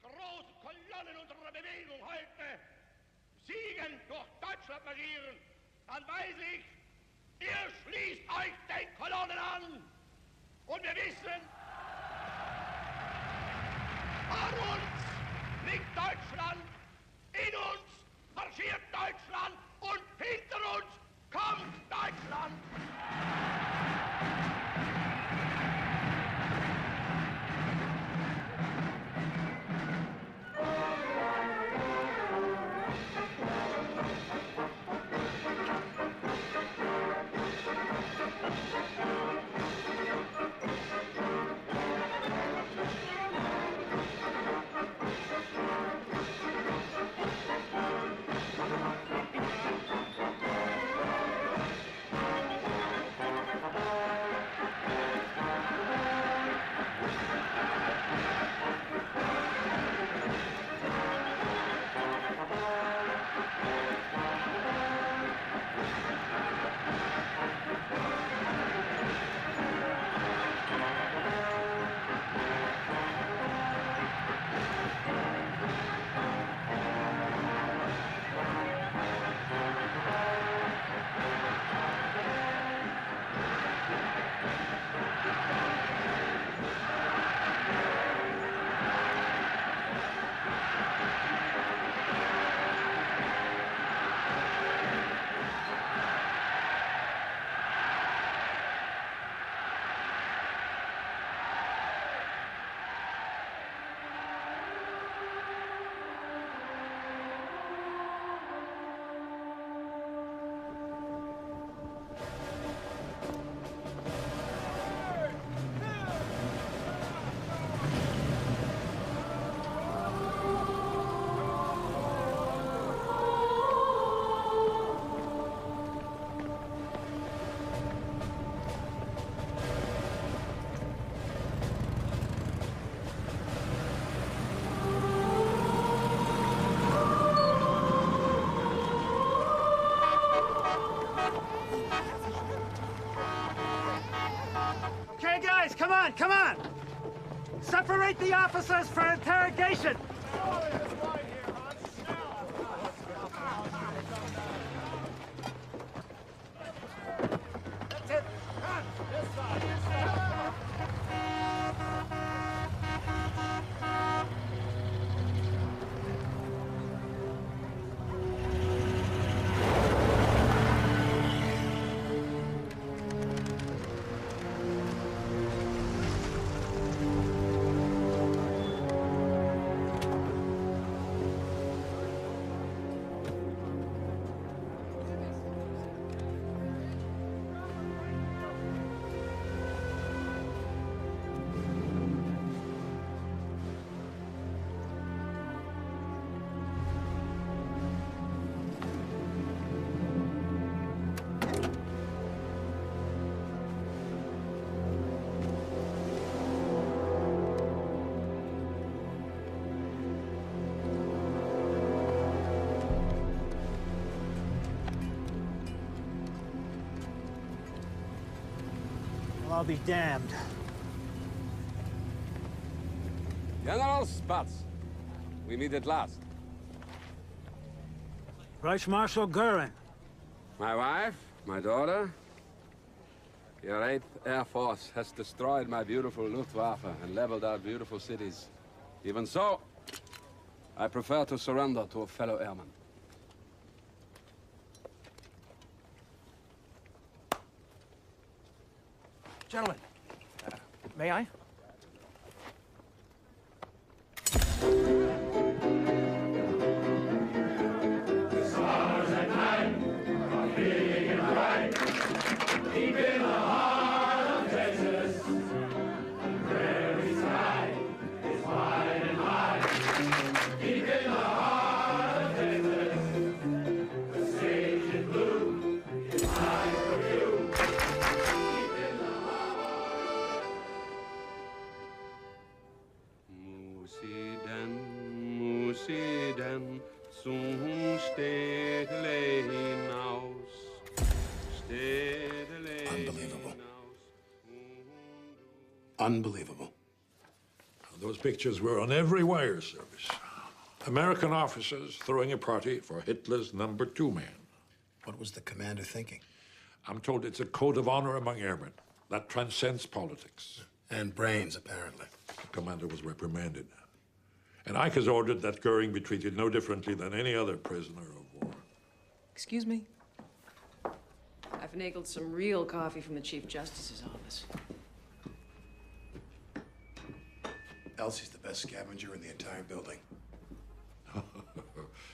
großen Kolonnen unserer Bewegung heute siegend durch Deutschland marschieren, dann weiß ich, ihr schließt euch den Kolonnen an. Und wir wissen, vor uns liegt Deutschland, in uns marschiert Deutschland und hinter uns kommt Deutschland. Come on, come on! Separate the officers for interrogation! That's it! Come! This side! I'll be damned. General Spatz, we meet at last. Reich Marshal Goering. My wife, my daughter. Your 8th Air Force has destroyed my beautiful Luftwaffe and leveled our beautiful cities. Even so, I prefer to surrender to a fellow airman. Gentlemen, may I? Unbelievable. Those pictures were on every wire service. American officers throwing a party for Hitler's #2 man. What was the commander thinking? I'm told it's a code of honor among airmen that transcends politics. And brains, apparently. The commander was reprimanded. And Ike has ordered that Goering be treated no differently than any other prisoner of war. Excuse me? I finagled some real coffee from the Chief Justice's office. Elsie's the best scavenger in the entire building.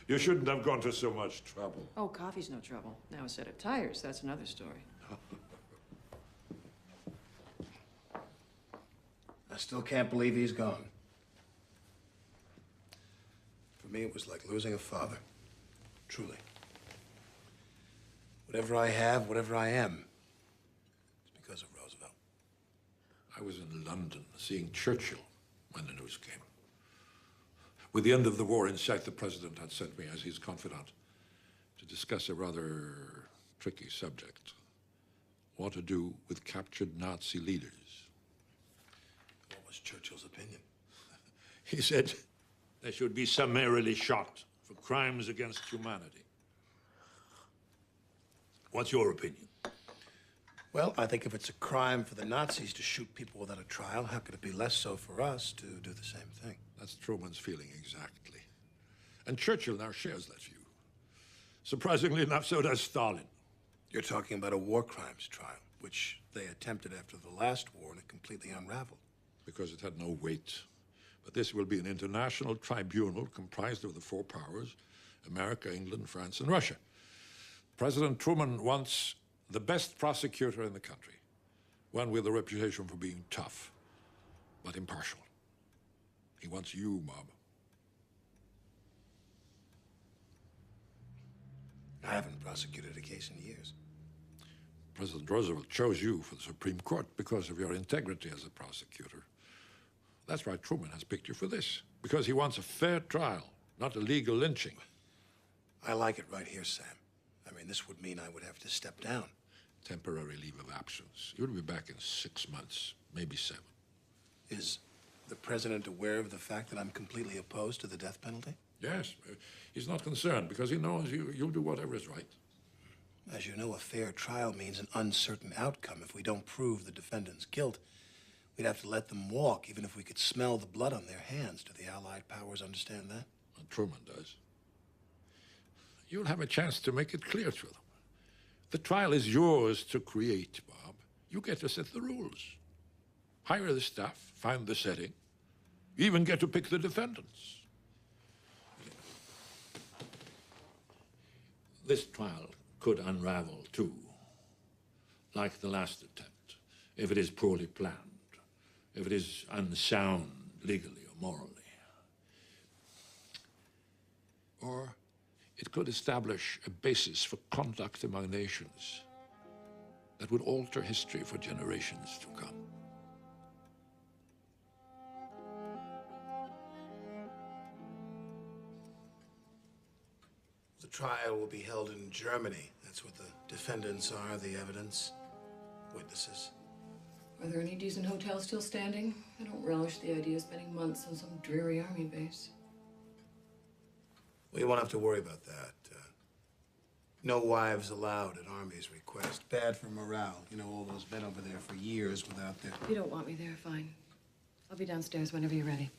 You shouldn't have gone to so much trouble. Oh, coffee's no trouble. Now a set of tires, that's another story. I still can't believe he's gone. For me, it was like losing a father. Truly. Whatever I have, whatever I am, it's because of Roosevelt. I was in London seeing Churchill when the news came. With the end of the war in sight, the president had sent me as his confidant to discuss a rather tricky subject. What to do with captured Nazi leaders. What was Churchill's opinion? He said they should be summarily shot for crimes against humanity. What's your opinion? Well, I think if it's a crime for the Nazis to shoot people without a trial, how could it be less so for us to do the same thing? That's Truman's feeling exactly. And Churchill now shares that view. Surprisingly enough, so does Stalin. You're talking about a war crimes trial, which they attempted after the last war and it completely unraveled. Because it had no weight. But this will be an international tribunal comprised of the 4 powers, America, England, France, and Russia. President Truman wants the best prosecutor in the country, one with a reputation for being tough, but impartial. He wants you, Bob. I haven't prosecuted a case in years. President Roosevelt chose you for the Supreme Court because of your integrity as a prosecutor. That's why Truman has picked you for this, because he wants a fair trial, not a legal lynching. I like it right here, Sam. I mean, this would mean I would have to step down. Temporary leave of absence. You'll be back in 6 months, maybe 7. Is the president aware of the fact that I'm completely opposed to the death penalty? Yes, he's not concerned because he knows you'll do whatever is right. As you know, a fair trial means an uncertain outcome. If we don't prove the defendant's guilt, we'd have to let them walk, even if we could smell the blood on their hands. Do the Allied powers understand that? Well, Truman does. You'll have a chance to make it clear to them. The trial is yours to create, Bob. You get to set the rules. Hire the staff, find the setting. You even get to pick the defendants. This trial could unravel, too, like the last attempt, if it is poorly planned, if it is unsound legally or morally. Or it could establish a basis for conduct among nations that would alter history for generations to come. The trial will be held in Germany. That's what the defendants are, the evidence, witnesses. Are there any decent hotels still standing? I don't relish the idea of spending months on some dreary army base. Well, you won't have to worry about that. No wives allowed at Army's request. Bad for morale. You know, all those men over there for years without their... If you don't want me there, fine. I'll be downstairs whenever you're ready.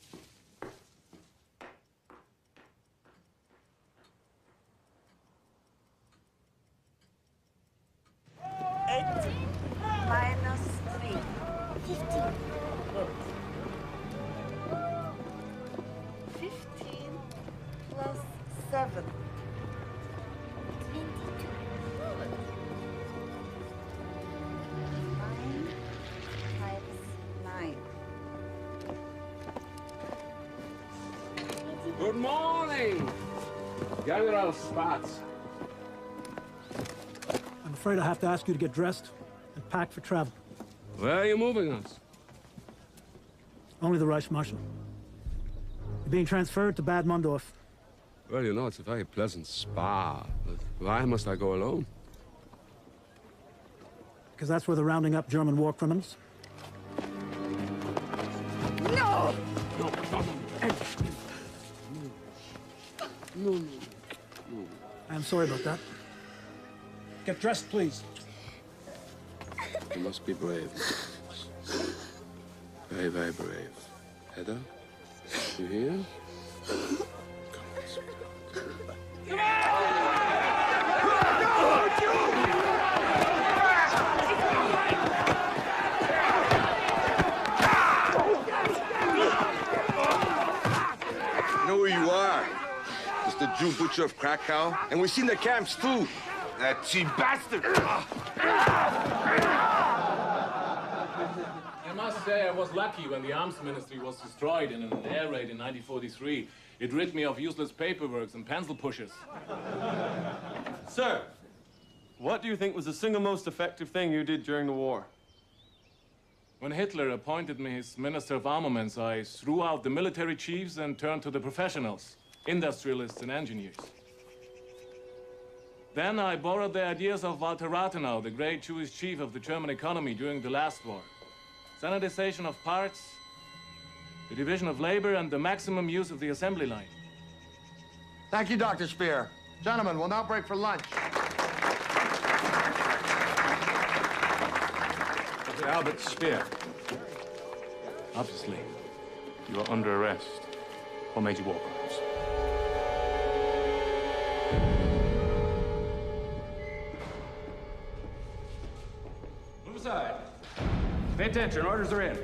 Minus 3. 15. Good. 15 plus 7. 22. Good. 9 times 9. Good morning, General Spatz. I'm afraid I have to ask you to get dressed and pack for travel. Where are you moving us? Only the Reichsmarschall. You're being transferred to Bad Mondorf. Well, you know, it's a very pleasant spa. But why must I go alone? Because that's where they're rounding up German war criminals. No! No. I'm sorry about that. Get dressed, please. You must be brave. Very, very brave. Heather, you hear? I know where you are. It's the Jew butcher of Krakow. And we've seen the camps, too. That cheap bastard! I must say I was lucky when the arms ministry was destroyed in an air raid in 1943. It rid me of useless paperwork and pencil pushers. Sir, what do you think was the single most effective thing you did during the war? When Hitler appointed me his Minister of Armaments, I threw out the military chiefs and turned to the professionals, industrialists and engineers. Then I borrowed the ideas of Walter Rathenau, the great Jewish chief of the German economy during the last war. Standardization of parts, the division of labor, and the maximum use of the assembly line. Thank you, Dr. Speer. Gentlemen, we'll now break for lunch. Dr. Albert Speer. Obviously, you are under arrest for major war crimes. Move aside. Pay attention, orders are in.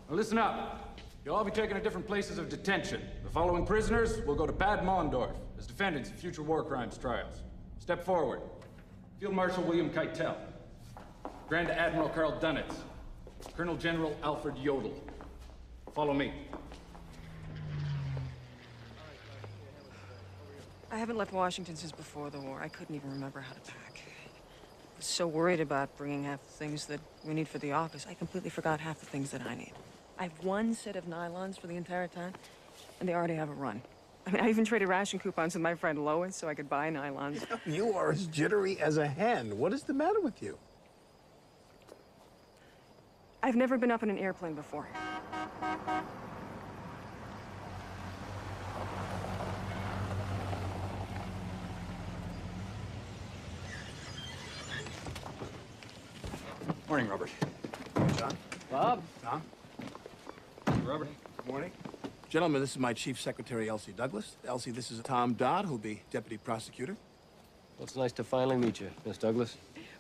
Now listen up. You'll all be taken to different places of detention. The following prisoners will go to Bad Mondorf as defendants in future war crimes trials. Step forward. Field Marshal William Keitel. Grand Admiral Karl Dönitz. Colonel General Alfred Jodl. Follow me. I haven't left Washington since before the war. I couldn't even remember how to pack. I was so worried about bringing half the things that we need for the office, I completely forgot half the things that I need. I have one set of nylons for the entire time, and they already have a run. I mean, I even traded ration coupons with my friend Lois so I could buy nylons. You are as jittery as a hen. What is the matter with you? I've never been up in an airplane before. Morning, Robert. John? Bob? Tom? Robert. Good morning. Gentlemen, this is my Chief Secretary, Elsie Douglas. Elsie, this is Tom Dodd, who'll be Deputy Prosecutor. Well, it's nice to finally meet you, Miss Douglas.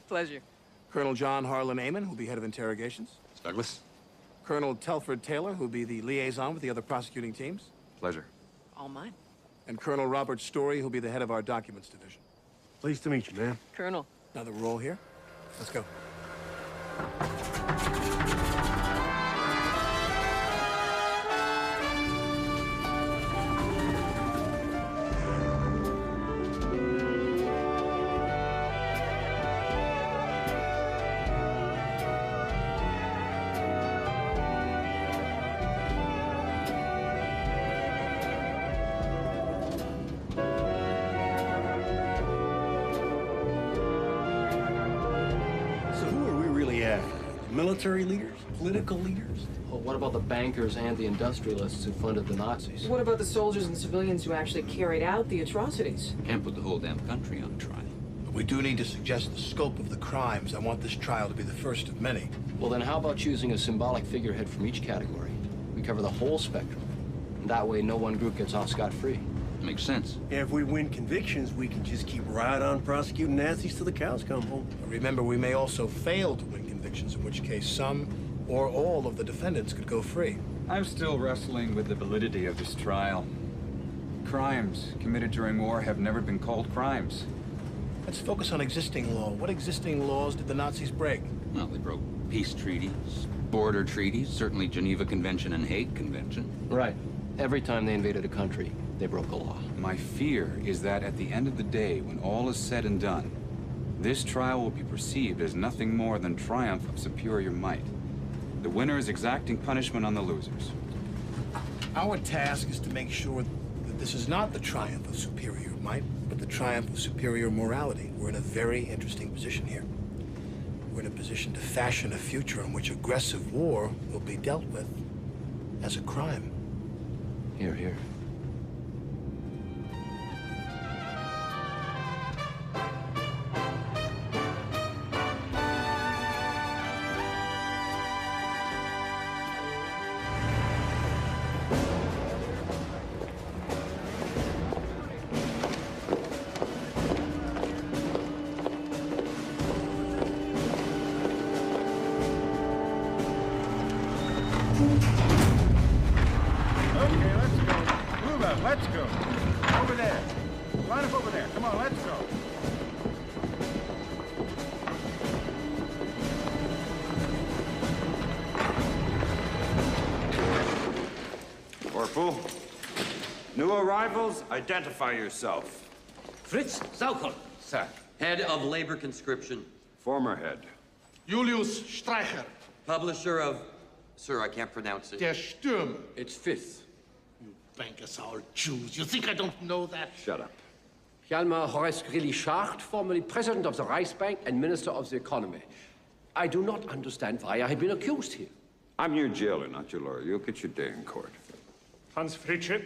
Pleasure. Colonel John Harlan Amon, who'll be Head of Interrogations. Miss Douglas. Colonel Telford Taylor, who'll be the liaison with the other prosecuting teams. Pleasure. All mine. And Colonel Robert Story, who'll be the head of our documents division. Pleased to meet you, ma'am. Colonel. Now that we're all here, let's go. Military leaders? Political leaders? Well, what about the bankers and the industrialists who funded the Nazis? What about the soldiers and civilians who actually carried out the atrocities? Can't put the whole damn country on trial. But we do need to suggest the scope of the crimes. I want this trial to be the first of many. Well, then how about choosing a symbolic figurehead from each category? We cover the whole spectrum. And that way, no one group gets off scot-free. Makes sense. If we win convictions, we can just keep right on prosecuting Nazis till the cows come home. But remember, we may also fail to win convictions, in which case some or all of the defendants could go free. I'm still wrestling with the validity of this trial. Crimes committed during war have never been called crimes. Let's focus on existing law. What existing laws did the Nazis break? Well, they broke peace treaties, border treaties, certainly Geneva Convention and Hague Convention. Right. Every time they invaded a country, they broke a law. My fear is that at the end of the day, when all is said and done, this trial will be perceived as nothing more than triumph of superior might. The winner is exacting punishment on the losers. Our task is to make sure that this is not the triumph of superior might, but the triumph of superior morality. We're in a very interesting position here. We're in a position to fashion a future in which aggressive war will be dealt with as a crime. Here, here. Let's go. Over there. Line up over there. Come on, let's go. Corporal, new arrivals, identify yourself. Fritz Saukel. Sir. Head of labor conscription. Former head. Julius Streicher. Publisher of... Sir, I can't pronounce it. Der Stürmer. It's fifth. Bankers are all Jews. You think I don't know that? Shut up. Hjalmar Horace Greeley-Schacht, formerly president of the Reichsbank and minister of the economy. I do not understand why I have been accused here. I'm your jailer, not your lawyer. You'll get your day in court. Hans Fritschet.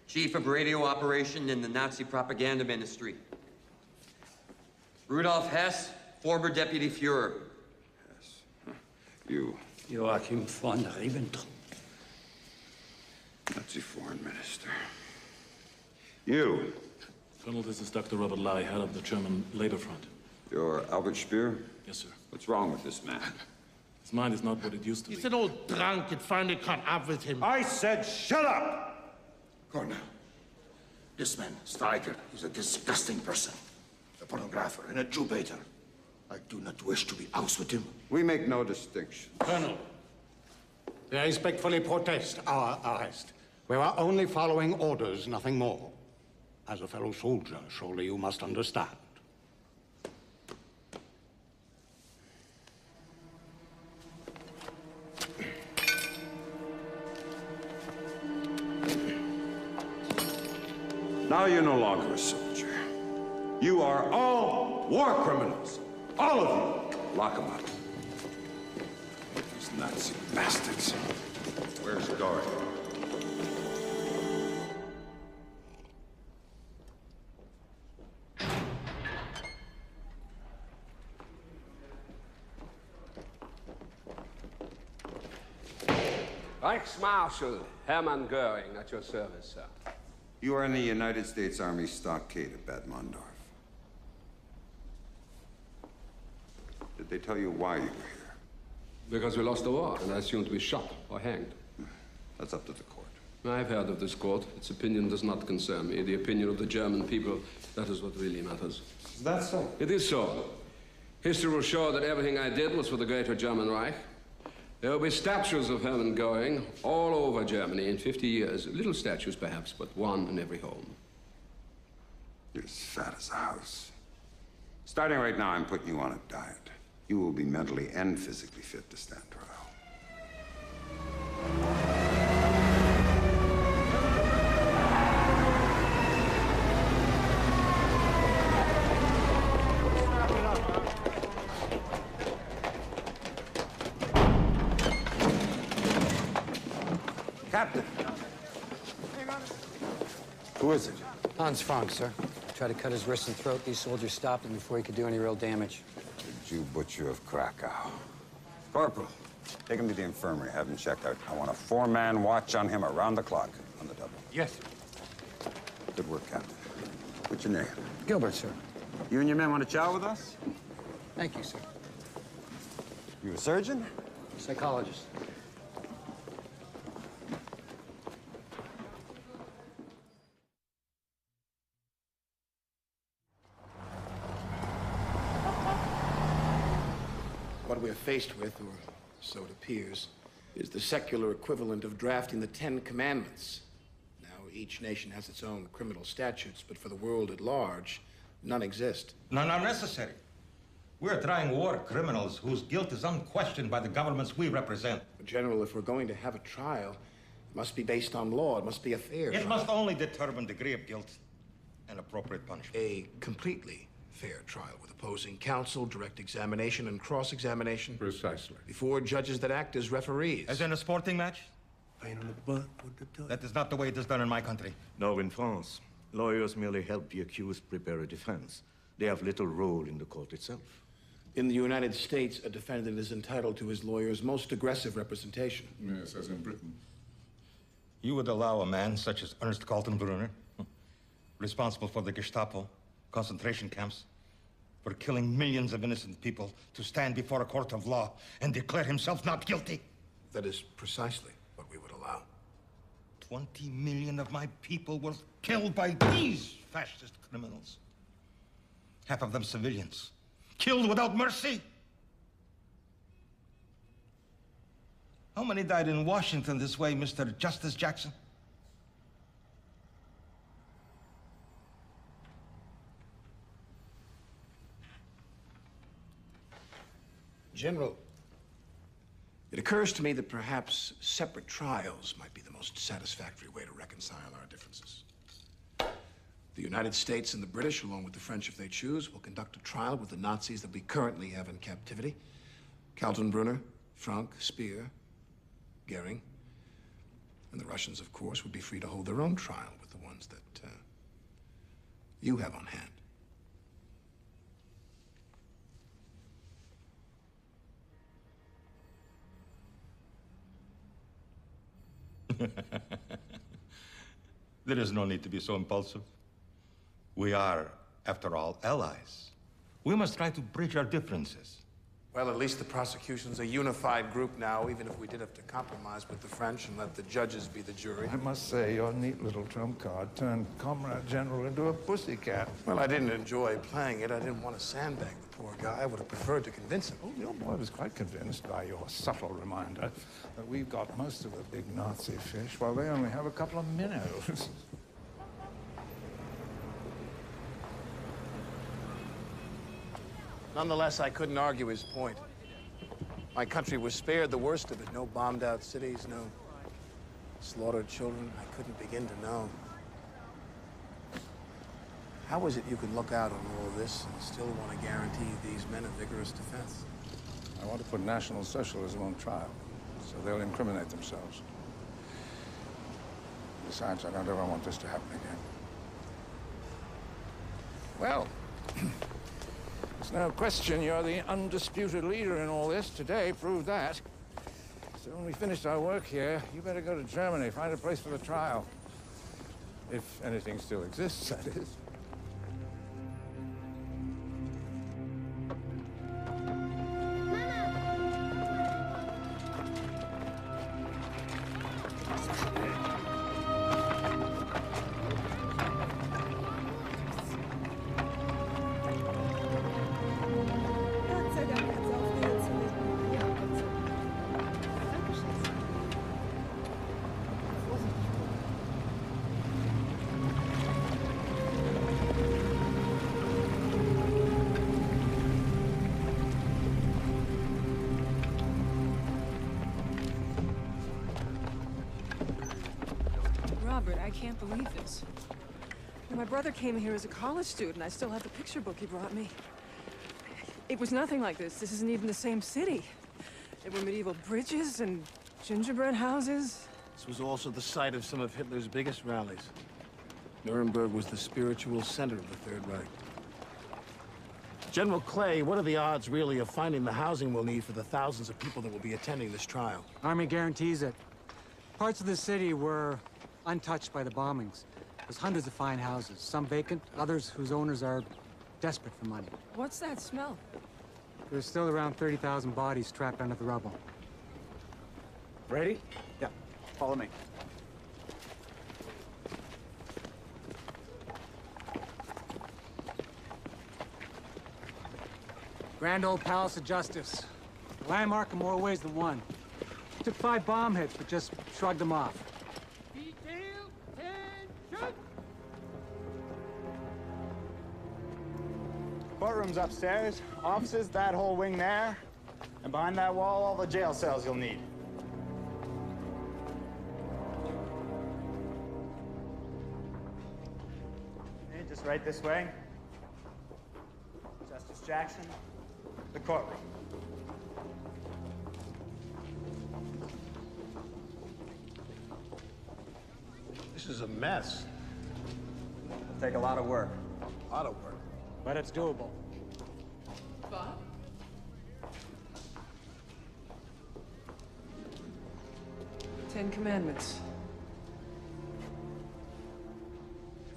Chief of radio operation in the Nazi propaganda ministry. Rudolf Hess, former deputy Führer. Yes. You. Joachim von Ribbentrop. Nazi foreign minister. You. Colonel, this is Dr. Robert Lai, head of the German Labor Front. You're Albert Speer? Yes, sir. What's wrong with this man? His mind is not what it used to be. He's an old drunk. It finally caught up with him. I said shut up! Colonel, this man, Streicher, is a disgusting person. A pornographer and a Jew baiter. I do not wish to be out with him. We make no distinction. Colonel, I respectfully protest our arrest. We were only following orders, nothing more. As a fellow soldier, surely you must understand. Now you're no longer a soldier. You are all war criminals. All of you. Lock them up. These Nazi bastards. Where's Goering? Reichsmarshal Hermann Goering, at your service, sir. You are in the United States Army stockade at Bad Mondorf. Did they tell you why you were here? Because we lost the war, and I assumed we shot or hanged. That's up to the court. I've heard of this court. Its opinion does not concern me. The opinion of the German people, that is what really matters. Is that so? It is so. History will show that everything I did was for the greater German Reich. There will be statues of Hermann Goering all over Germany in 50 years. Little statues, perhaps, but one in every home. You're as fat as a house. Starting right now, I'm putting you on a diet. You will be mentally and physically fit to stand trial. Captain. Who is it? Hans Frank, sir. Tried to cut his wrist and throat. These soldiers stopped him before he could do any real damage. The Jew butcher of Krakow. Corporal, take him to the infirmary. Have him checked out. I want a 4-man watch on him around the clock on the double. Yes. Good work, Captain. What's your name? Gilbert, sir. You and your men want to chow with us? Thank you, sir. You a surgeon? Psychologist. What we're faced with, or so it appears, is the secular equivalent of drafting the 10 Commandments. Now, each nation has its own criminal statutes, but for the world at large, none exist. None are necessary. We're trying war criminals whose guilt is unquestioned by the governments we represent. General, if we're going to have a trial, it must be based on law. It must be a fair trial. It must only determine degree of guilt and appropriate punishment. A completely fair trial with opposing counsel, direct examination, and cross-examination. Precisely. Before judges that act as referees. As in a sporting match? Pain in the butt with the toy. That is not the way it is done in my country. No, in France, lawyers merely help the accused prepare a defense. They have little role in the court itself. In the United States, a defendant is entitled to his lawyer's most aggressive representation. Yes, as in Britain. You would allow a man such as Ernst Kaltenbrunner, responsible for the Gestapo, concentration camps, for killing millions of innocent people, to stand before a court of law and declare himself not guilty? That is precisely what we would allow. 20 million of my people were killed by these fascist criminals. Half of them civilians, killed without mercy. How many died in Washington this way, Mr. Justice Jackson? General, it occurs to me that perhaps separate trials might be the most satisfactory way to reconcile our differences. The United States and the British, along with the French if they choose, will conduct a trial with the Nazis that we currently have in captivity. Kaltenbrunner, Frank, Speer, Goering. And the Russians, of course, would be free to hold their own trial with the ones that you have on hand. There is no need to be so impulsive. We are, after all, allies. We must try to bridge our differences. Well, at least the prosecution's a unified group now, even if we did have to compromise with the French and let the judges be the jury. I must say, your neat little trump card turned Comrade General into a pussycat. Well, I didn't enjoy playing it. I didn't want to sandbag the poor guy. I would have preferred to convince him. Oh, your boy was quite convinced by your subtle reminder that we've got most of the big Nazi fish, while they only have a couple of minnows. Nonetheless, I couldn't argue his point. My country was spared the worst of it. No bombed-out cities, no slaughtered children. I couldn't begin to know. How is it you can look out on all of this and still want to guarantee these men a vigorous defense? I want to put National Socialism on trial, so they'll incriminate themselves. Besides, I don't ever want this to happen again. Well, there's no question you're the undisputed leader in all this. Today proved that. So when we finished our work here, you better go to Germany, find a place for the trial. If anything still exists, that is. I can't believe this. When my brother came here as a college student, I still have the picture book he brought me. It was nothing like this. This isn't even the same city. There were medieval bridges and gingerbread houses. This was also the site of some of Hitler's biggest rallies. Nuremberg was the spiritual center of the Third Reich. General Clay, what are the odds, really, of finding the housing we'll need for the thousands of people that will be attending this trial? Army guarantees it. Parts of the city were untouched by the bombings. There's hundreds of fine houses, some vacant, others whose owners are desperate for money. What's that smell? There's still around 30,000 bodies trapped under the rubble. Ready? Yeah. Follow me. Grand old Palace of Justice. A landmark in more ways than one. Took 5 bomb hits, but just shrugged them off. Courtroom's upstairs, offices, that whole wing there, and behind that wall, all the jail cells you'll need. Okay, just right this way. Justice Jackson, the courtroom. This is a mess. It'll take a lot of work. A lot of work. But it's doable. Bob? Ten Commandments.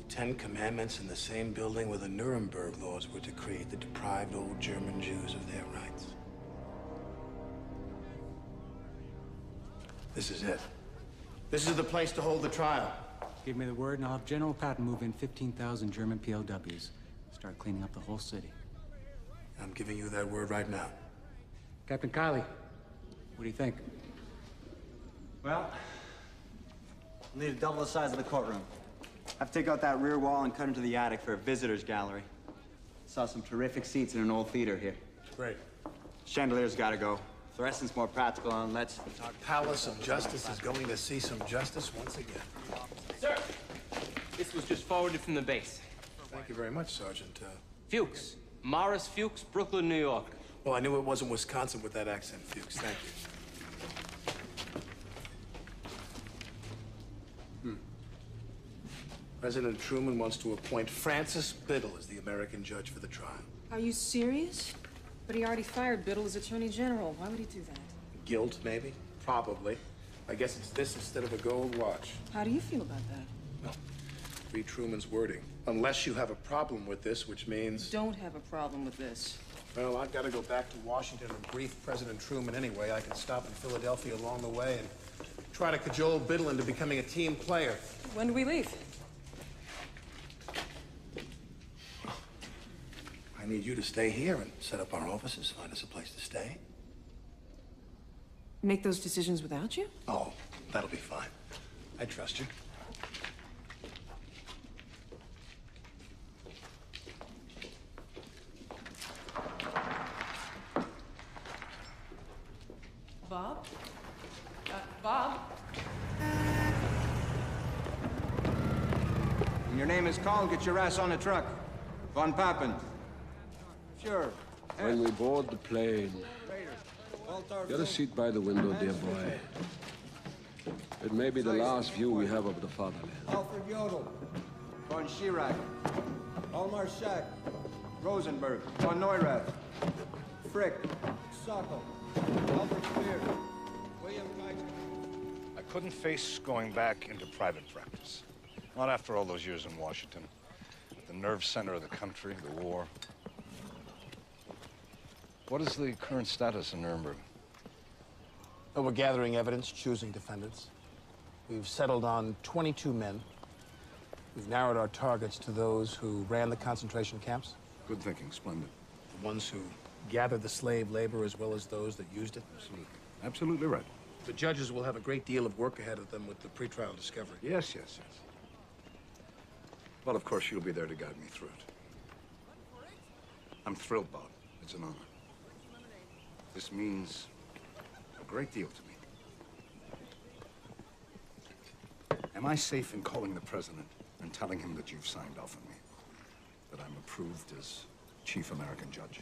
10 Commandments in the same building where the Nuremberg laws were to create the deprived old German Jews of their rights. This is it. This is the place to hold the trial. Give me the word, and I'll have General Patton move in 15,000 German POWs. Start cleaning up the whole city. I'm giving you that word right now. Captain Kiley, what do you think? Well, we'll need to double the size of the courtroom. Have to take out that rear wall and cut into the attic for a visitor's gallery. Saw some terrific seats in an old theater here. Great. Chandelier's gotta go. Fluorescent's more practical, and let's... Our Palace of Justice is going to see some justice once again. Sir, this was just forwarded from the base. Thank you very much, Sergeant. Fuchs. Morris Fuchs, Brooklyn, New York. Well, I knew it wasn't Wisconsin with that accent, Fuchs. Thank you. President Truman wants to appoint Francis Biddle as the American judge for the trial. Are you serious? But he already fired Biddle as Attorney General. Why would he do that? Guilt, maybe? Probably. I guess it's this instead of a gold watch. How do you feel about that? Well, read Truman's wording. Unless you have a problem with this, which means... Don't have a problem with this. Well, I've got to go back to Washington and brief President Truman anyway. I can stop in Philadelphia along the way and try to cajole Biddle into becoming a team player. When do we leave? I need you to stay here and set up our offices, find us a place to stay. Make those decisions without you? Oh, that'll be fine. I trust you. Bob? Bob? When your name is called, get your ass on the truck. Von Papen. Sure. When we board the plane, get a seat by the window, dear boy. It may be the last view we have of the fatherland. Alfred Jodl. Von Schirach. Olmar Schack. Rosenberg. Von Neurath. Frick. Sokol. Alfred Spear. William Keitel. I couldn't face going back into private practice. Not after all those years in Washington. The nerve center of the country, the war. What is the current status in Nuremberg? Well, we're gathering evidence, choosing defendants. We've settled on 22 men. We've narrowed our targets to those who ran the concentration camps. Good thinking, splendid. The ones who gathered the slave labor as well as those that used it. Absolutely. Absolutely right. The judges will have a great deal of work ahead of them with the pretrial discovery. Yes, yes, yes. Well, of course, you'll be there to guide me through it. I'm thrilled, Bob. It's an honor. This means a great deal to me. Am I safe in calling the president and telling him that you've signed off on me? That I'm approved as chief American judge?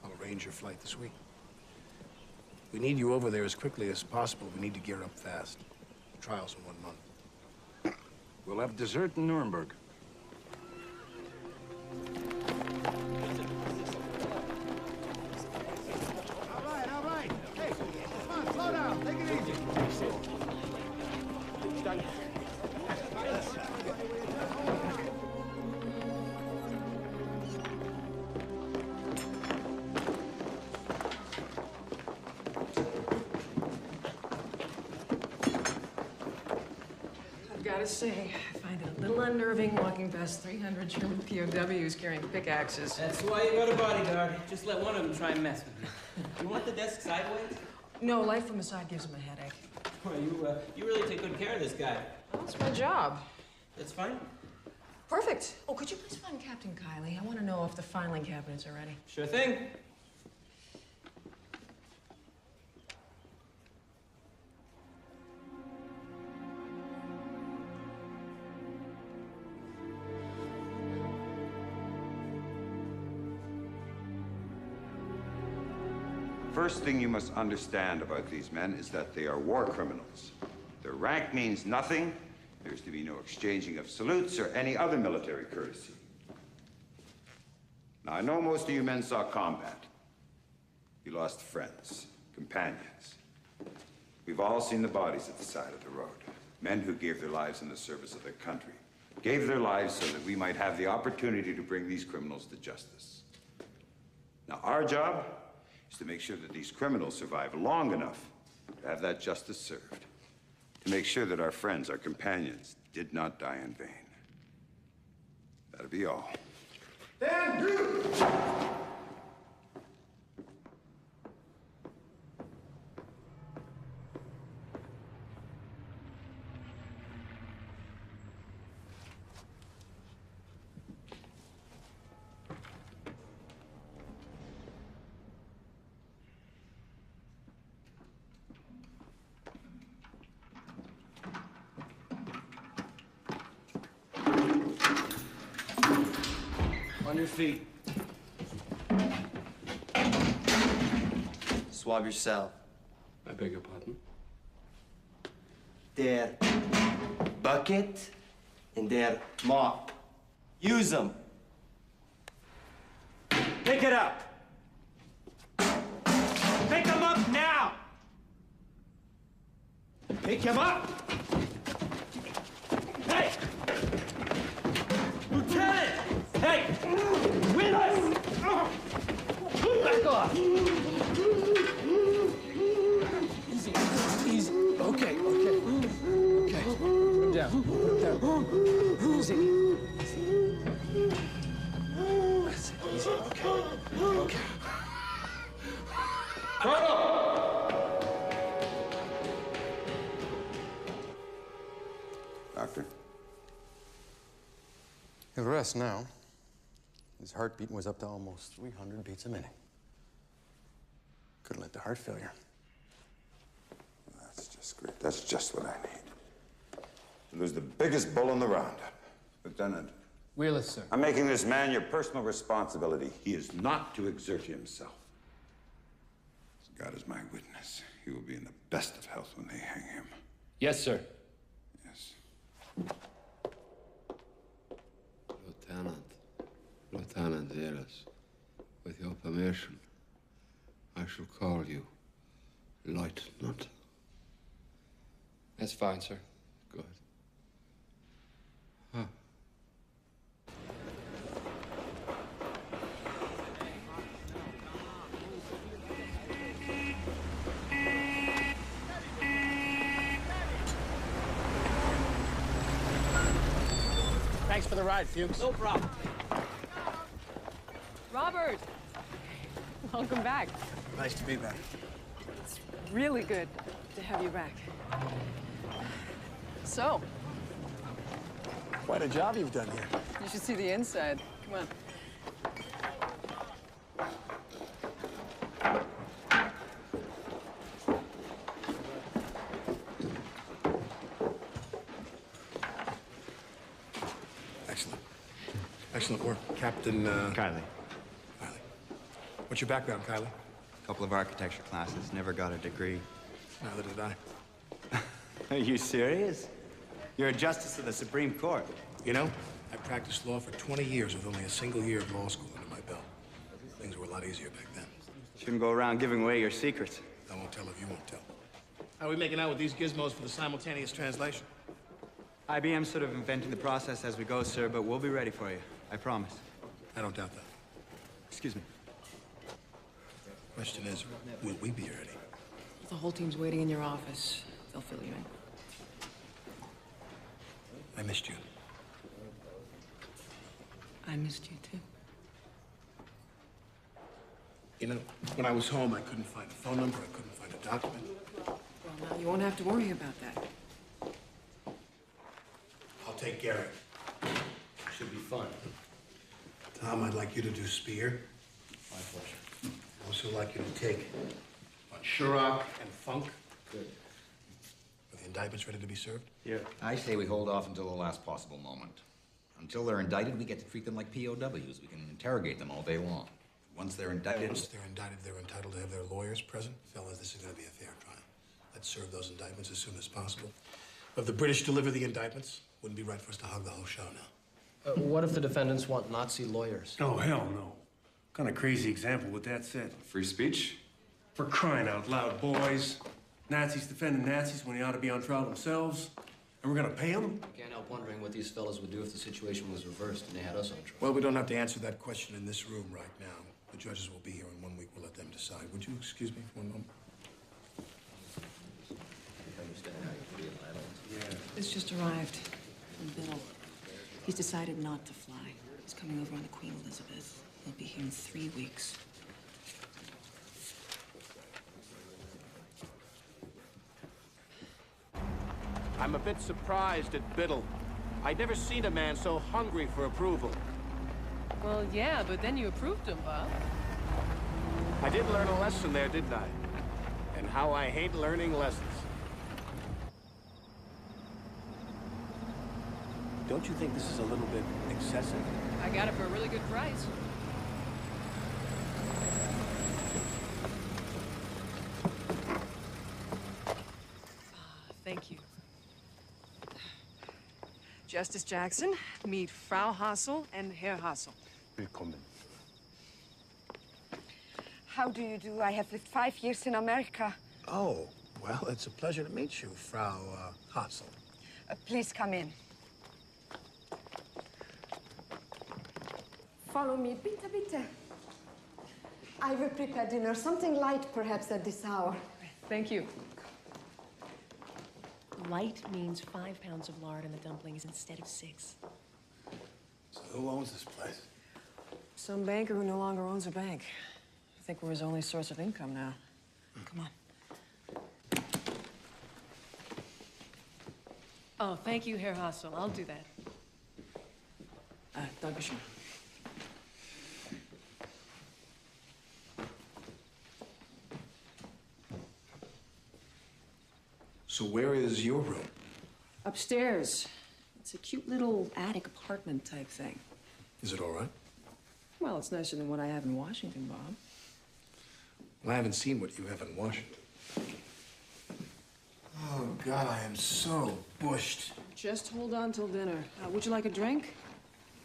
I'll arrange your flight this week. We need you over there as quickly as possible. We need to gear up fast. The trial's in 1 month. We'll have dessert in Nuremberg. All right. Hey, come on, slow down. Take it easy. I've got to say, I find it a little unnerving walking past 300 German POWs carrying pickaxes. That's why you got a bodyguard. Just let one of them try and mess with you. You want the desk sideways? No, life from the side gives him a headache. Well, you really take good care of this guy. Well, that's my job. That's fine. Perfect. Oh, could you please find Captain Kiley? I want to know if the filing cabinets are ready. Sure thing. First thing you must understand about these men is that they are war criminals. Their rank means nothing. There's to be no exchanging of salutes or any other military courtesy. Now, I know most of you men saw combat. You lost friends, companions. We've all seen the bodies at the side of the road. Men who gave their lives in the service of their country. Gave their lives so that we might have the opportunity to bring these criminals to justice. Now, our job is to make sure that these criminals survive long enough to have that justice served. To make sure that our friends, our companions, did not die in vain. That'll be all. Stand do! On your feet. Swab yourself. I beg your pardon? Der bucket and der mop. Use them. Pick it up. Pick them up now. Pick him up. Hey! Lieutenant! Hey! With us! Back off! Easy, easy. Okay. Put him down. Easy. That's it. Easy. Okay. Doctor? He'll rest now. His heartbeat was up to almost 300 beats a minute. Could have led to heart failure. That's just great. That's just what I need. To lose the biggest bull in the roundup. Lieutenant. Wheeler, sir. I'm making this man your personal responsibility. He is not to exert himself. As God is my witness, he will be in the best of health when they hang him. Yes, sir. Yes. Lieutenant Zeres, with your permission, I shall call you Lieutenant. That's fine, sir. Good. Huh. Thanks for the ride, Fuchs. No problem. Robert! Welcome back. Nice to be back. It's really good to have you back. So, Quite a job you've done here. you should see the inside. Come on. Excellent work. Captain, Kylie. What's your background, Kylie? Couple of architecture classes, never got a degree. Neither did I. Are you serious? You're a justice of the Supreme Court. You know, I practiced law for 20 years with only a single year of law school under my belt. Things were a lot easier back then. Shouldn't go around giving away your secrets. I won't tell if you won't tell. How are we making out with these gizmos for the simultaneous translation? IBM's sort of inventing the process as we go, sir, but we'll be ready for you. I promise. I don't doubt that. Excuse me. Question is, will we be ready? The whole team's waiting in your office. They'll fill you in. I missed you. I missed you, too. You know, when I was home, I couldn't find a phone number, I couldn't find a document. Well, now you won't have to worry about that. I'll take Gary. Should be fun. Tom, I'd like you to do Spear. My pleasure. I'd also like you to take on Shurrock and Funk. Good. Are the indictments ready to be served? Yeah. I say we hold off until the last possible moment. Until they're indicted, we get to treat them like POWs. We can interrogate them all day long. Once they're indicted... Once they're indicted, they're entitled to have their lawyers present. Fellas, this is going to be a fair trial. A Let's serve those indictments as soon as possible. If the British deliver the indictments, wouldn't be right for us to hog the whole show now. What if the defendants want Nazi lawyers? Oh, hell no. What kind of crazy example would that set? Free speech? For crying out loud, boys. Nazis defending Nazis when they ought to be on trial themselves. And we're gonna pay them? I can't help wondering what these fellows would do if the situation was reversed and they had us on trial. Well, we don't have to answer that question in this room right now. The judges will be here in 1 week. We'll let them decide. Would you excuse me for one moment? This just arrived from Bill. He's decided not to fly. He's coming over on the Queen Elizabeth. He'll be here in 3 weeks. I'm a bit surprised at Biddle. I'd never seen a man so hungry for approval. Well, yeah, but then you approved him, Bob. I did learn a lesson there, didn't I? And how I hate learning lessons. Don't you think this is a little bit excessive? I got it for a really good price. Thank you. Justice Jackson, meet Frau Hassel and Herr Hassel. Willkommen. How do you do? I have lived 5 years in America. Oh, well, it's a pleasure to meet you, Frau Hassel. Please come in. Follow me, bitte, bitte. I will prepare dinner, something light perhaps at this hour. Thank you. Light means 5 pounds of lard in the dumplings instead of 6. So who owns this place? Some banker who no longer owns a bank. I think we're his only source of income now. Come on. Oh, thank you, Herr Hassel. I'll do that. Dankeschön. So where is your room? Upstairs. It's a cute little attic apartment type thing. Is it all right? Well, it's nicer than what I have in Washington, Bob. Well, I haven't seen what you have in Washington. Oh, God, I am so bushed. Just hold on till dinner. Would you like a drink?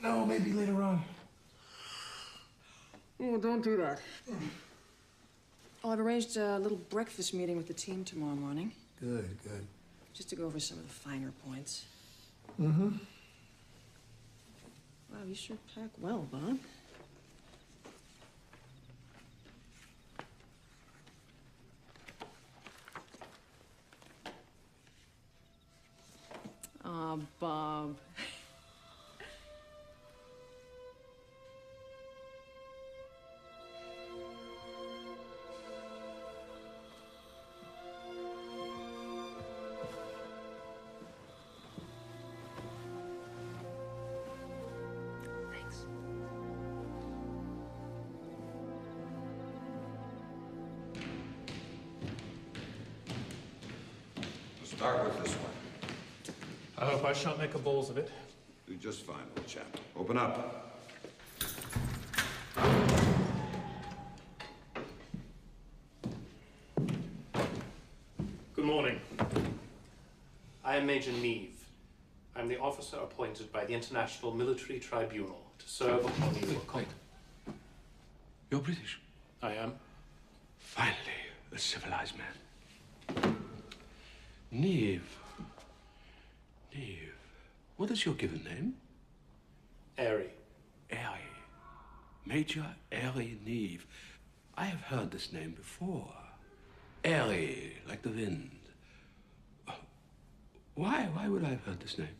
No, maybe later on. Oh, don't do that. Oh, I've arranged a little breakfast meeting with the team tomorrow morning. Good, good. Just to go over some of the finer points. Mm-hmm. Wow, you sure pack well, Bob. Aw, Bob. Start with this one. I hope I shan't make a balls of it. Do just fine, old chap. Open up. Good morning. I am Major Neve. I'm the officer appointed by the International Military Tribunal to serve upon you. Wait. You're British? I am. Finally, a civilized man. Neve. Neve. What is your given name? Airy. Airy. Major Airy Neve. I have heard this name before. Airy, like the wind. Why would I have heard this name?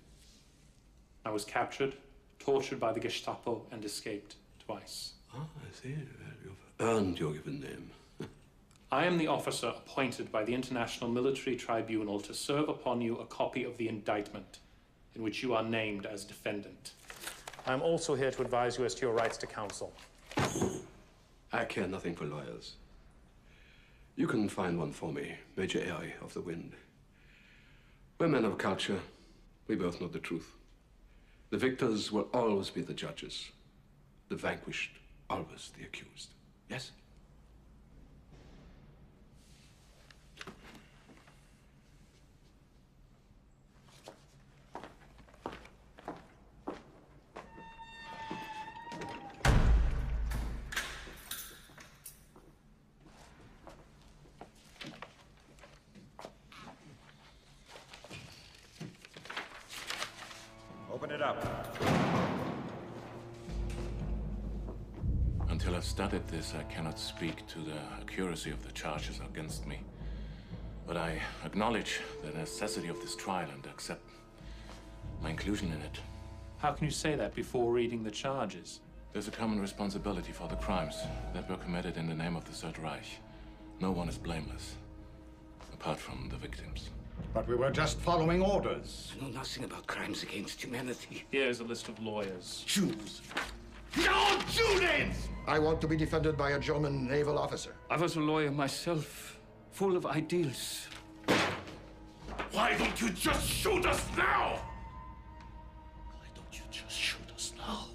I was captured, tortured by the Gestapo, and escaped twice. Ah, I see. You've earned your given name. I am the officer appointed by the International Military Tribunal to serve upon you a copy of the indictment in which you are named as defendant. I am also here to advise you as to your rights to counsel. I care nothing for lawyers. You can find one for me, Major Airy of the Wind. We're men of culture. We both know the truth. The victors will always be the judges. The vanquished, always the accused. Yes? it up. Until I've studied this, I cannot speak to the accuracy of the charges against me. But I acknowledge the necessity of this trial and accept my inclusion in it. How can you say that before reading the charges? There's a common responsibility for the crimes that were committed in the name of the Third Reich. No one is blameless, apart from the victims. But we were just following orders. I know nothing about crimes against humanity. Here's a list of lawyers. Jews. No, Jew names! I want to be defended by a German naval officer. I was a lawyer myself, full of ideals. Why don't you just shoot us now? Why don't you just shoot us now?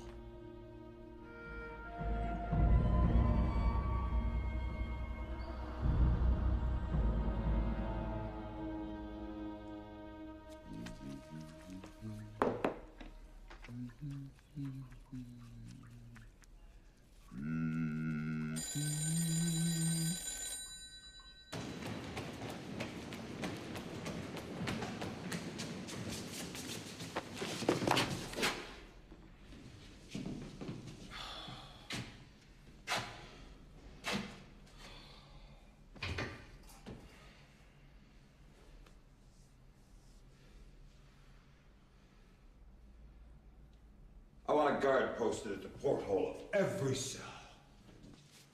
I want a guard posted at the porthole of every cell.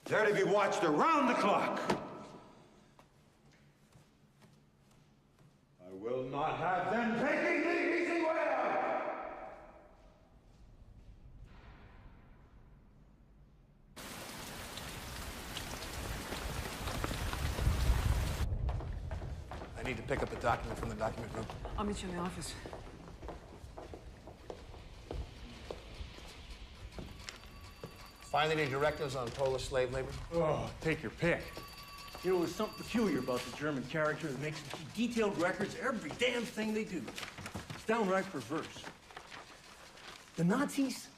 They're to be watched around the clock. I will not have them taking the easy way out. I need to pick up a document from the document room. I'll meet you in the office. Find any directives on Polish slave labor? Oh, take your pick. You know, there's something peculiar about the German character that makes them keep detailed records of every damn thing they do. It's downright perverse. The Nazis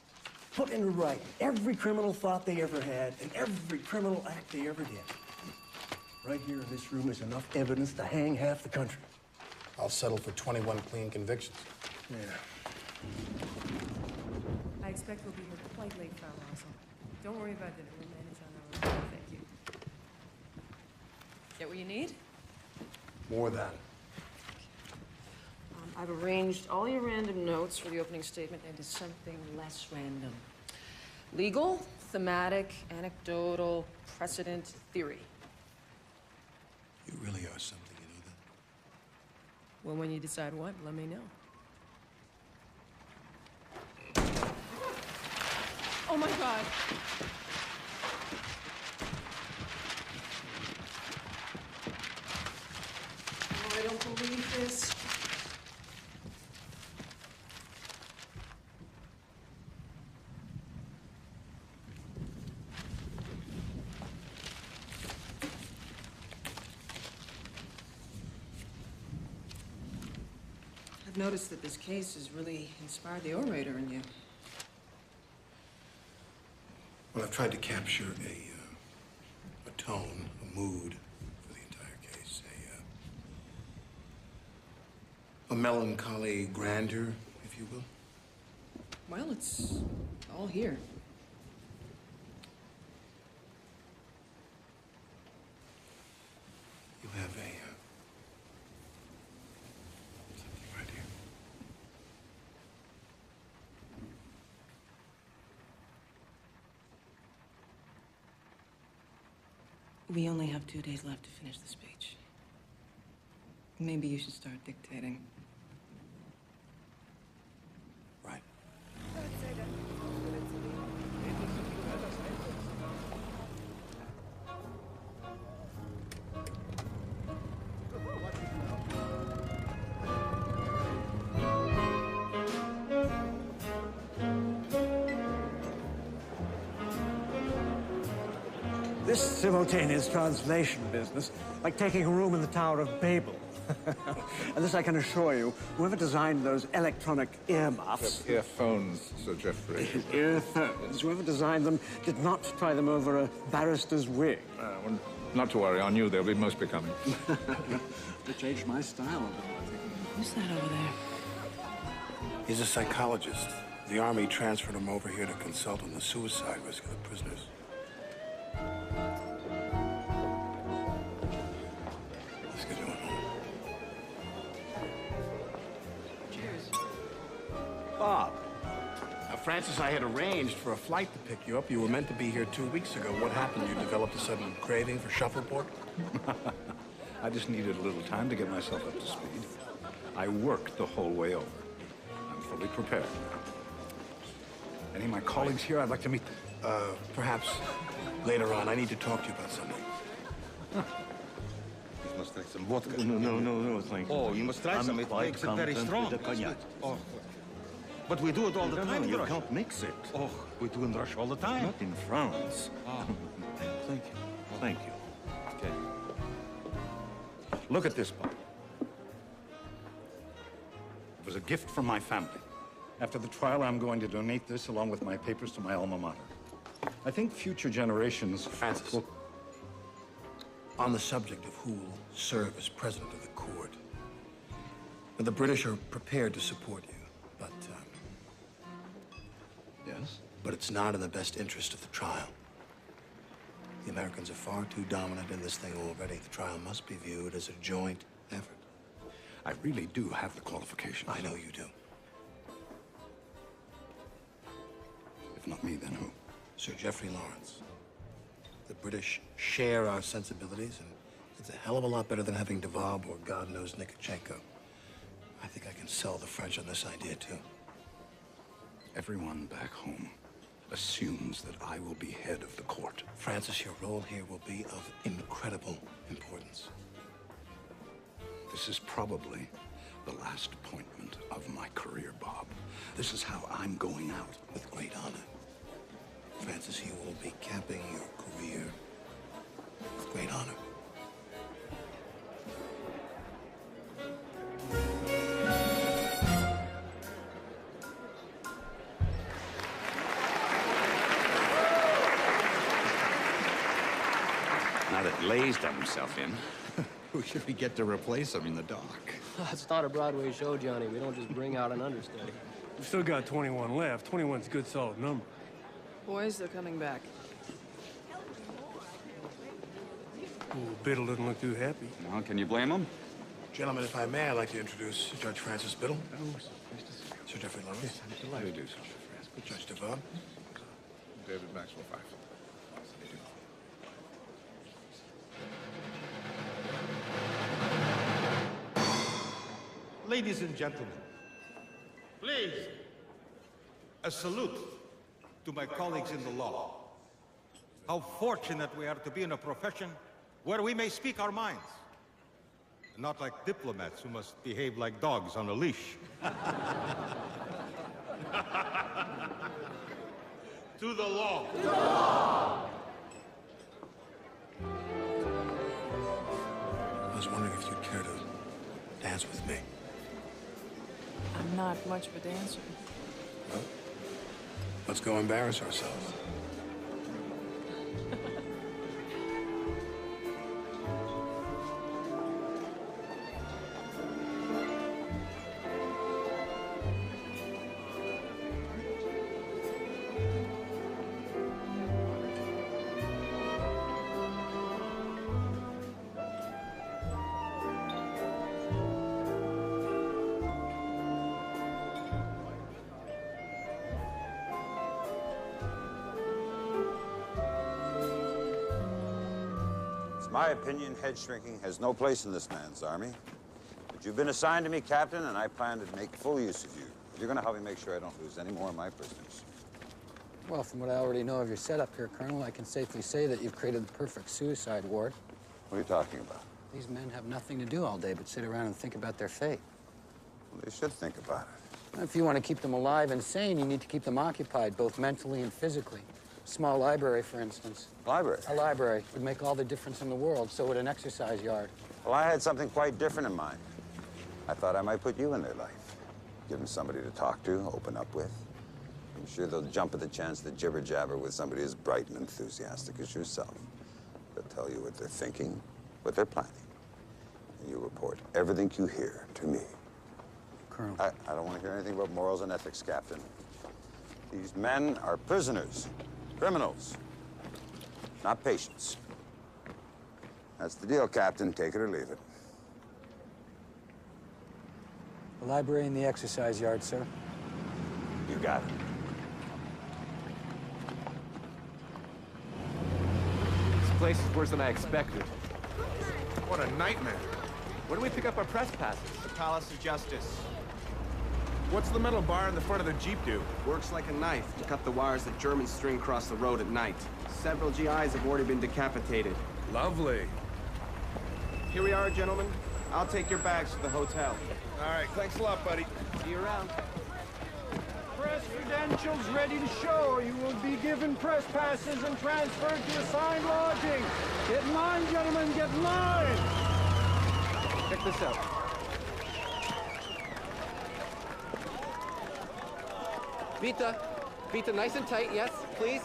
put into writing every criminal thought they ever had and every criminal act they ever did. Right here in this room is enough evidence to hang half the country. I'll settle for 21 clean convictions. Yeah. I expect we'll be here quite late, Frau Russell. Don't worry about dinner. We'll manage on our own. Thank you. Get what you need? More than. I've arranged all your random notes for the opening statement into something less random. Legal, thematic, anecdotal, precedent, theory. You really are something, you know that? Well, when you decide what, let me know. Oh my God. Oh, I don't believe this. I've noticed that this case has really inspired the orator in you. Well, I've tried to capture a tone, a mood for the entire case. A melancholy grandeur, if you will. Well, it's all here. You have something right here. We only have 2 days left to finish the speech. Maybe you should start dictating. Right. This simultaneous translation business, like taking a room in the Tower of Babel. And this I can assure you, whoever designed those electronic earmuffs... Earphones, Sir Geoffrey. Earphones. Whoever designed them did not try them over a barrister's wig. Well, not to worry, on you they'll be most becoming. To change my style a bit, I think. Who's that over there? He's a psychologist. The Army transferred him over here to consult on the suicide risk of the prisoners. Let's get going home. Cheers. Bob. Now, Francis, I had arranged for a flight to pick you up. You were meant to be here 2 weeks ago. What happened? You developed a sudden craving for shuffleboard? I just needed a little time to get myself up to speed. I worked the whole way over. I'm fully prepared now. Any of my colleagues here, I'd like to meet them. Perhaps later on. I need to talk to you about something. You must take some vodka. No, thank you. Oh, you must try some. It makes it very strong. Oh. But we do it all the time in You Russia. can't mix it. Oh, we do in Russia all the time. Not in France. Oh. Thank you. Thank you. Okay. Look at this, Bob. It was a gift from my family. After the trial, I'm going to donate this along with my papers to my alma mater. I think future generations... Francis, on the subject of who will serve as president of the court, the British are prepared to support you, but... Yes? But it's not in the best interest of the trial. The Americans are far too dominant in this thing already. The trial must be viewed as a joint effort. I really do have the qualifications. I know you do. If not me, then who? Sir Geoffrey Lawrence. The British share our sensibilities, and it's a hell of a lot better than having Devab or God knows Nikitchenko. I think I can sell the French on this idea, too. Everyone back home assumes that I will be head of the court. Francis, your role here will be of incredible importance. This is probably the last appointment of my career, Bob. This is how I'm going out. With great honor. Francis, you will be capping your career with great honor. Now that Lay's done himself in, who should we get to replace him in the dock? It's not a Broadway show, Johnny. We don't just bring out an understudy. We've still got 21 left. 21's a good, solid number. Boys, they're coming back. Ooh, Biddle doesn't look too happy. Well, can you blame him? Gentlemen, if I may, I'd like to introduce Judge Francis Biddle. Sir Geoffrey Lawrence. Yes, I'm delighted to do so. Judge Devab. David Maxwell Fife. Ladies and gentlemen, please, a salute to my colleagues in the law. How fortunate we are to be in a profession where we may speak our minds. Not like diplomats who must behave like dogs on a leash. To the law. To the law. I was wondering if you'd care to dance with me. I'm not much of a dancer. Well, let's go embarrass ourselves. In my opinion, head shrinking has no place in this man's army. But you've been assigned to me, Captain, and I plan to make full use of you. You're going to help me make sure I don't lose any more of my prisoners. Well, from what I already know of your setup here, Colonel, I can safely say that you've created the perfect suicide ward. What are you talking about? These men have nothing to do all day but sit around and think about their fate. Well, they should think about it. If you want to keep them alive and sane, you need to keep them occupied, both mentally and physically. Small library, for instance. Library? A library would make all the difference in the world. So would an exercise yard. Well, I had something quite different in mind. I thought I might put you in their life. Give them somebody to talk to, open up with. I'm sure they'll jump at the chance to jibber-jabber with somebody as bright and enthusiastic as yourself. They'll tell you what they're thinking, what they're planning. And you report everything you hear to me. Colonel. I don't want to hear anything about morals and ethics, Captain. These men are prisoners, criminals, not patients. That's the deal, Captain. Take it or leave it. The library and the exercise yard, sir. You got it. This place is worse than I expected. What a nightmare. Where do we pick up our press passes? The Palace of Justice. What's the metal bar in the front of the Jeep do? Works like a knife to cut the wires that Germans string across the road at night. Several GIs have already been decapitated. Lovely. Here we are, gentlemen. I'll take your bags to the hotel. All right, thanks a lot, buddy. See you around. Press credentials ready to show. You will be given press passes and transferred to assigned lodging. Get in line, gentlemen, get in line! Check this out. Vita, nice and tight, yes, please.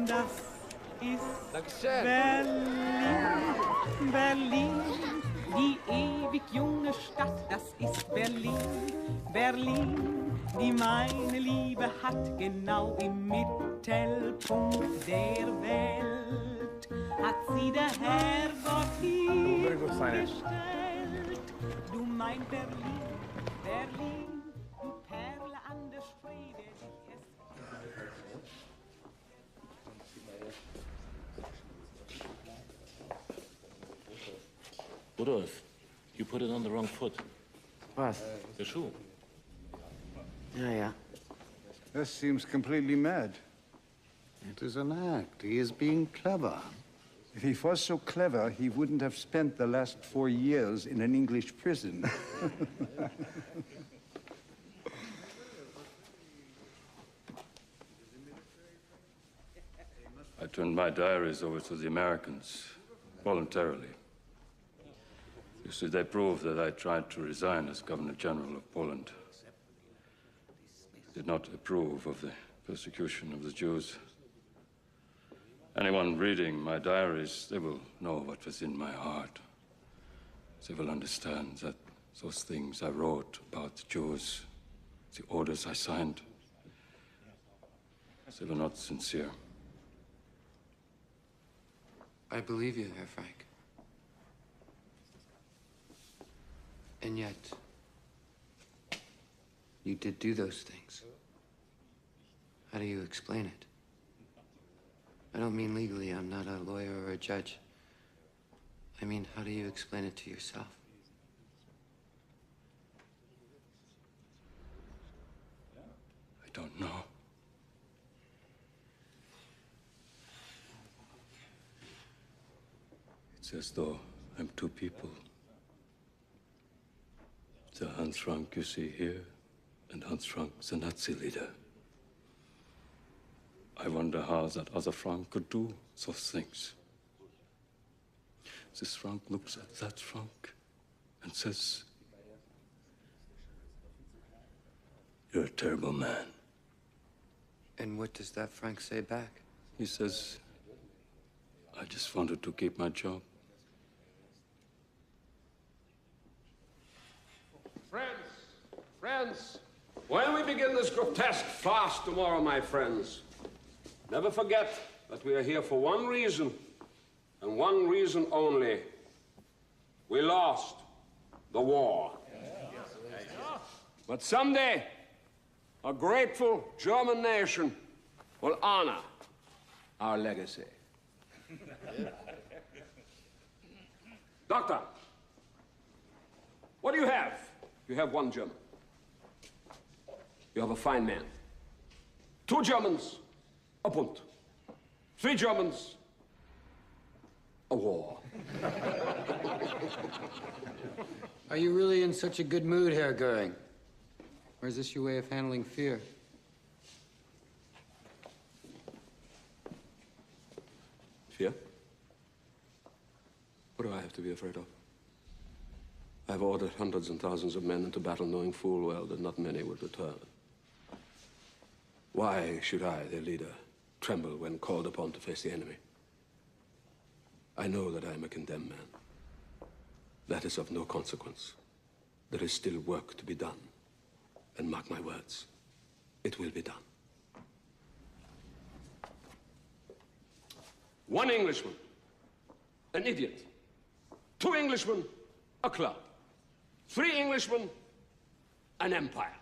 Das ist Dankeschön. Berlin, Berlin, die ewig junge Stadt, das ist Berlin, Berlin, die meine Liebe hat, genau im Mittelpunkt der Welt, hat sie der Herrgott hier gestellt. Du mein Berlin, Berlin, du Perle an der Spree, der dich erst... Rudolph, you put it on the wrong foot. What? The shoe. Yeah. This seems completely mad. It is an act. He is being clever. If he was so clever, he wouldn't have spent the last 4 years in an English prison. I turned my diaries over to the Americans, voluntarily. You see, they proved that I tried to resign as Governor General of Poland. Did not approve of the persecution of the Jews. Anyone reading my diaries, they will know what was in my heart. They will understand that those things I wrote about the Jews, the orders I signed, they were not sincere. I believe you, Herr Frank. And yet, you did do those things. How do you explain it? I don't mean legally. I'm not a lawyer or a judge. I mean, how do you explain it to yourself? I don't know. It's as though I'm two people. The Hans Frank you see here, and Hans Frank, the Nazi leader. I wonder how that other Frank could do those things. This Frank looks at that Frank and says, "You're a terrible man." And what does that Frank say back? He says, "I just wanted to keep my job." Friends, when we begin this grotesque farce tomorrow, my friends, never forget that we are here for one reason, and one reason only. We lost the war. But someday, a grateful German nation will honor our legacy. Doctor, what do you have? You have one German. You have a fine man. 2 Germans, a Bund. 3 Germans, a war. Are you really in such a good mood, Herr Goering? Or is this your way of handling fear? Fear? What do I have to be afraid of? I've ordered hundreds and thousands of men into battle, knowing full well that not many will return. Why should I, their leader, tremble when called upon to face the enemy? I know that I am a condemned man. That is of no consequence. There is still work to be done. And mark my words, it will be done. One Englishman, an idiot. 2 Englishmen, a club. 3 Englishmen, an empire.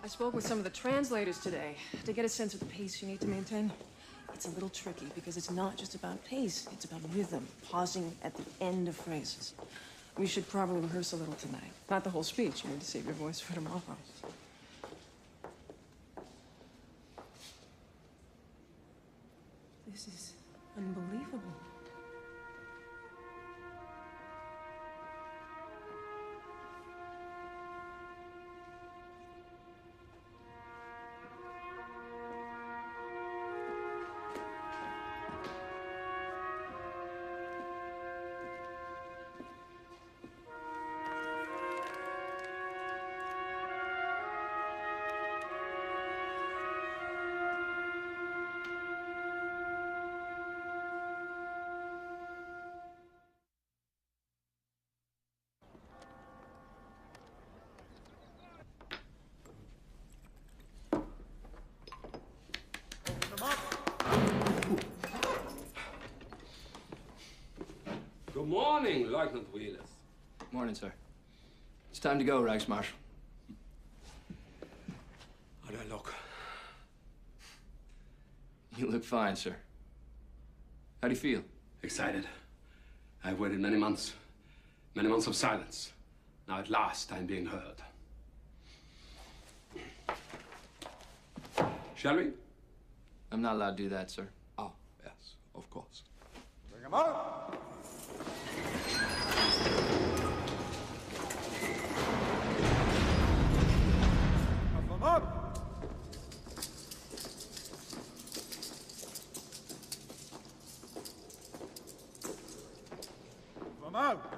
I spoke with some of the translators today to get a sense of the pace you need to maintain. It's a little tricky because it's not just about pace, it's about rhythm, pausing at the end of phrases. We should probably rehearse a little tonight. Not the whole speech, you need to save your voice for tomorrow. This is unbelievable. Good morning, Lieutenant Wheelers. Morning, sir. It's time to go, Reichsmarshal. How do I look? You look fine, sir. How do you feel? Excited. I've waited many months of silence. Now at last I'm being heard. Shall we? I'm not allowed to do that, sir. Oh, yes, of course. Bring him out! Puff him up! Puff him out!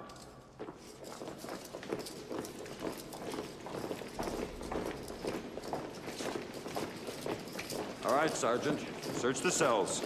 All right, Sergeant. Search the cells.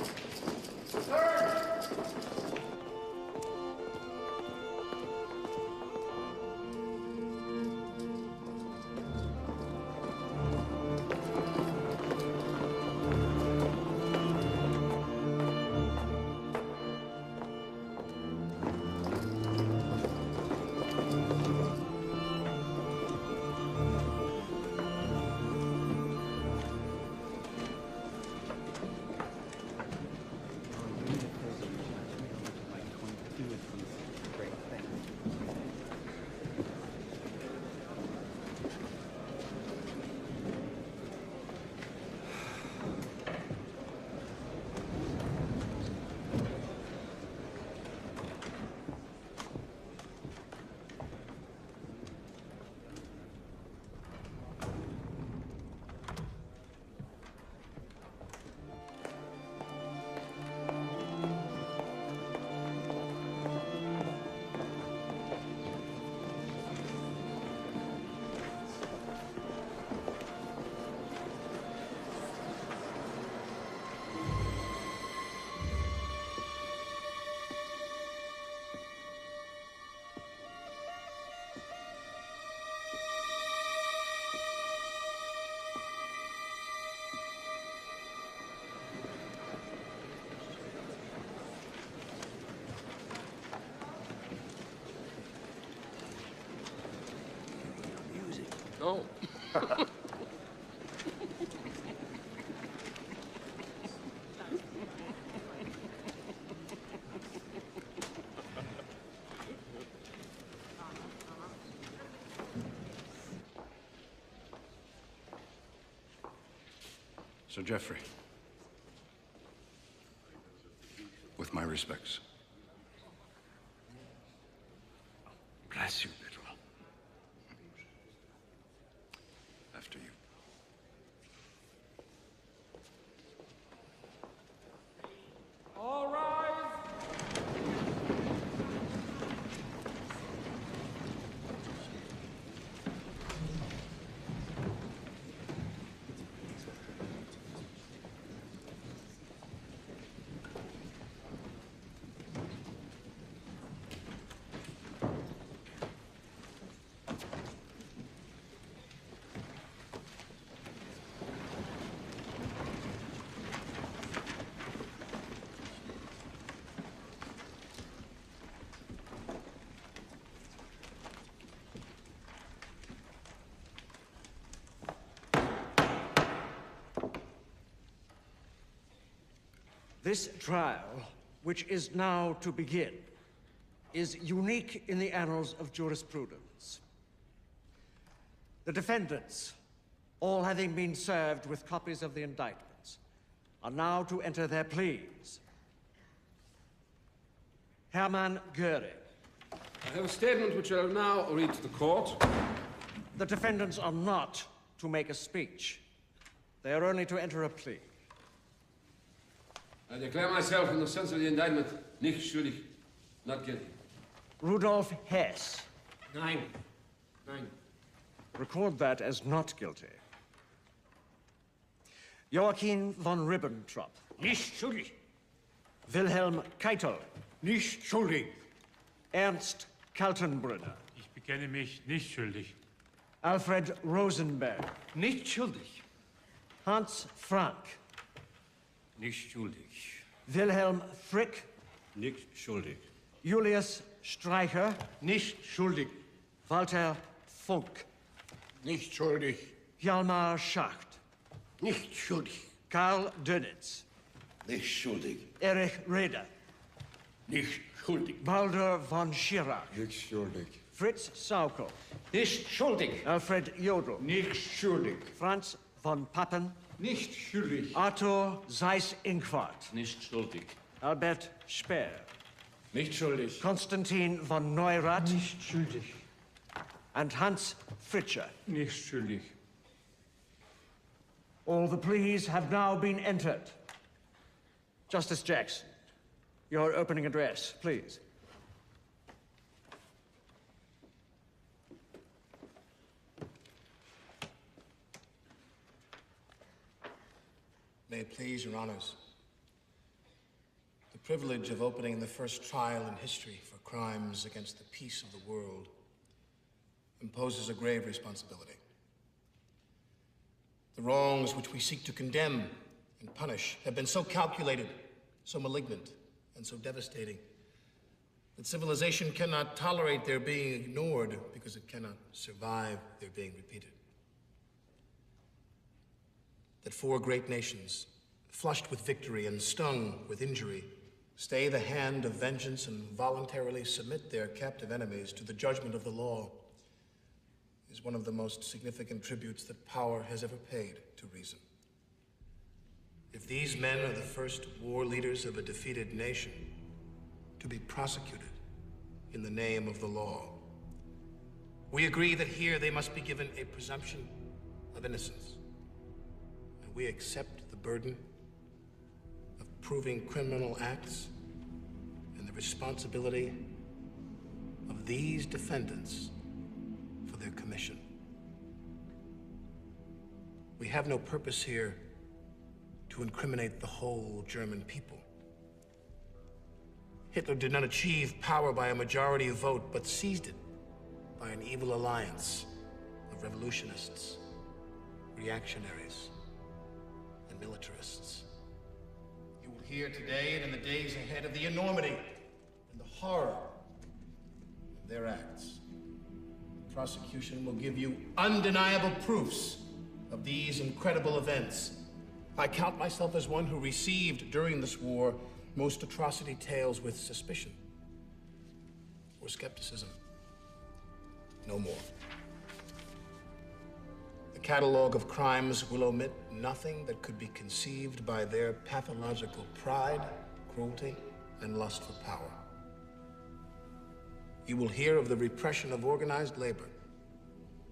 No. Sir Geoffrey, with my respects. Bless you, little. After you. All rise. This trial, which is now to begin, is unique in the annals of jurisprudence. The defendants, all having been served with copies of the indictments, are now to enter their pleas. Hermann Goering. I have a statement which I'll now read to the court. The defendants are not to make a speech. They are only to enter a plea. I declare myself, in the sense of the indictment, nicht schuldig, not guilty. Rudolf Hess. Nein. Nein. Record that as not guilty. Joachim von Ribbentrop. Nicht schuldig. Wilhelm Keitel. Nicht schuldig. Ernst Kaltenbrunner. Ich bekenne mich nicht schuldig. Alfred Rosenberg. Nicht schuldig. Hans Frank. Nicht schuldig. Wilhelm Frick. Nicht schuldig. Julius Streicher. Nicht schuldig. Walter Funk. Nicht schuldig. Hjalmar Schacht. Nicht schuldig. Karl Dönitz. Nicht schuldig. Erich Raeder. Nicht schuldig. Baldur von Schirach. Nicht schuldig. Fritz Saukel. Nicht schuldig. Alfred Jodl. Nicht schuldig. Franz von Papen. Nicht schuldig. Arthur Seyß-Inquart. Nicht schuldig. Albert Speer. Nicht schuldig. Konstantin von Neurath. Nicht schuldig. And Hans Fritscher. Nicht schuldig. All the pleas have now been entered. Justice Jackson, your opening address, please. May it please your honors. The privilege of opening the first trial in history for crimes against the peace of the world imposes a grave responsibility. The wrongs which we seek to condemn and punish have been so calculated, so malignant, and so devastating that civilization cannot tolerate their being ignored because it cannot survive their being repeated. That four great nations, flushed with victory and stung with injury, stay the hand of vengeance and voluntarily submit their captive enemies to the judgment of the law is one of the most significant tributes that power has ever paid to reason. If these men are the first war leaders of a defeated nation to be prosecuted in the name of the law, we agree that here they must be given a presumption of innocence. And we accept the burden of proving criminal acts and the responsibility of these defendants for their commission. We have no purpose here to incriminate the whole German people. Hitler did not achieve power by a majority vote, but seized it by an evil alliance of revolutionists, reactionaries, and militarists. You will hear today and in the days ahead of the enormity and the horror of their acts. The prosecution will give you undeniable proofs of these incredible events. I count myself as one who received during this war most atrocity tales with suspicion or skepticism. No more. The catalog of crimes will omit nothing that could be conceived by their pathological pride, cruelty, and lust for power. You will hear of the repression of organized labor,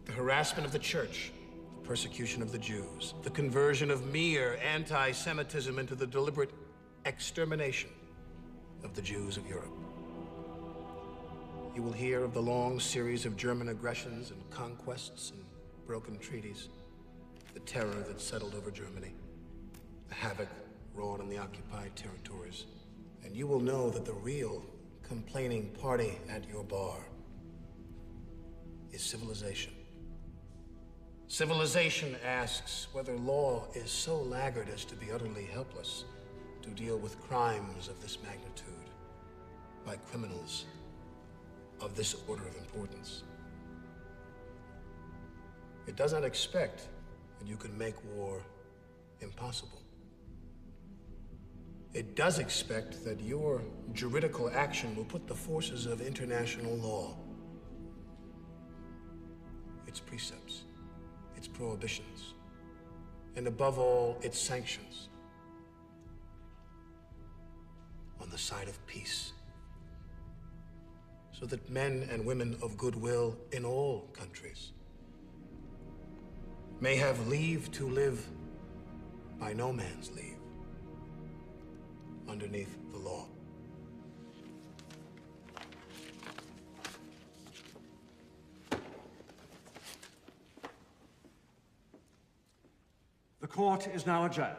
the harassment of the church, the persecution of the Jews, the conversion of mere anti-Semitism into the deliberate extermination of the Jews of Europe. You will hear of the long series of German aggressions and conquests and broken treaties, the terror that settled over Germany, the havoc wrought in the occupied territories. And you will know that the real complaining party at your bar is civilization. Civilization asks whether law is so laggard as to be utterly helpless to deal with crimes of this magnitude by criminals of this order of importance. It does not expect that you can make war impossible. It does expect that your juridical action will put the forces of international law, its precepts, its prohibitions, and above all, its sanctions, on the side of peace, so that men and women of goodwill in all countries may have leave to live by no man's leave, underneath the law. The court is now adjourned.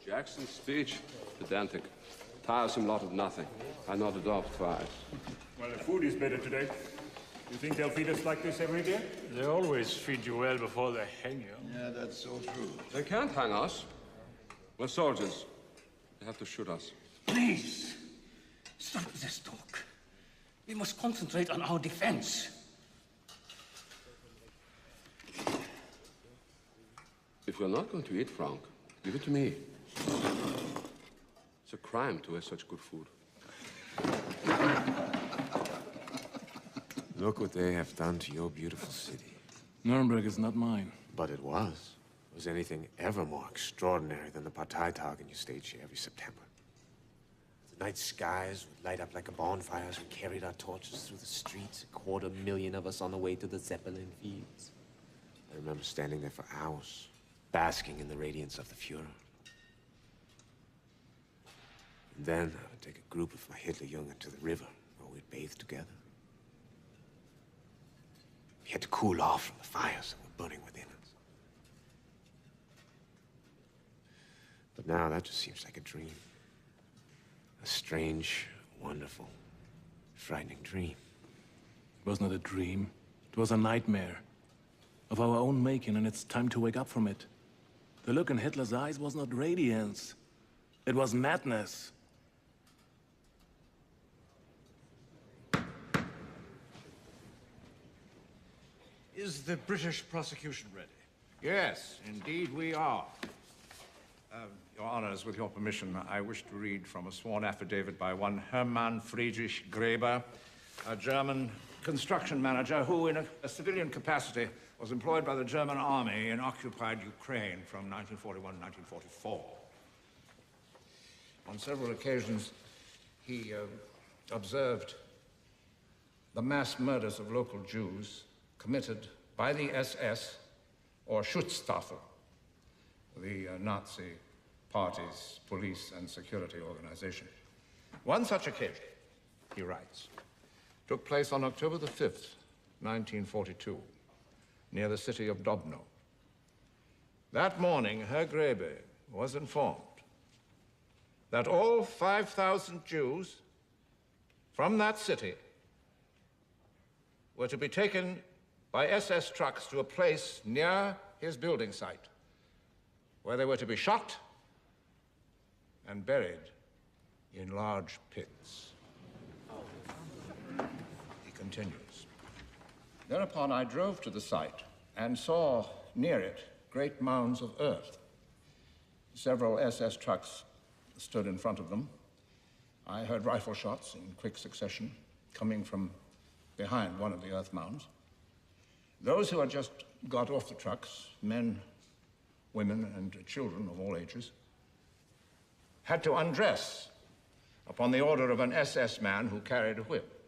Jackson's speech, pedantic. Tiresome lot of nothing. I nodded off twice. Well, the food is better today. You think they'll feed us like this every day? They always feed you well before they hang you. Yeah, that's so true. They can't hang us. We're soldiers. They have to shoot us. Please, stop this talk. We must concentrate on our defense. If you're not going to eat, Frank, give it to me. It's a crime to have such good food. Look what they have done to your beautiful city. Nuremberg is not mine. But it was. Was anything ever more extraordinary than the Parteitagen you stage here every September? The night skies would light up like a bonfire as we carried our torches through the streets, 250,000 of us on the way to the Zeppelin fields. I remember standing there for hours, basking in the radiance of the FEORE. And then I would take a group of my Hitlerjungen to the river, where we'd bathe together. We had to cool off from the fires that were burning within us. But now that just seems like a dream. A strange, wonderful, frightening dream. It was not a dream. It was a nightmare. Of our own making, and it's time to wake up from it. The look in Hitler's eyes was not radiance. It was madness. Is the British prosecution ready? Yes, indeed we are. Your Honors, with your permission, I wish to read from a sworn affidavit by one Hermann Friedrich Gräber, a German construction manager who, in a civilian capacity, was employed by the German army in occupied Ukraine from 1941 to 1944. On several occasions, he observed the mass murders of local Jews committed by the SS or Schutzstaffel, the Nazi party's police and security organization. One such occasion, he writes, took place on October the 5th, 1942, near the city of Dobno. That morning, Herr Gräber was informed that all 5,000 Jews from that city were to be taken by SS trucks to a place near his building site, where they were to be shot and buried in large pits. He continues. Thereupon I drove to the site and saw near it great mounds of earth. Several SS trucks stood in front of them. I heard rifle shots in quick succession coming from behind one of the earth mounds. Those who had just got off the trucks, men, women, and children of all ages, had to undress upon the order of an SS man who carried a whip.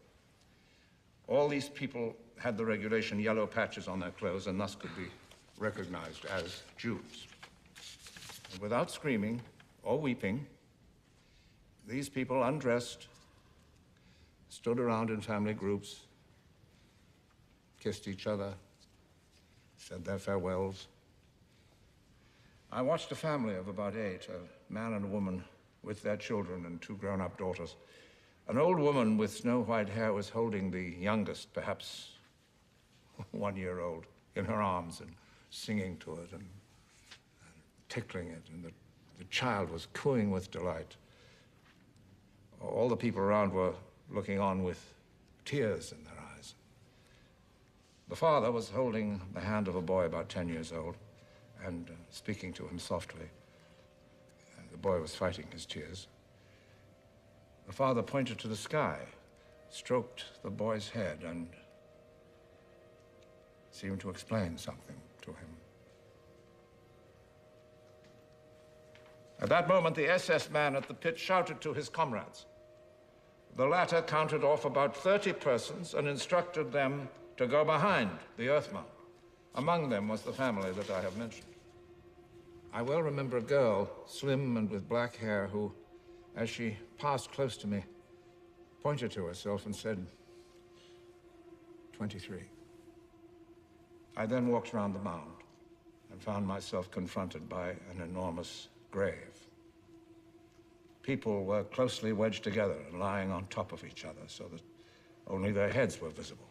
All these people had the regulation yellow patches on their clothes and thus could be recognized as Jews. And without screaming or weeping, these people undressed, stood around in family groups, kissed each other, said their farewells. I watched a family of about 8, a man and a woman with their children and 2 grown-up daughters. An old woman with snow-white hair was holding the youngest, perhaps 1-year-old, in her arms and singing to it and tickling it, and the child was cooing with delight. All the people around were looking on with tears in their eyes. The father was holding the hand of a boy about 10 years old and speaking to him softly. The boy was fighting his tears. The father pointed to the sky, stroked the boy's head, and seemed to explain something to him. At that moment, the SS man at the pit shouted to his comrades. The latter counted off about 30 persons and instructed them to go behind the earthmound. Among them was the family that I have mentioned. I well remember a girl, slim and with black hair, who, as she passed close to me, pointed to herself and said, 23. I then walked around the mound and found myself confronted by an enormous grave. People were closely wedged together and lying on top of each other so that only their heads were visible.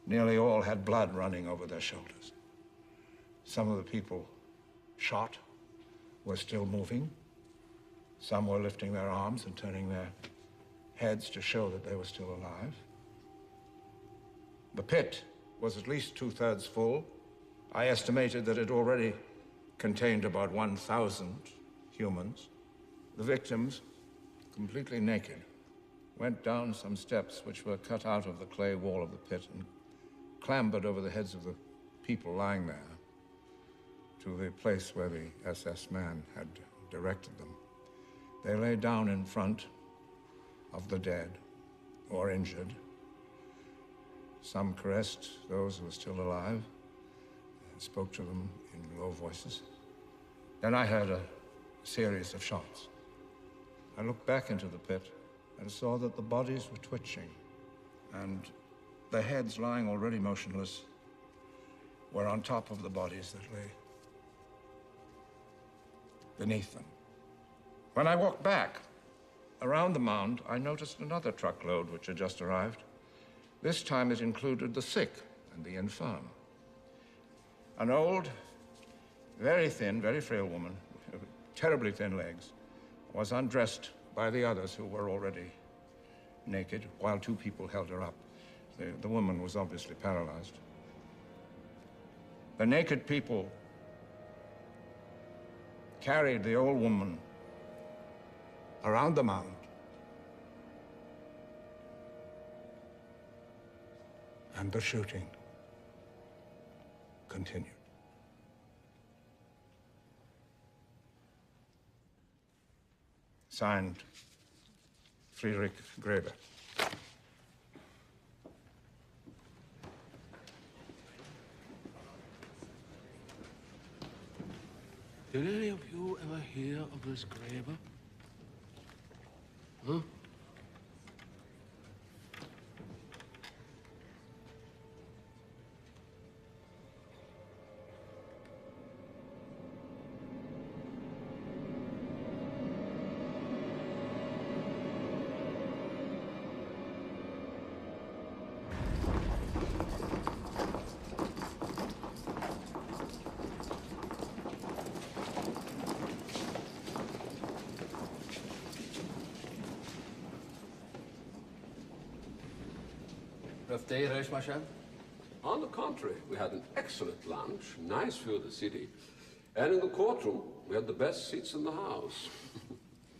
Nearly all had blood running over their shoulders. Some of the people shot were still moving. Some were lifting their arms and turning their heads to show that they were still alive. The pit was at least 2/3 full. I estimated that it already contained about 1,000 humans. The victims, completely naked, went down some steps which were cut out of the clay wall of the pit and clambered over the heads of the people lying there to the place where the SS man had directed them. They lay down in front of the dead or injured. Some caressed those who were still alive and spoke to them in low voices. Then I heard a series of shots. I looked back into the pit and saw that the bodies were twitching, and the heads, lying already motionless, were on top of the bodies that lay beneath them. When I walked back around the mound, I noticed another truckload which had just arrived. This time it included the sick and the infirm. An old, very thin, very frail woman, with terribly thin legs, was undressed by the others who were already naked, while two people held her up. The woman was obviously paralyzed. The naked people carried the old woman around the mound and the shooting continued. Signed, Friedrich Gräber. Did any of you ever hear of this Gräber? Huh? Rough day, Mychèle? On the contrary, we had an excellent lunch, nice view of the city. And in the courtroom, we had the best seats in the house.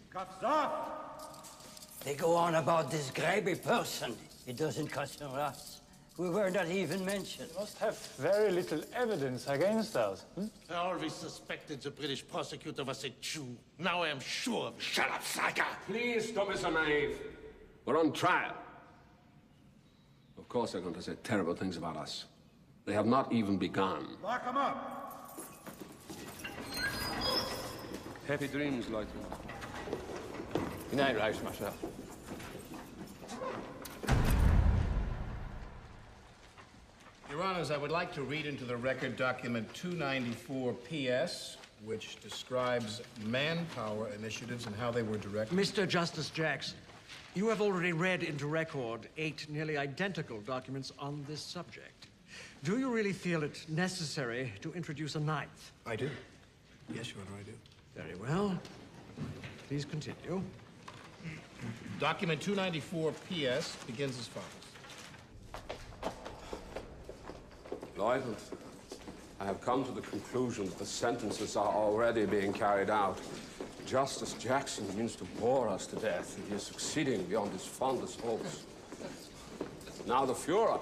Cuffs off! They go on about this Gräber person. It doesn't concern us. We were not even mentioned. You must have very little evidence against us. I always suspected the British prosecutor was a Jew. Now I am sure of it. Shut up, psycho! Please don't be so naive. We're on trial. Of course they're going to say terrible things about us. They have not even begun. Lock him up! Happy dreams, Lieutenant. Good night, Mychèle. Your Honors, I would like to read into the record document 294 PS, which describes manpower initiatives and how they were directed. Mr. Justice Jackson, you have already read into record 8 nearly identical documents on this subject. Do you really feel it necessary to introduce a 9th? I do. Yes, Your Honor, I do. Very well. Please continue. Document 294 PS begins as follows. Lieutenant, I have come to the conclusion that the sentences are already being carried out. Justice Jackson means to bore us to death, and he is succeeding beyond his fondest hopes. Now the FEORE,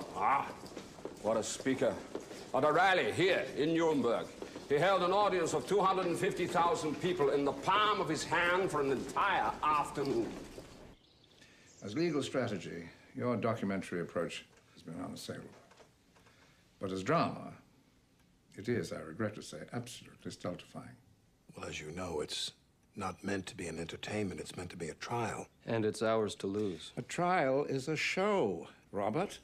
what a speaker. At a rally here in Nuremberg, he held an audience of 250,000 people in the palm of his hand for an entire afternoon. As legal strategy, your documentary approach has been unassailable. But as drama, it is, I regret to say, absolutely stultifying. Well, as you know, it's not meant to be an entertainment. It's meant to be a trial. And it's ours to lose. A trial is a show, Robert.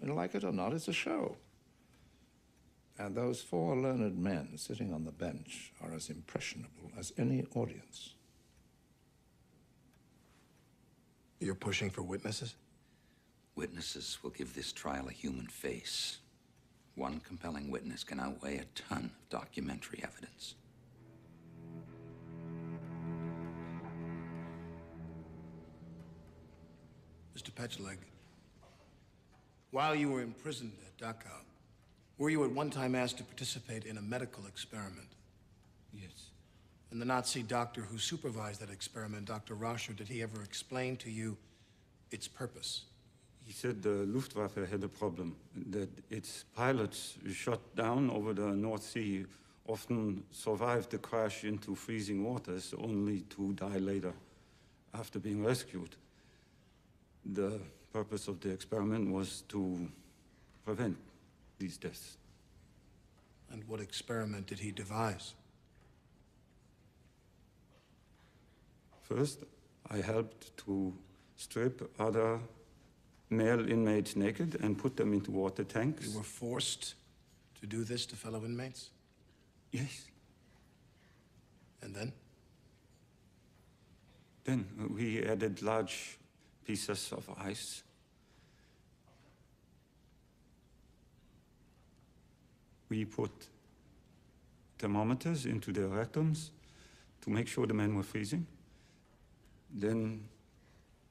And like it or not, it's a show. And those four learned men sitting on the bench are as impressionable as any audience. You're pushing for witnesses? Witnesses will give this trial a human face. One compelling witness can outweigh a ton of documentary evidence. Mr. Petcheleg, while you were imprisoned at Dachau, were you at one time asked to participate in a medical experiment? Yes. And the Nazi doctor who supervised that experiment, Dr. Rascher, did he ever explain to you its purpose? He said the Luftwaffe had a problem, that its pilots shot down over the North Sea often survived the crash into freezing waters, only to die later after being rescued. The purpose of the experiment was to prevent these deaths. And what experiment did he devise? First, I helped to strip other male inmates naked and put them into water tanks. You were forced to do this to fellow inmates? Yes. And then? Then we added large pieces of ice. We put thermometers into their rectums to make sure the men were freezing. Then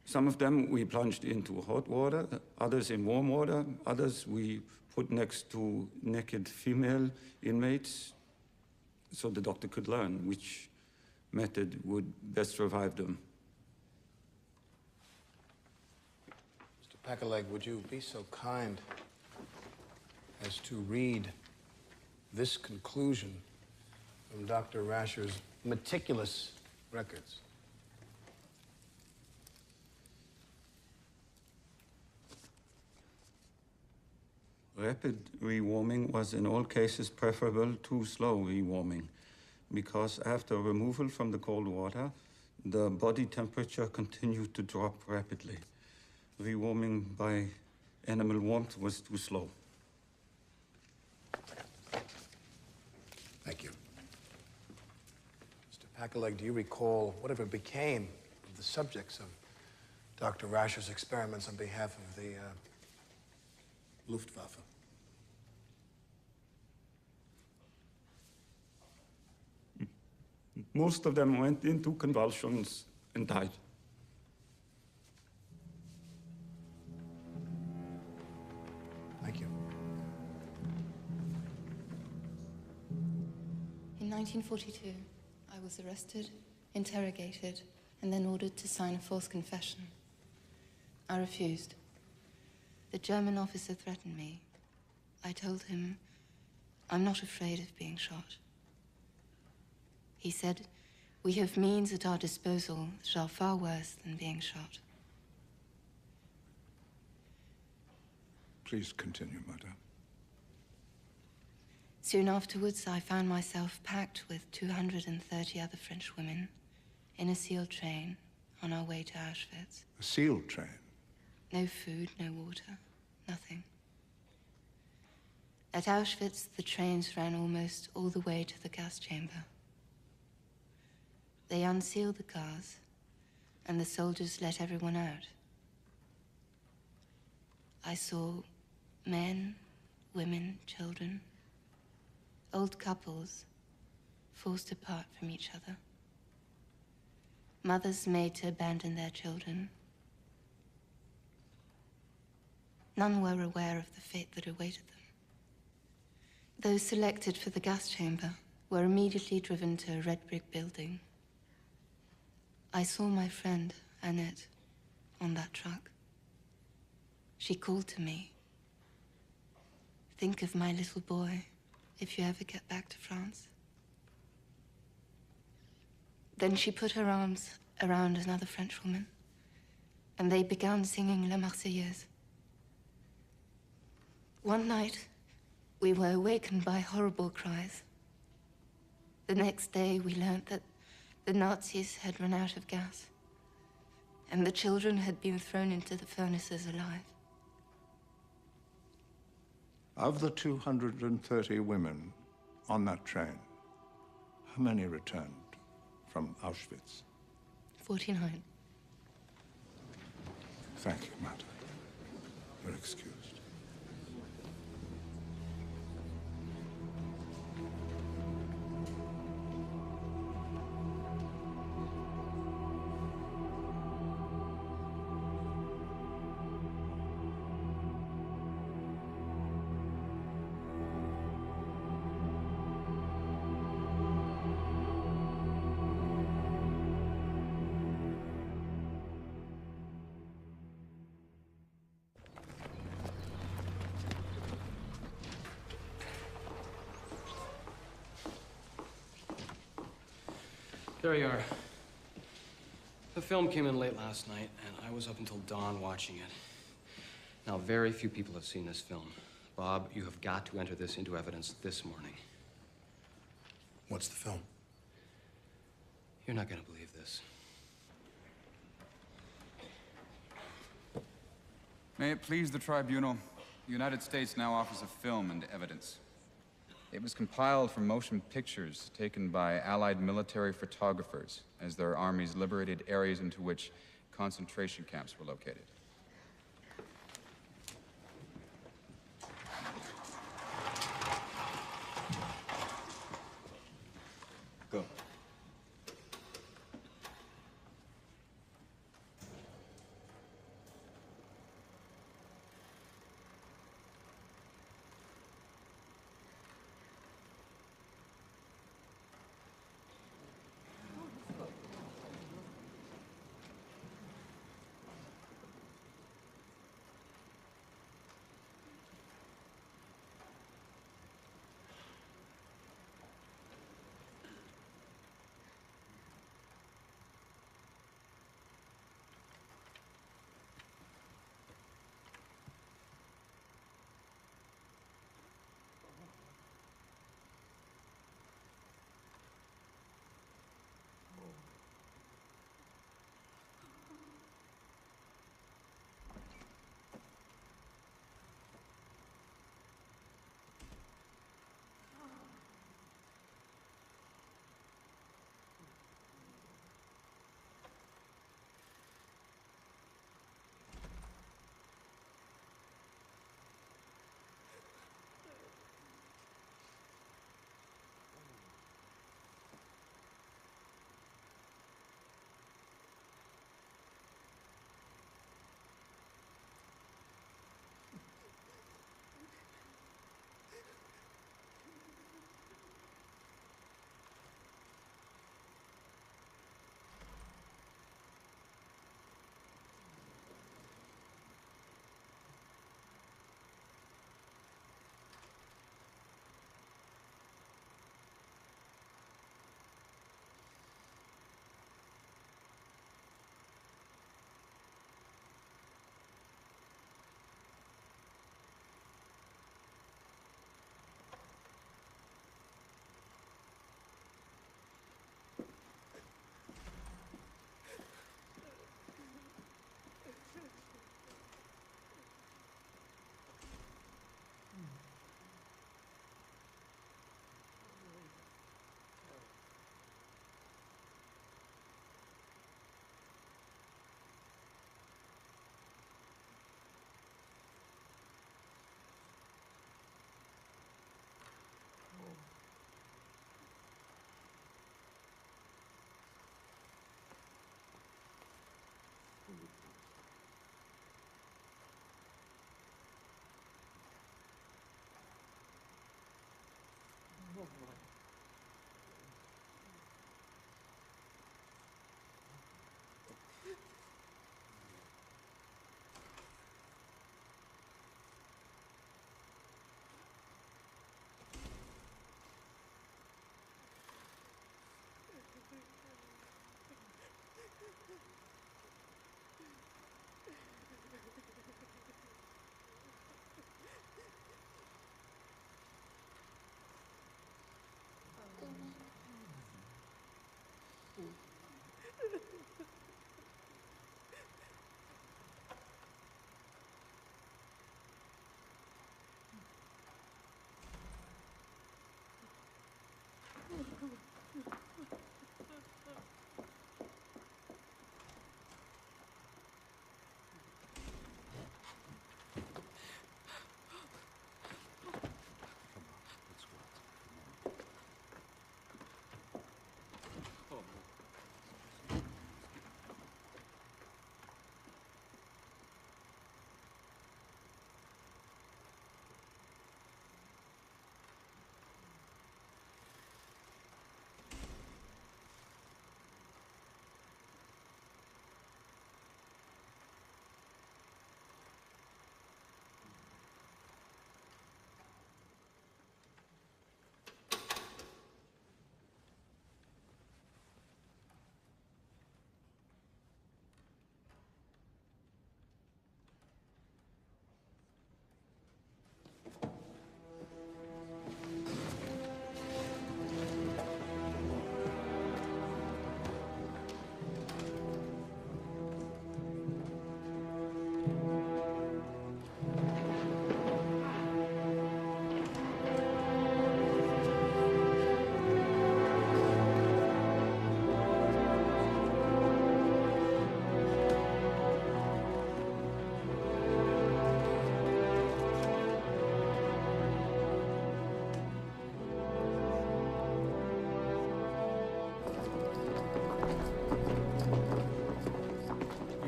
some of them we plunged into hot water, others in warm water, others we put next to naked female inmates so the doctor could learn which method would best revive them. Mr. Petcheleg, would you be so kind as to read this conclusion from Dr. Rascher's meticulous records? Rapid rewarming was in all cases preferable to slow rewarming because after removal from the cold water, the body temperature continued to drop rapidly. Rewarming by animal warmth was too slow. Thank you. Mr. Petcheleg, do you recall whatever became of the subjects of Dr. Rascher's experiments on behalf of the Luftwaffe? Most of them went into convulsions and died. Thank you. In 1942, I was arrested, interrogated, and then ordered to sign a false confession. I refused. The German officer threatened me. I told him, I'm not afraid of being shot. He said, we have means at our disposal that are far worse than being shot. Please continue, madame. Soon afterwards, I found myself packed with 230 other French women in a SEAL train on our way to Auschwitz. A SEAL train? No food, no water, nothing. At Auschwitz, the trains ran almost all the way to the gas chamber. They unsealed the cars, and the soldiers let everyone out. I saw men, women, children, old couples forced apart from each other. mothers made to abandon their children. None were aware of the fate that awaited them. Those selected for the gas chamber were immediately driven to a red brick building. I saw my friend, Annette, on that truck. She called to me. Think of my little boy if you ever get back to France. Then she put her arms around another Frenchwoman, and they began singing La Marseillaise. One night, we were awakened by horrible cries. The next day, we learned that the Nazis had run out of gas, and the children had been thrown into the furnaces alive. Of the 230 women on that train, how many returned from Auschwitz? 49. Thank you, madam. You're excused. There you are. The film came in late last night, and I was up until dawn watching it. Now, very few people have seen this film. Bob, you have got to enter this into evidence this morning. What's the film? You're not gonna believe this. May it please the tribunal, the United States now offers a film into evidence. It was compiled from motion pictures taken by Allied military photographers as their armies liberated areas into which concentration camps were located. Go.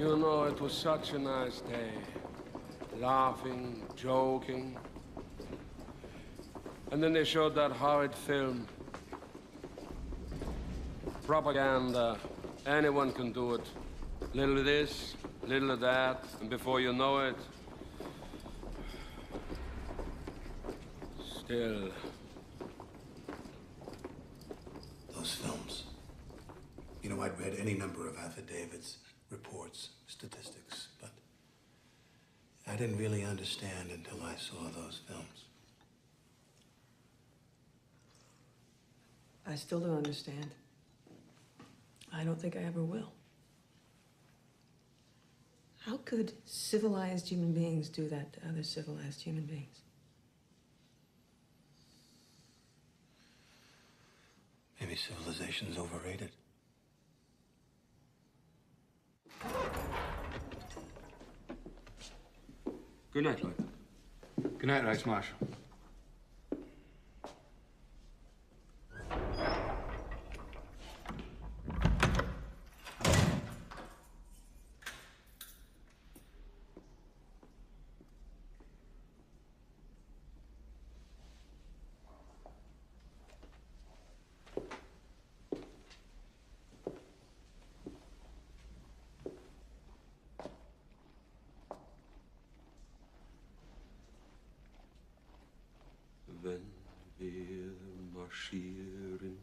You know, it was such a nice day. Laughing, joking. And then they showed that horrid film. Propaganda. Anyone can do it. Little of this, little of that, and before you know it... Still... Those films. You know, I'd read any number of affidavits, reports, statistics, but I didn't really understand until I saw those films. I still don't understand. I don't think I ever will. How could civilized human beings do that to other civilized human beings? Maybe civilization's overrated. Good night, Leute. Good night, Reichsmarshal. Wenn wir marschieren,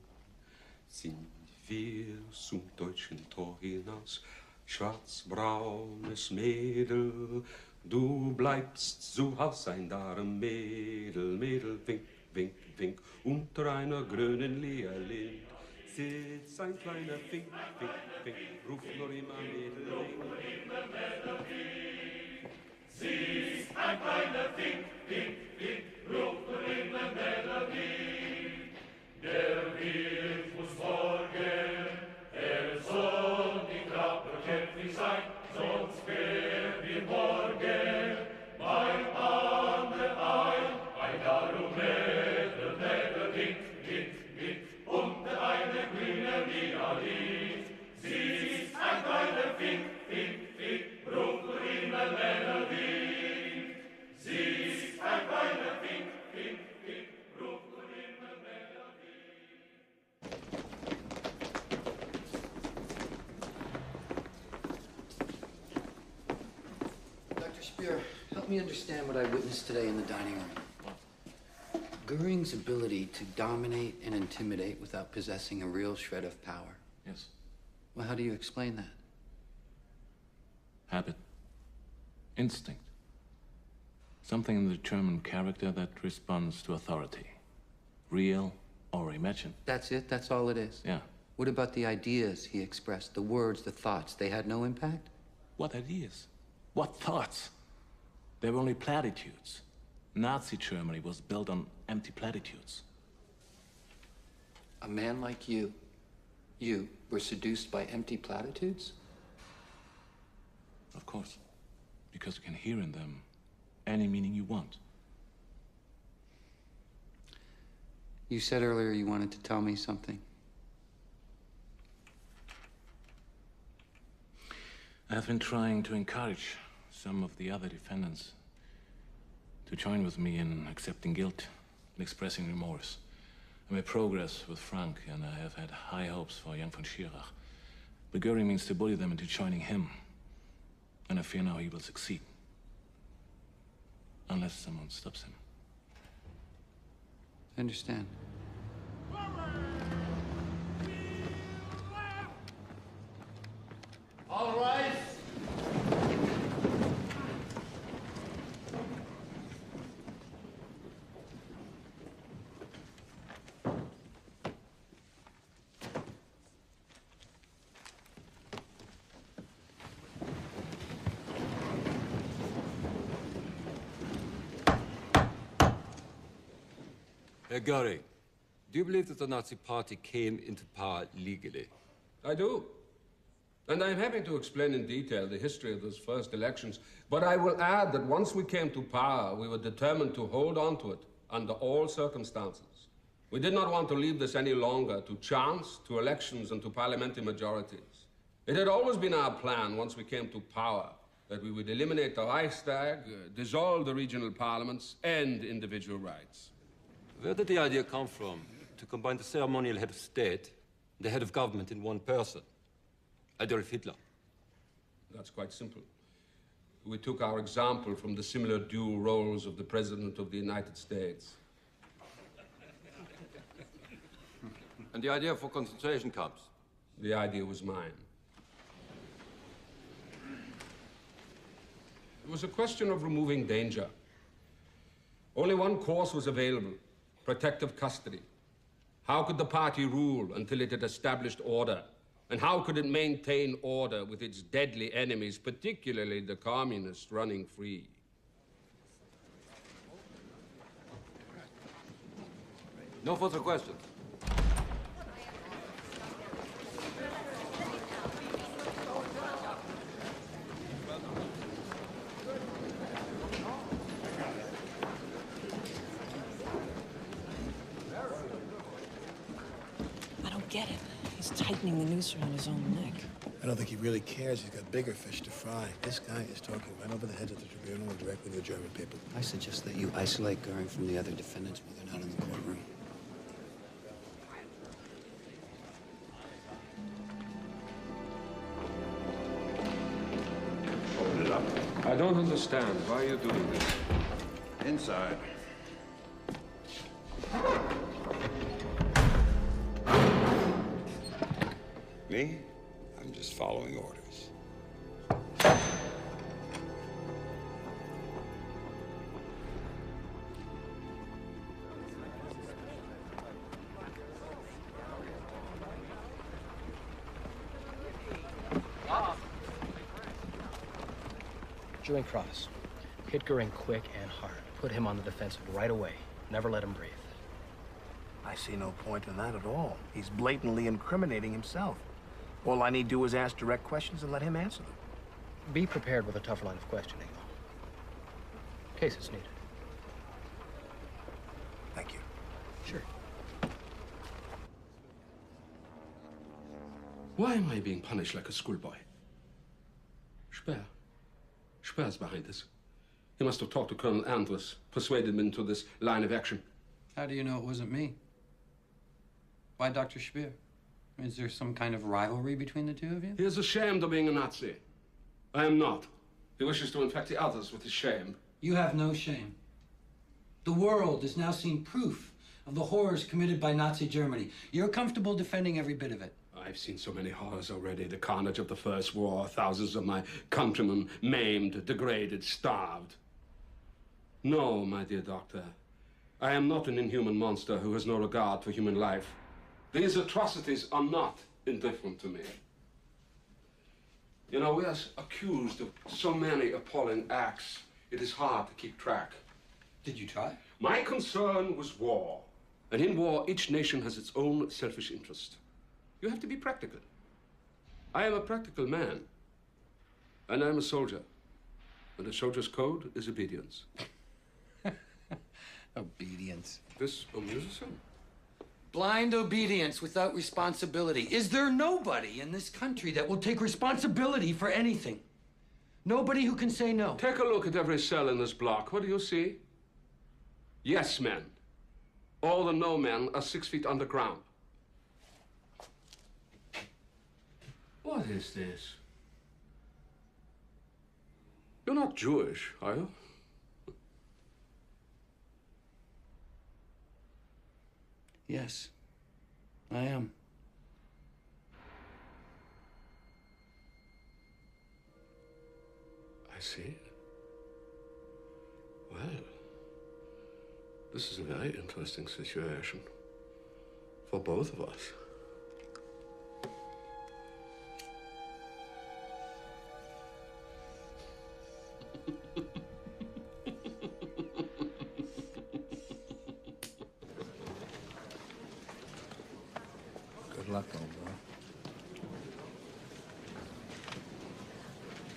sind wir zum deutschen Tor hinaus. Schwarzbraunes Mädel, du bleibst zu Haus sein, darum Mädel, Mädel, wink, wink, wink. Unter einer grünen Lierlind sitzt ein kleiner Fink, Fink, Fink. Ruft nur immer Mädel, Sie ist ein kleiner Fink, Fink, Fink, ruft nur immer Melodie. Der Wirt muss morgen, soll die Klappe kämpfig sein, sonst werden wir morgen beim anderen ein darum Mädel, Mädel, Fink, Fink, Fink, unter eine grüne Lied. Sie ist ein kleiner Fink, Fink, Fink, ruft nur immer Melodie. Sie ist ein kleiner Fink, Fink, Fink, ruft nur immer Melodie. Dr. Spear, help me understand what I witnessed today in the dining room. Goering's ability to dominate and intimidate without possessing a real shred of power. Yes. Well, how do you explain that? Habit. Instinct. Something in the German character that responds to authority. Real or imagined. That's it? That's all it is? Yeah. What about the ideas he expressed, the words, the thoughts? They had no impact? What ideas? What thoughts? They were only platitudes. Nazi Germany was built on empty platitudes. A man like you were seduced by empty platitudes? Of course. Because you can hear in them any meaning you want. You said earlier you wanted to tell me something. I've been trying to encourage some of the other defendants to join with me in accepting guilt and expressing remorse. I made progress with Frank, and I have had high hopes for young von Schirach. But Goering means to bully them into joining him. And I fear now he will succeed. Unless someone stops him. I understand. All right. Herr Goering, do you believe that the Nazi Party came into power legally? I do. And I'm happy to explain in detail the history of those first elections. But I will add that once we came to power, we were determined to hold on to it under all circumstances. We did not want to leave this any longer to chance, to elections, and to parliamentary majorities. It had always been our plan, once we came to power, that we would eliminate the Reichstag, dissolve the regional parliaments, end individual rights. Where did the idea come from to combine the ceremonial head of state and the head of government in one person? Adolf Hitler. That's quite simple. We took our example from the similar dual roles of the President of the United States. And the idea for concentration camps? The idea was mine. It was a question of removing danger. Only one course was available: protective custody. How could the party rule until it had established order? And how could it maintain order with its deadly enemies, particularly the communists, running free? No further questions. I don't get it. He's tightening the noose around his own neck. I don't think he really cares. He's got bigger fish to fry. This guy is talking right over the heads of the tribunal and directly to the German people. I suggest that you isolate Goering from the other defendants when they're not in the courtroom. Open it up. I don't understand. Why are you doing this? Inside. Me? I'm just following orders. Joint cross. Hit Goering quick and hard. Put him on the defensive right away. Never let him breathe. I see no point in that at all. He's blatantly incriminating himself. All I need do is ask direct questions and let him answer them. Be prepared with a tougher line of questioning, though. In case it's needed. Thank you. Sure. Why am I being punished like a schoolboy? Speer. Speer's behind this. He must have talked to Colonel Andrus, persuaded him into this line of action. How do you know it wasn't me? Why Dr. Speer? Is there some kind of rivalry between the two of you? He is ashamed of being a Nazi. I am not. He wishes to infect the others with his shame. You have no shame. The world has now seen proof of the horrors committed by Nazi Germany. You're comfortable defending every bit of it. I've seen so many horrors already. The carnage of the First War, thousands of my countrymen maimed, degraded, starved. No, my dear doctor. I am not an inhuman monster who has no regard for human life. These atrocities are not indifferent to me. You know, we are accused of so many appalling acts, it is hard to keep track. Did you try? My concern was war. And in war, each nation has its own selfish interest. You have to be practical. I am a practical man. And I'm a soldier. And a soldier's code is obedience. Obedience. This amuses him. Blind obedience without responsibility. Is there nobody in this country that will take responsibility for anything? Nobody who can say no? Take a look at every cell in this block. What do you see? Yes men. All the no men are 6 feet underground. What is this? You're not Jewish, are you? Yes, I am. I see. Well, this is a very interesting situation for both of us. Good luck, old boy.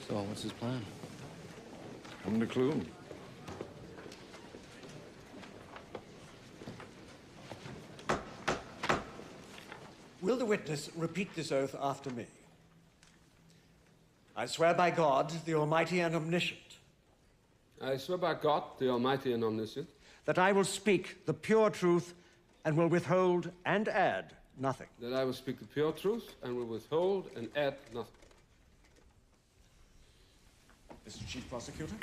So, what's his plan? Come to Clume. Will the witness repeat this oath after me? I swear by God, the Almighty and Omniscient. I swear by God, the Almighty and Omniscient. That I will speak the pure truth and will withhold and add nothing. That I will speak the pure truth and will withhold and add nothing. Mr. Chief Prosecutor?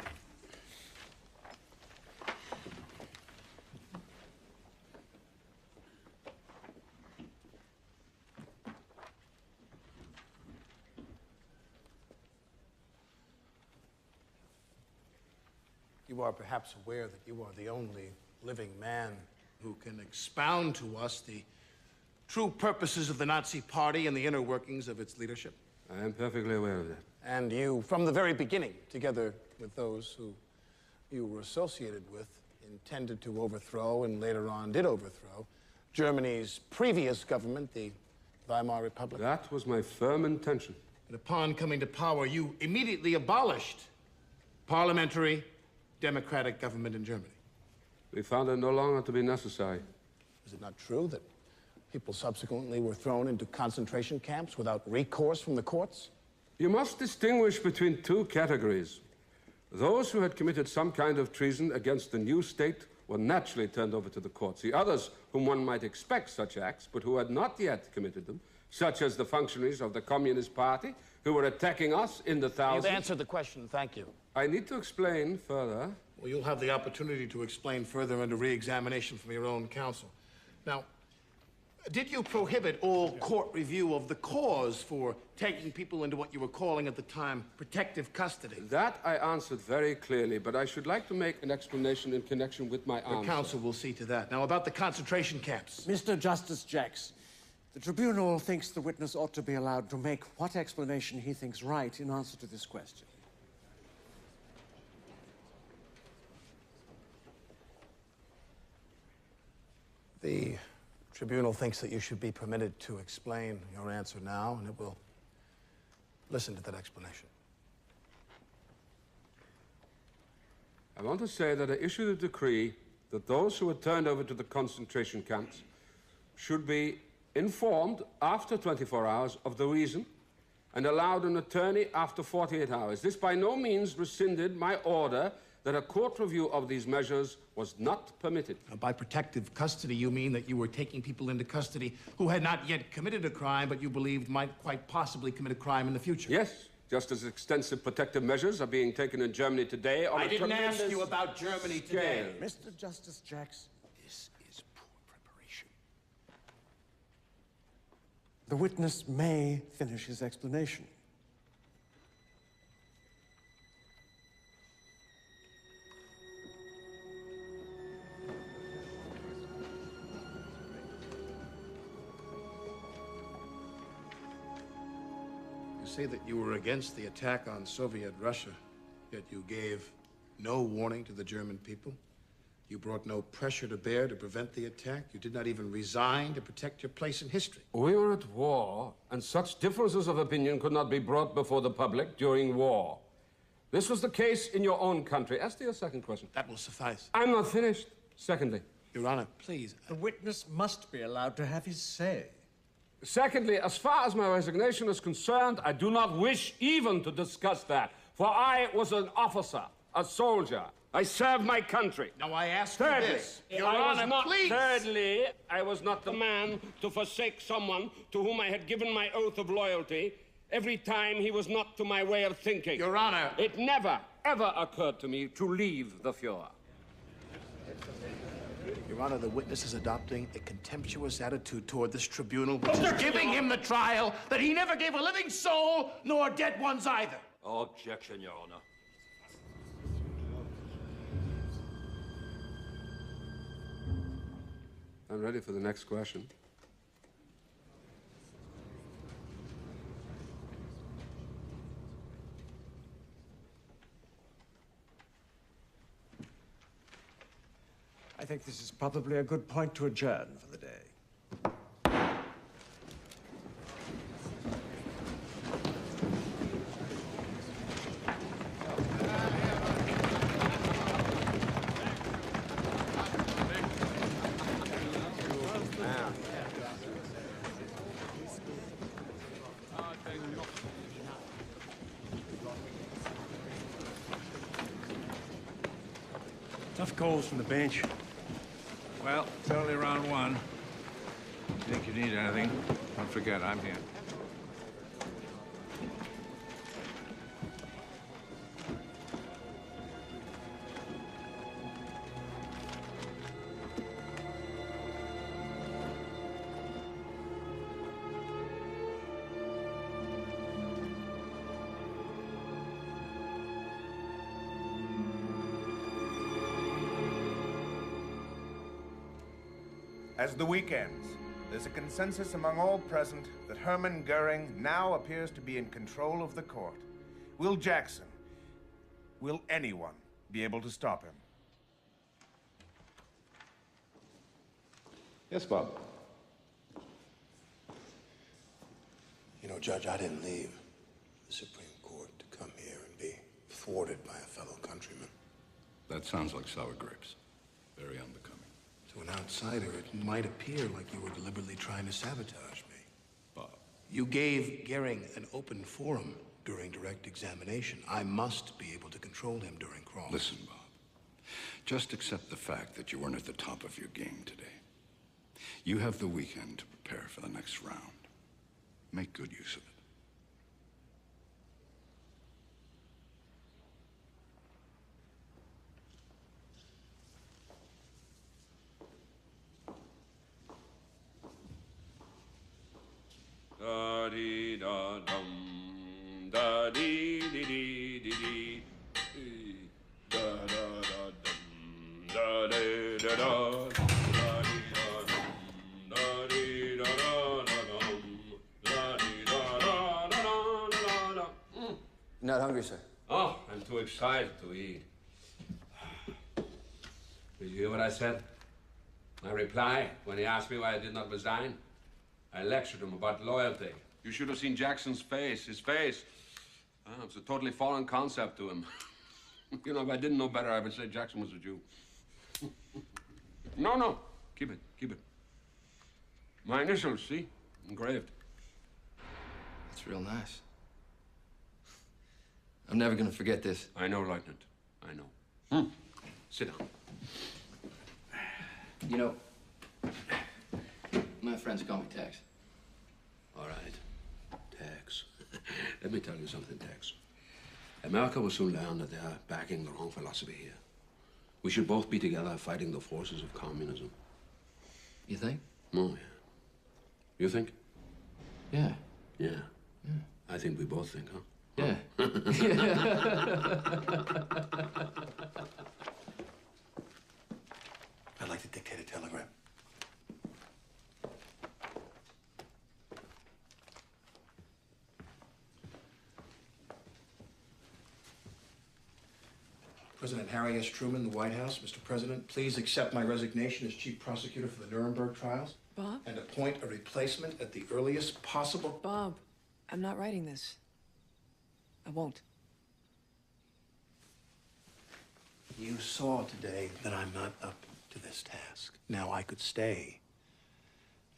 You are perhaps aware that you are the only living man who can expound to us the true purposes of the Nazi Party and the inner workings of its leadership. I am perfectly aware of that. And you, from the very beginning, together with those who you were associated with, intended to overthrow and later on did overthrow Germany's previous government, the Weimar Republic. That was my firm intention. And upon coming to power, you immediately abolished parliamentary democratic government in Germany. We found it no longer to be necessary. Is it not true that people subsequently were thrown into concentration camps without recourse from the courts? You must distinguish between two categories. Those who had committed some kind of treason against the new state were naturally turned over to the courts. The others, whom one might expect such acts, but who had not yet committed them, such as the functionaries of the Communist Party, who were attacking us in the thousands. You've answered the question, thank you. I need to explain further. Well, you'll have the opportunity to explain further under re-examination from your own counsel. Now, did you prohibit all court review of the cause for taking people into what you were calling at the time protective custody? That I answered very clearly, but I should like to make an explanation in connection with my answer. The counsel will see to that. Now, about the concentration camps. Mr. Justice Jacks, the tribunal thinks the witness ought to be allowed to make what explanation he thinks right in answer to this question. The tribunal thinks that you should be permitted to explain your answer now, and it will listen to that explanation. I want to say that I issued a decree that those who were turned over to the concentration camps should be informed after 24 hours of the reason and allowed an attorney after 48 hours. This by no means rescinded my order that a court review of these measures was not permitted. Now, by protective custody, you mean that you were taking people into custody who had not yet committed a crime, but you believed might quite possibly commit a crime in the future? Yes, just as extensive protective measures are being taken in Germany today on I didn't ask you about Germany today. Mr. Justice Jacks, this is poor preparation. The witness may finish his explanation. You say that you were against the attack on Soviet Russia, yet you gave no warning to the German people. You brought no pressure to bear to prevent the attack. You did not even resign to protect your place in history. We were at war, and such differences of opinion could not be brought before the public during war. This was the case in your own country. As to your second question. That will suffice. I'm not finished. Secondly. Your Honor, please. The witness must be allowed to have his say. Secondly, as far as my resignation is concerned, I do not wish even to discuss that. For I was an officer, a soldier. I served my country. Now I ask you this. Your Honor, please. Thirdly, I was not the man to forsake someone to whom I had given my oath of loyalty every time he was not to my way of thinking. Your Honor. It never, ever occurred to me to leave the FEORE. Your Honor, the witness is adopting a contemptuous attitude toward this tribunal, which is giving him the trial that he never gave a living soul, nor dead ones either. Objection, Your Honor. I'm ready for the next question. I think this is probably a good point to adjourn for the day. Tough calls from the bench. Well, it's only round one. If you think you need anything, don't forget, I'm here. As the week ends, there's a consensus among all present that Hermann Goering now appears to be in control of the court. Will Jackson, will anyone be able to stop him? Yes, Bob. You know, Judge, I didn't leave the Supreme Court to come here and be thwarted by a fellow countryman. That sounds like sour grapes. Very unbecoming. To an outsider, it might appear like you were deliberately trying to sabotage me. Bob. You gave Goering an open forum during direct examination. I must be able to control him during cross. Listen, Bob. Just accept the fact that you weren't at the top of your game today. You have the weekend to prepare for the next round. Make good use of it. Da dee da dum, da dee dee dee dee dee, da da da dum, da dee da da, da dee da dum, da dee da da da dum, da dee da da da da da. You're not hungry, sir? Oh, I'm too excited to eat. Did you hear what I said? My reply when he asked me why I did not resign? I lectured him about loyalty. You should have seen Jackson's face. His face. It was a totally foreign concept to him. You know, if I didn't know better, I would say Jackson was a Jew. No. Keep it. My initials, see? Engraved. That's real nice. I'm never gonna forget this. I know, Lieutenant. I know. Sit down. You know, my friends call me Tex. All right. Tex. Let me tell you something, Tex. America will soon learn that they are backing the wrong philosophy here. We should both be together fighting the forces of communism. You think? Oh, yeah. You think? Yeah. Yeah. I think we both think, huh? Yeah. I'd like to dictate a telegram. President Harry S. Truman, the White House. Mr. President, please accept my resignation as chief prosecutor for the Nuremberg trials. Bob? And appoint a replacement at the earliest possible... Bob, I'm not writing this. I won't. You saw today that I'm not up to this task. Now, I could stay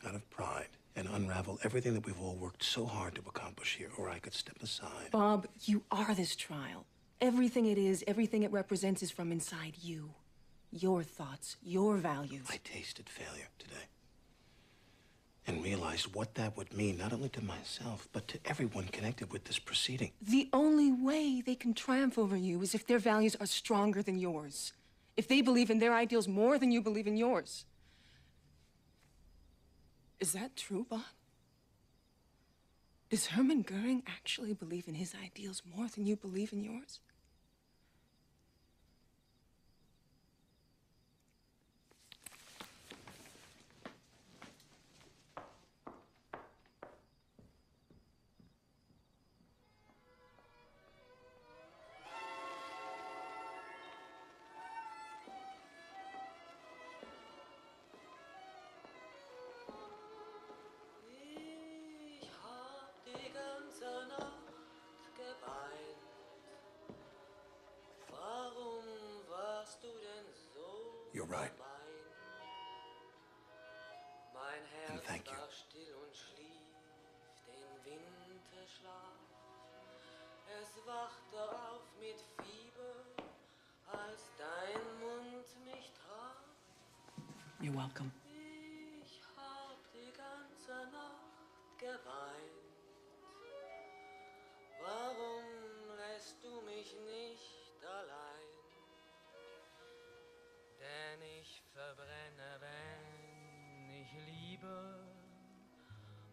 out of pride and unravel everything that we've all worked so hard to accomplish here, or I could step aside. Bob, you are this trial. Everything it is, everything it represents is from inside you. Your thoughts, your values. I tasted failure today and realized what that would mean, not only to myself, but to everyone connected with this proceeding. The only way they can triumph over you is if their values are stronger than yours. If they believe in their ideals more than you believe in yours. Is that true, Bob? Does Hermann Goering actually believe in his ideals more than you believe in yours? You're right. And thank you. als dein Mund mich traf. You're welcome. Ich hab die ganze Nacht geweint. Warum lässt du mich nicht allein? Denn ich verbrenne, wenn ich liebe.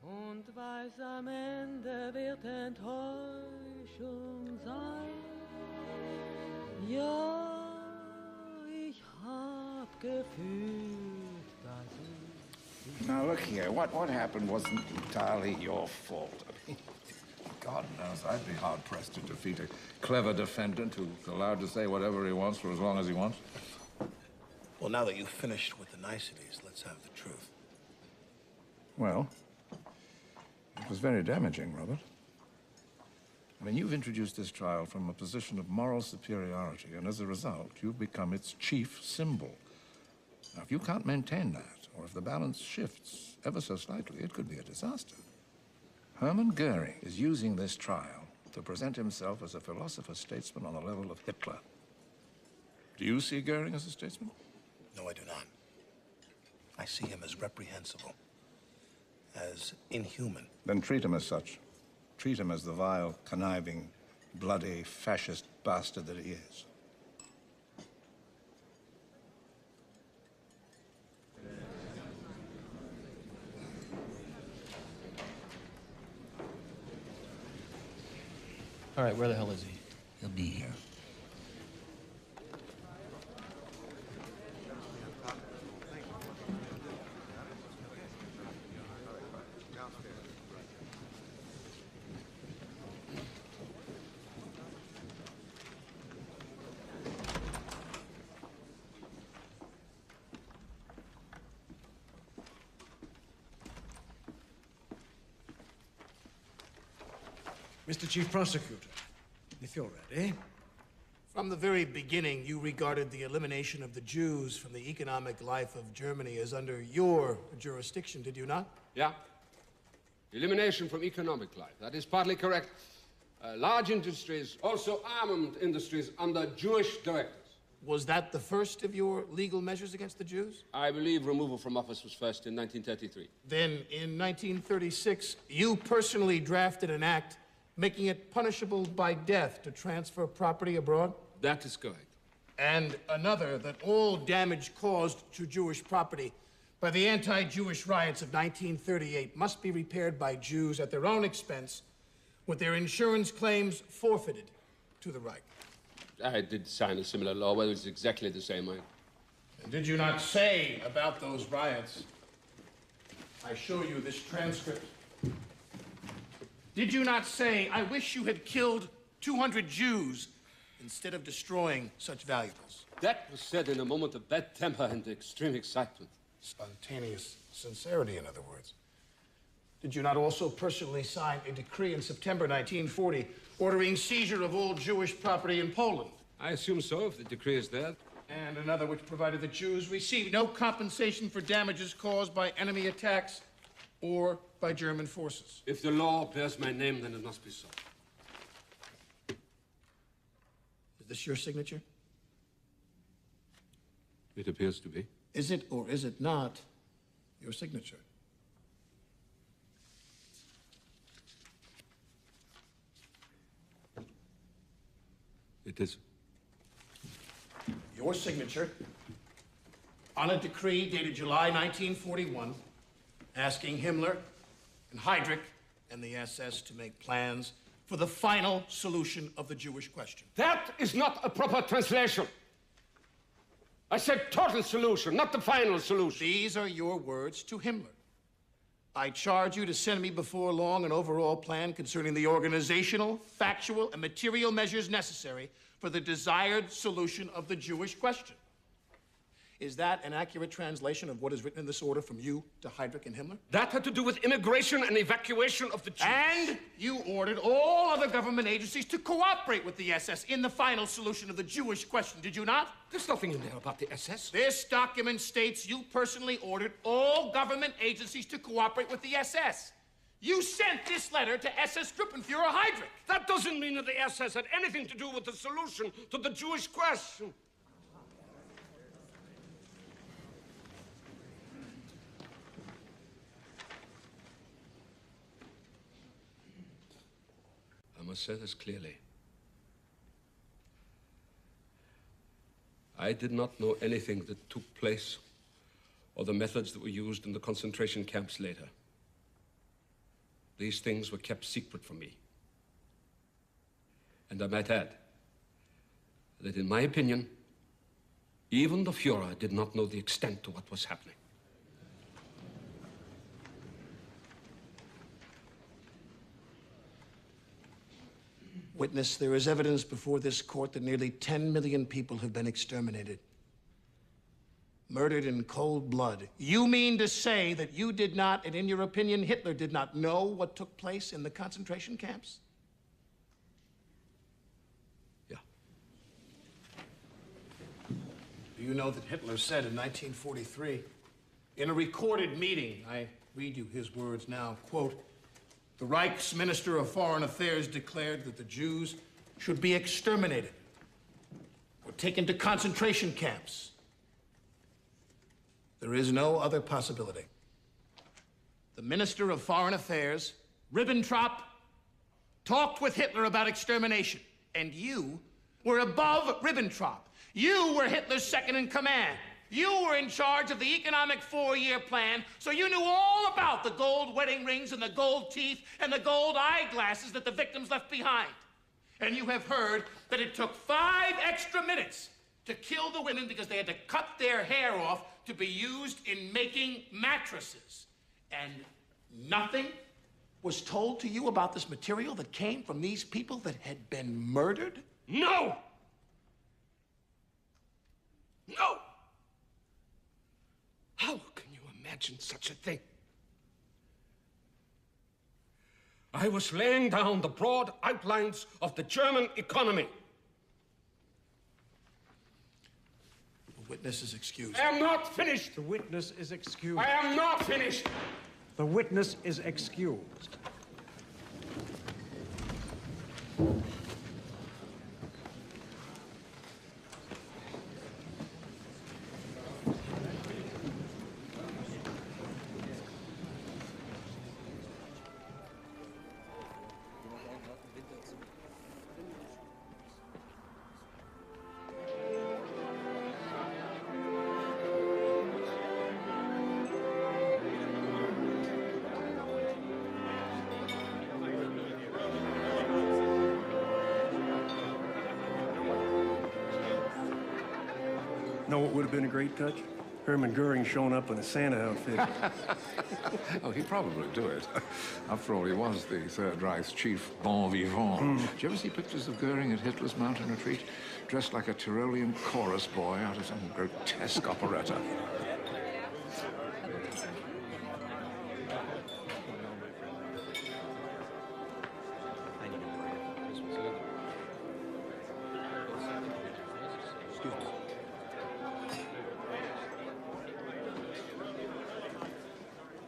Und weiß, am Ende wird Enttäuschung sein. Ja, ich hab gefühlt, dass ich... Now, look here. What happened wasn't entirely your fault. I mean, God knows, I'd be hard-pressed to defeat a clever defendant who's allowed to say whatever he wants for as long as he wants. Well, now that you've finished with the niceties, let's have the truth. Well, it was very damaging, Robert. I mean, you've introduced this trial from a position of moral superiority, and as a result, you've become its chief symbol. Now, if you can't maintain that, or if the balance shifts ever so slightly, it could be a disaster. Hermann Goering is using this trial to present himself as a philosopher-statesman on the level of Hitler. Do you see Goering as a statesman? No, I do not. I see him as reprehensible, as inhuman. Then treat him as such. Treat him as the vile, conniving, bloody, fascist bastard that he is. All right, where the hell is he? He'll be here. Mr. Chief Prosecutor, if you're ready. From the very beginning, you regarded the elimination of the Jews from the economic life of Germany as under your jurisdiction, did you not? Yeah. Elimination from economic life. That is partly correct. Large industries, also armament industries, under Jewish directors. Was that the first of your legal measures against the Jews? I believe removal from office was first in 1933. Then, in 1936, you personally drafted an act making it punishable by death to transfer property abroad? That is correct. And another, that all damage caused to Jewish property by the anti-Jewish riots of 1938 must be repaired by Jews at their own expense, with their insurance claims forfeited to the Reich. I did sign a similar law, whether it's exactly the same way. And did you not say about those riots? I show you this transcript. Did you not say, I wish you had killed 200 Jews instead of destroying such valuables? That was said in a moment of bad temper and extreme excitement. Spontaneous sincerity, in other words. Did you not also personally sign a decree in September 1940 ordering seizure of all Jewish property in Poland? I assume so, if the decree is there. And another which provided the Jews receive no compensation for damages caused by enemy attacks or by German forces. If the law bears my name, then it must be so. Is this your signature? It appears to be. Is it or is it not your signature? It is. Your signature on a decree dated July 1941 asking Himmler and Heydrich and the SS to make plans for the final solution of the Jewish question. That is not a proper translation. I said total solution, not the final solution. These are your words to Himmler. I charge you to send me before long an overall plan concerning the organizational, factual, and material measures necessary for the desired solution of the Jewish question. Is that an accurate translation of what is written in this order from you to Heydrich and Himmler? That had to do with immigration and evacuation of the Jews. And you ordered all other government agencies to cooperate with the SS in the final solution of the Jewish question, did you not? There's nothing in there about the SS. This document states you personally ordered all government agencies to cooperate with the SS. You sent this letter to SS Gruppenführer Heydrich. That doesn't mean that the SS had anything to do with the solution to the Jewish question. must say this clearly. I did not know anything that took place or the methods that were used in the concentration camps later. These things were kept secret from me. And I might add that, in my opinion, even the Führer did not know the extent to what was happening. Witness, there is evidence before this court that nearly 10 million people have been exterminated. Murdered in cold blood. You mean to say that you did not, and in your opinion, Hitler did not know what took place in the concentration camps? Yeah. Do you know that Hitler said in 1943, in a recorded meeting, I read you his words now, quote, "The Reich's Minister of Foreign Affairs declared that the Jews should be exterminated or taken to concentration camps. There is no other possibility." The Minister of Foreign Affairs, Ribbentrop, talked with Hitler about extermination, and you were above Ribbentrop. You were Hitler's second in command. You were in charge of the economic four-year plan, so you knew all about the gold wedding rings and the gold teeth and the gold eyeglasses that the victims left behind. And you have heard that it took 5 extra minutes to kill the women because they had to cut their hair off to be used in making mattresses. And nothing was told to you about this material that came from these people that had been murdered? No! No! How can you imagine such a thing? I was laying down the broad outlines of the German economy. The witness is excused. I am not finished. The witness is excused. I am not finished. The witness is excused. Know what would have been a great touch? Hermann Goering showing up in a Santa outfit. Oh, he'd probably do it. After all, he was the Third Reich's chief bon vivant. Did you ever see pictures of Goering at Hitler's mountain retreat? Dressed like a Tyrolean chorus boy out of some grotesque operetta.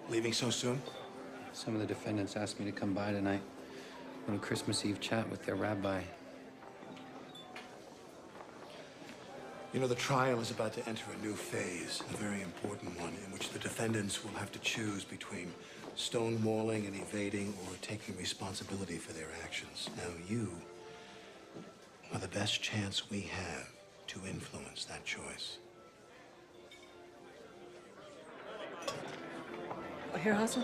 Leaving so soon? Some of the defendants asked me to come by tonight on a Christmas Eve chat with their rabbi. You know, the trial is about to enter a new phase, a very important one, in which the defendants will have to choose between stonewalling and evading or taking responsibility for their actions. Now, you are the best chance we have to influence that choice. Herr Hassel?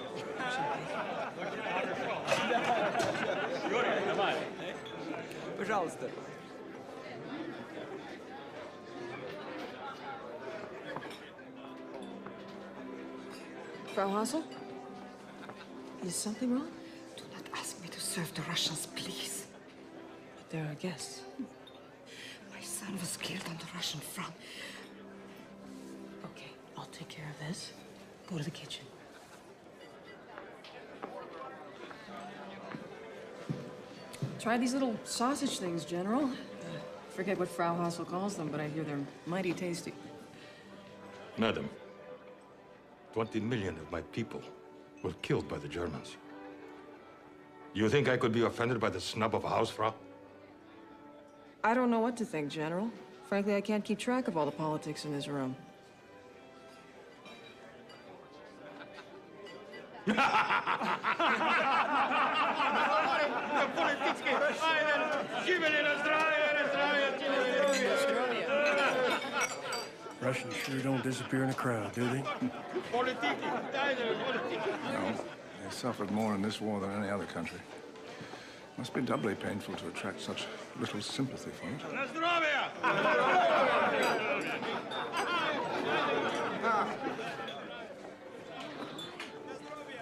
Пожалуйста. Frau Hassel? Is something wrong? Do not ask me to serve the Russians, please. But they're our guests. My son was killed on the Russian front. Okay, I'll take care of this. Go to the kitchen. Try these little sausage things, General. Forget what Frau Hassel calls them, but I hear they're mighty tasty. Madam, 20 million of my people were killed by the Germans. You think I could be offended by the snub of a Hausfrau? I don't know what to think, General. Frankly, I can't keep track of all the politics in this room. Russians sure don't disappear in a crowd, do they? No. They suffered more in this war than any other country. Must be doubly painful to attract such little sympathy for it.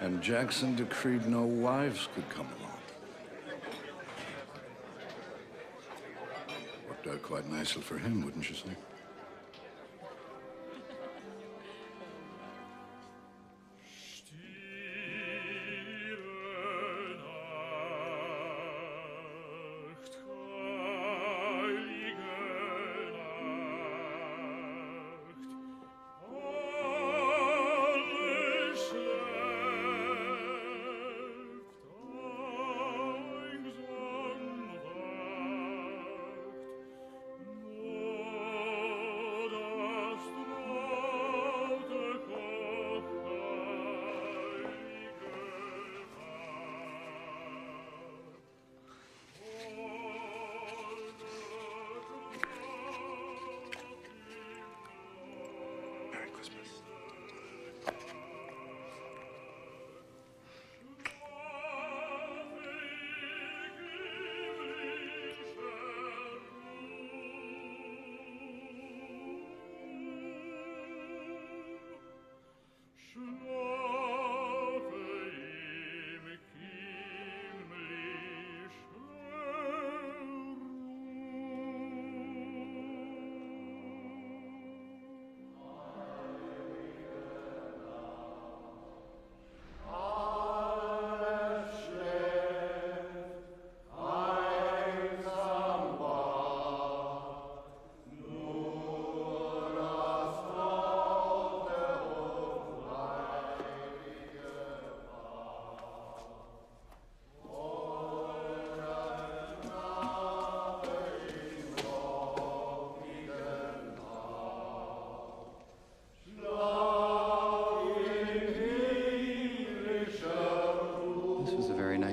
And Jackson decreed no wives could come along. Worked out quite nicely for him, wouldn't you say?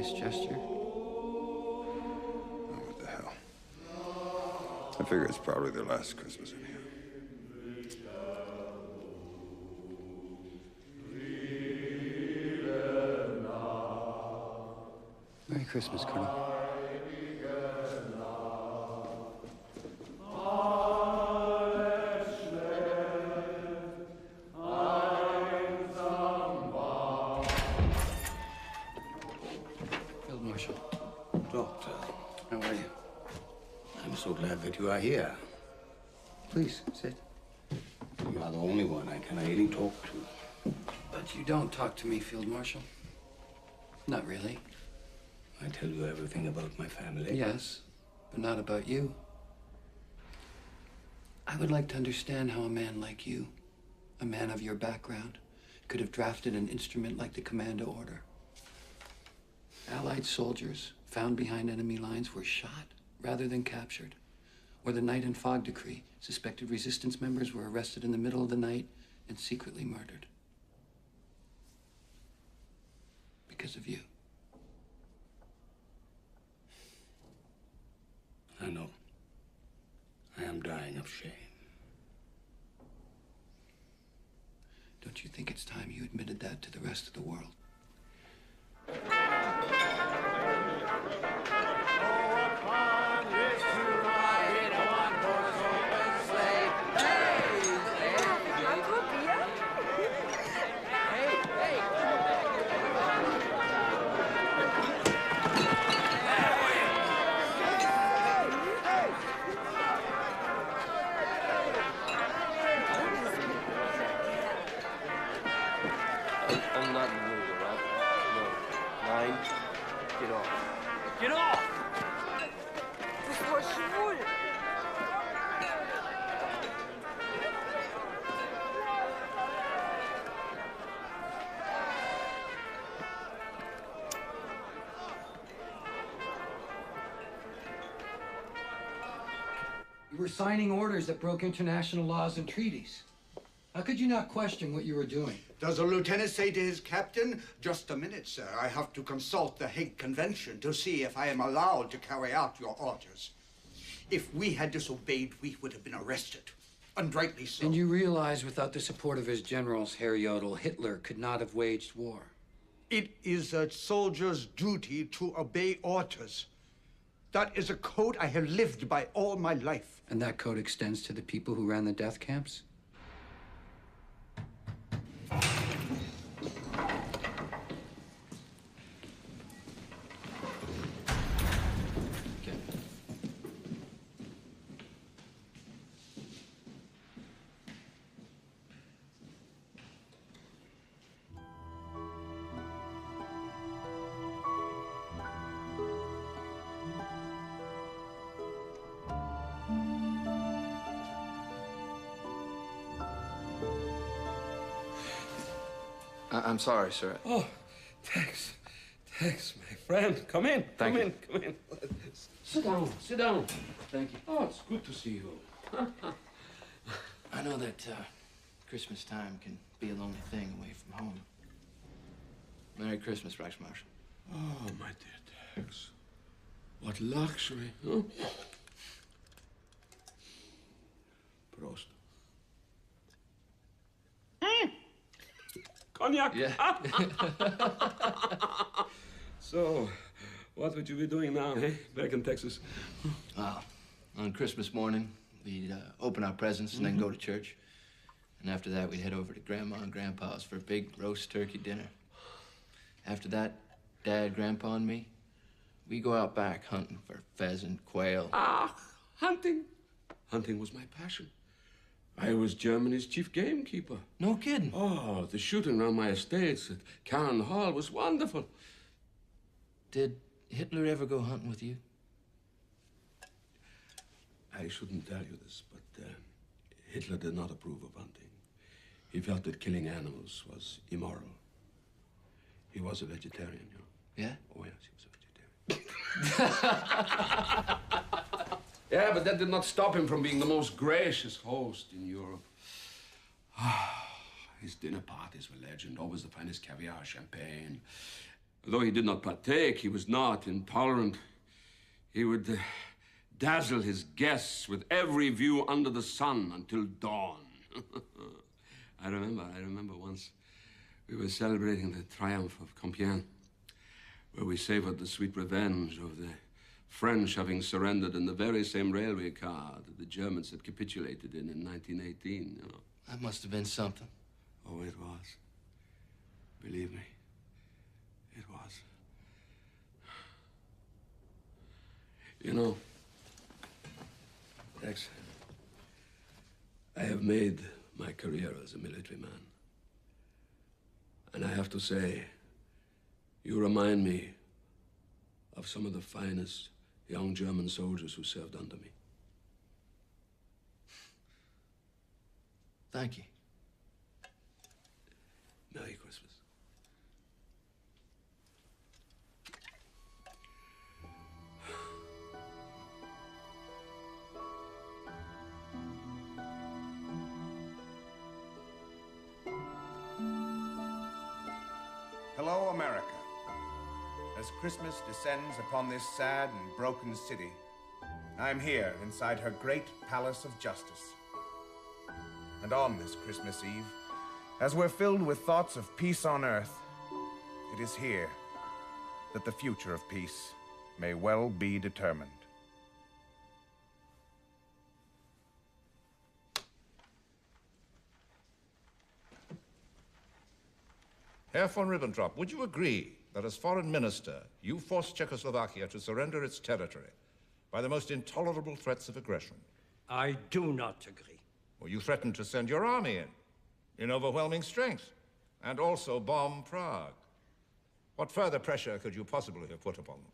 Gesture. Oh, what the hell? I figure it's probably their last Christmas in here. Merry Christmas, Colonel. Doctor, how are you? I'm so glad that you are here. Please, sit. You are the only one I can really talk to. But you don't talk to me, Field Marshal. Not really. I tell you everything about my family. Yes, but not about you. I would like to understand how a man like you, a man of your background, could have drafted an instrument like the Commando Order. Allied soldiers found behind enemy lines were shot rather than captured. Or the Night and Fog Decree, suspected resistance members were arrested in the middle of the night and secretly murdered. Because of you. I know. I am dying of shame. Don't you think it's time you admitted that to the rest of the world? I'm not in the mood, all right? No. 9, get off. Get off! Ты что, швуль? You were signing orders that broke international laws and treaties. How could you not question what you were doing? Does the lieutenant say to his captain, "Just a minute, sir. I have to consult the Hague Convention to see if I am allowed to carry out your orders." If we had disobeyed, we would have been arrested. And rightly so. And you realize without the support of his generals, HEYERDAHL, Hitler could not have waged war. It is a soldier's duty to obey orders. That is a code I have lived by all my life. And that code extends to the people who ran the death camps? I'm sorry, sir. Oh, thanks. Thanks, my friend. Come in. Thank you. Come in. Sit down. Sit down. Thank you. Oh, it's good to see you. I know that Christmas time can be a lonely thing away from home. Merry Christmas, Reichsmarshal. Oh, my dear Tex. What luxury, huh? Prost. Cognac. Yeah. So, what would you be doing now, eh? Back in Texas? On Christmas morning, we'd open our presents and then go to church. And after that, we'd head over to Grandma and Grandpa's for a big roast turkey dinner. After that, Dad, Grandpa, and me, we go out back hunting for pheasant, quail. Ah, hunting. Hunting was my passion. I was Germany's chief gamekeeper. No kidding. Oh, the shooting around my estates at Cannon Hall was wonderful. Did Hitler ever go hunting with you? I shouldn't tell you this, but Hitler did not approve of hunting. He felt that killing animals was immoral. He was a vegetarian, you know. Yeah? Oh, yes, he was a vegetarian. Yeah, but that did not stop him from being the most gracious host in Europe. His dinner parties were legend, always the finest caviar, champagne. Though he did not partake, he was not intolerant. He would dazzle his guests with every view under the sun until dawn. I remember once we were celebrating the triumph of Compiègne, where we savored the sweet revenge of the French having surrendered in the very same railway car that the Germans had capitulated in 1918, you know. That must have been something. Oh, it was. Believe me, it was. You know, Rex, I have made my career as a military man. And I have to say, you remind me of some of the finest young German soldiers who served under me. Thank you. Merry Christmas. Hello, America. As Christmas descends upon this sad and broken city, I'm here inside her great palace of justice. And on this Christmas Eve, as we're filled with thoughts of peace on earth, it is here that the future of peace may well be determined. Herr von Ribbentrop, would you agree that as foreign minister, you forced Czechoslovakia to surrender its territory by the most intolerable threats of aggression? I do not agree. Well, you threatened to send your army in overwhelming strength, and also bomb Prague. What further pressure could you possibly have put upon them?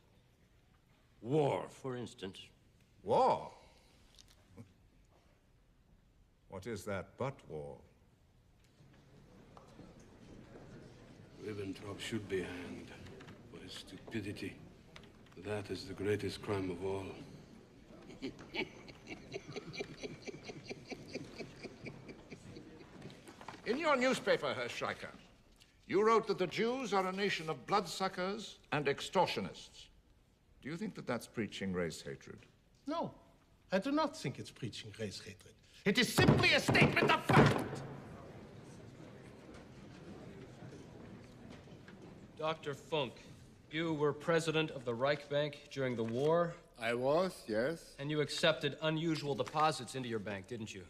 War, for instance. War? What is that but war? Ribbentrop should be hanged for his stupidity. That is the greatest crime of all. In your newspaper, Herr Schleicher, you wrote that the Jews are a nation of bloodsuckers and extortionists. Do you think that that's preaching race hatred? No. I do not think it's preaching race hatred. It is simply a statement of fact. Dr. Funk, you were president of the Reich Bank during the war. I was, yes. And you accepted unusual deposits into your bank, didn't you?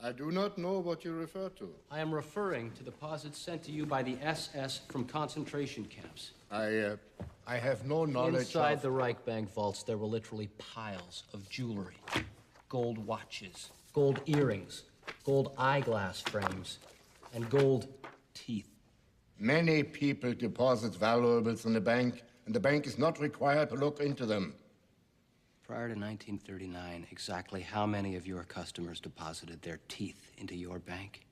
I do not know what you refer to. I am referring to deposits sent to you by the SS from concentration camps. I have no knowledge Inside the Reich Bank vaults, there were literally piles of jewelry. Gold watches, gold earrings, gold eyeglass frames, and gold teeth. Many people deposit valuables in the bank, and the bank is not required to look into them. Prior to 1939, exactly how many of your customers deposited their teeth into your bank?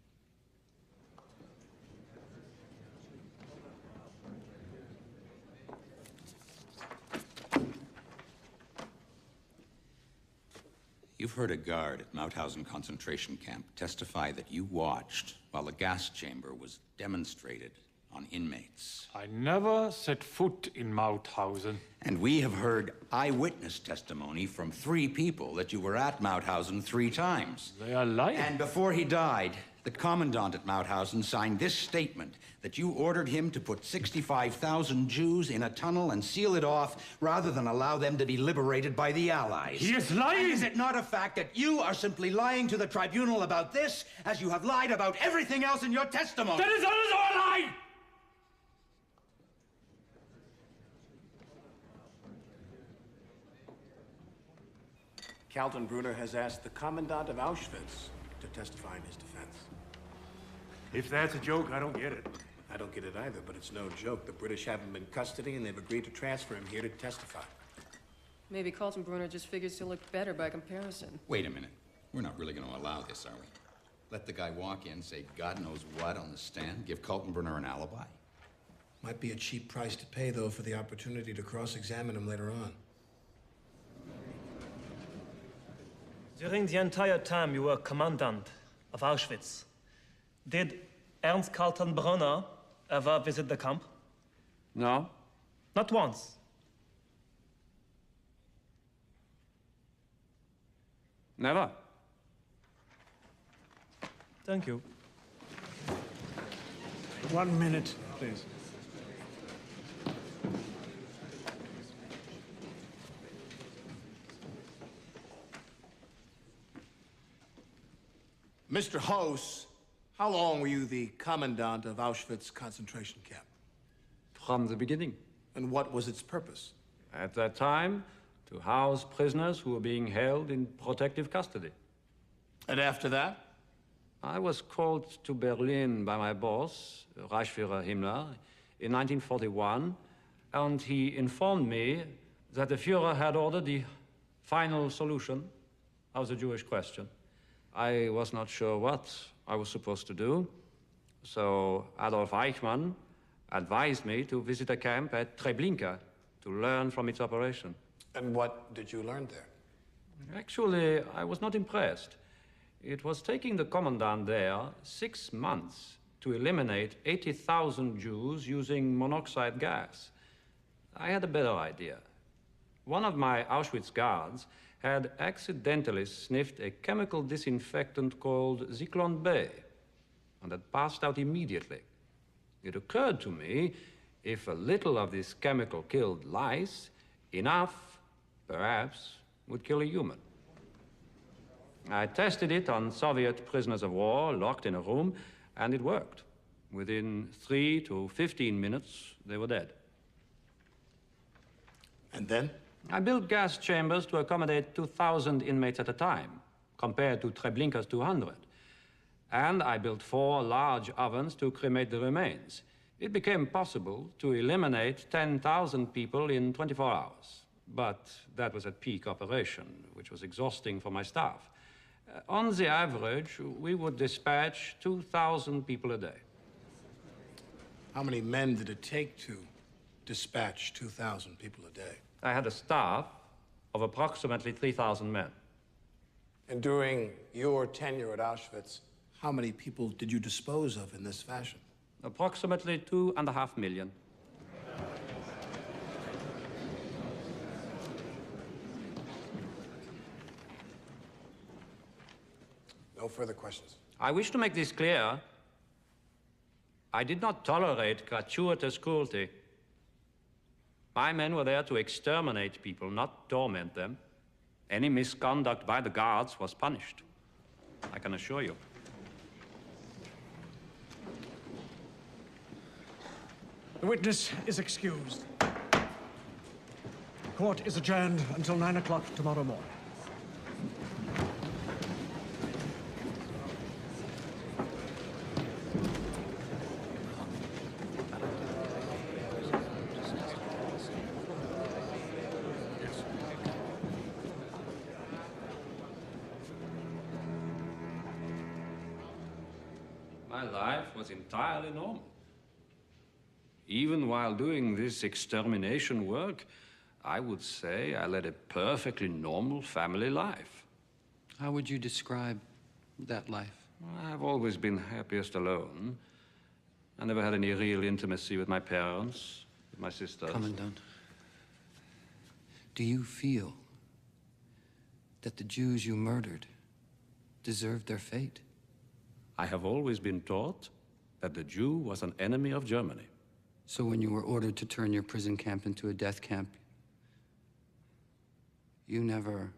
You've heard a guard at Mauthausen concentration camp testify that you watched while the gas chamber was demonstrated on inmates. I never set foot in Mauthausen. And we have heard eyewitness testimony from 3 people that you were at Mauthausen 3 times. They are lying. And before he died, the commandant at Mauthausen signed this statement that you ordered him to put 65,000 Jews in a tunnel and seal it off rather than allow them to be liberated by the Allies. He is lying! And is it not a fact that you are simply lying to the tribunal about this, as you have lied about everything else in your testimony? That is also a lie! Kaltenbrunner has asked the commandant of Auschwitz to testify in his defense. If that's a joke, I don't get it. I don't get it either, but it's no joke. The British have him in custody, and they've agreed to transfer him here to testify. Maybe Kaltenbrunner just figures he'll look better by comparison. Wait a minute. We're not really going to allow this, are we? Let the guy walk in, say God knows what on the stand, give Kaltenbrunner an alibi? Might be a cheap price to pay, though, for the opportunity to cross-examine him later on. During the entire time you were commandant of Auschwitz, did Ernst Kaltenbrunner ever visit the camp? No. Not once. Never. Thank you. 1 minute, please. Mr. House, how long were you the commandant of Auschwitz concentration camp? From the beginning. And what was its purpose? At that time, to house prisoners who were being held in protective custody. And after that? I was called to Berlin by my boss, Reichsführer Himmler, in 1941, and he informed me that the Führer had ordered the final solution of the Jewish question. I was not sure what I was supposed to do, so Adolf Eichmann advised me to visit a camp at Treblinka to learn from its operation. And what did you learn there? Actually, I was not impressed. It was taking the commandant there 6 months to eliminate 80,000 Jews using monoxide gas. I had a better idea. One of my Auschwitz guards had accidentally sniffed a chemical disinfectant called Zyklon B, and had passed out immediately. It occurred to me, if a little of this chemical killed lice, enough, perhaps, would kill a human. I tested it on Soviet prisoners of war locked in a room, and it worked. Within 3 to 15 minutes, they were dead. And then? I built gas chambers to accommodate 2,000 inmates at a time, compared to Treblinka's 200. And I built 4 large ovens to cremate the remains. It became possible to eliminate 10,000 people in 24 hours. But that was at peak operation, which was exhausting for my staff. On the average, we would dispatch 2,000 people a day. How many men did it take to dispatch 2,000 people a day? I had a staff of approximately 3,000 men. And during your tenure at Auschwitz, how many people did you dispose of in this fashion? Approximately 2.5 million. No further questions. I wish to make this clear. I did not tolerate gratuitous cruelty. My men were there to exterminate people, not torment them. Any misconduct by the guards was punished, I can assure you. The witness is excused. Court is adjourned until 9 o'clock tomorrow morning. My life was entirely normal. Even while doing this extermination work, I would say I led a perfectly normal family life. How would you describe that life? I've always been happiest alone. I never had any real intimacy with my parents, with my sisters. Commandant, do you feel that the Jews you murdered deserved their fate? I have always been taught that the Jew was an enemy of Germany. So when you were ordered to turn your prison camp into a death camp, you never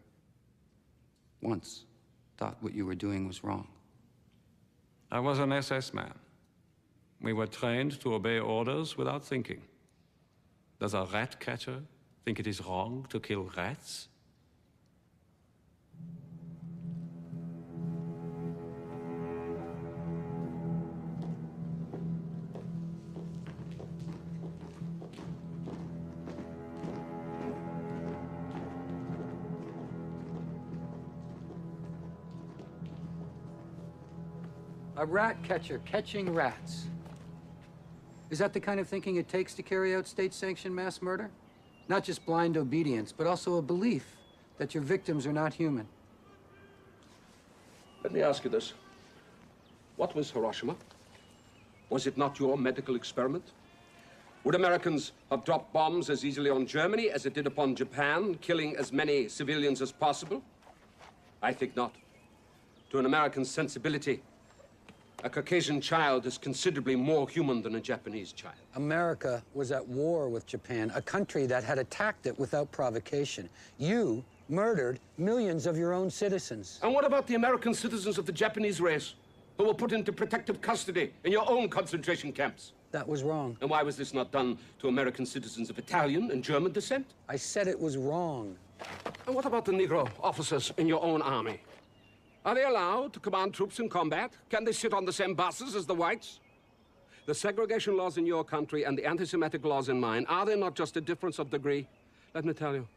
once thought what you were doing was wrong? I was an SS man. We were trained to obey orders without thinking. Does a rat catcher think it is wrong to kill rats? A rat catcher catching rats. Is that the kind of thinking it takes to carry out state-sanctioned mass murder? Not just blind obedience, but also a belief that your victims are not human. Let me ask you this. What was Hiroshima? Was it not your medical experiment? Would Americans have dropped bombs as easily on Germany as it did upon Japan, killing as many civilians as possible? I think not. To an American sensibility, a Caucasian child is considerably more human than a Japanese child. America was at war with Japan, a country that had attacked it without provocation. You murdered millions of your own citizens. And what about the American citizens of the Japanese race who were put into protective custody in your own concentration camps? That was wrong. And why was this not done to American citizens of Italian and German descent? I said it was wrong. And what about the Negro officers in your own army? Are they allowed to command troops in combat? Can they sit on the same buses as the whites? The segregation laws in your country and the anti-Semitic laws in mine, are they not just a difference of degree? Let me tell you,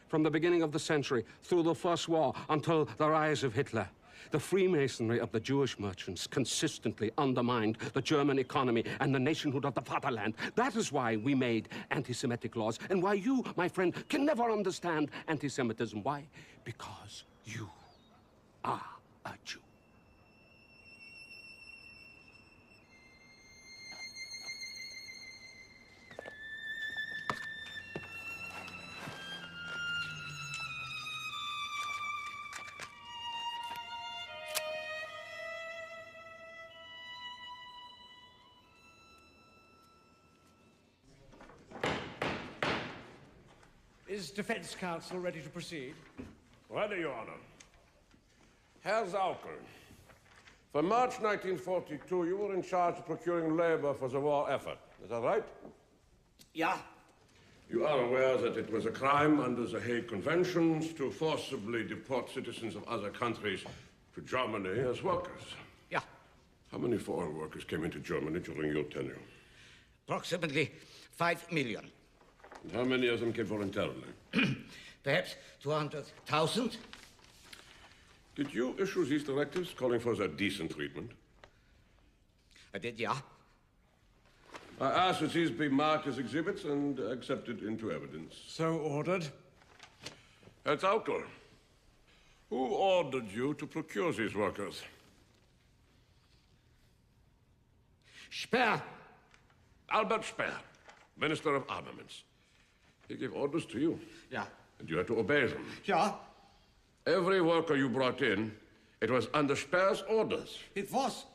from the beginning of the century, through the First War, until the rise of Hitler, the Freemasonry of the Jewish merchants consistently undermined the German economy and the nationhood of the fatherland. That is why we made anti-Semitic laws, and why you, my friend, can never understand anti-Semitism. Why? Because you are a Jew. Is defense counsel ready to proceed? Ready, Your Honor. Herr Saukel, from March 1942, you were in charge of procuring labor for the war effort. Is that right? Yeah. You are aware that it was a crime under the Hague Conventions to forcibly deport citizens of other countries to Germany as workers? Yeah. How many foreign workers came into Germany during your tenure? Approximately 5 million. And how many of them came voluntarily? Perhaps 200,000. Did you issue these directives calling for their decent treatment? I did, yeah. I ask that these be marked as exhibits and accepted into evidence. So ordered. Herr Saukel, who ordered you to procure these workers? Speer. Albert Speer, Minister of Armaments. He gave orders to you. Yeah. And you had to obey them. Yeah. Every worker you brought in It was under Speer's orders. It was.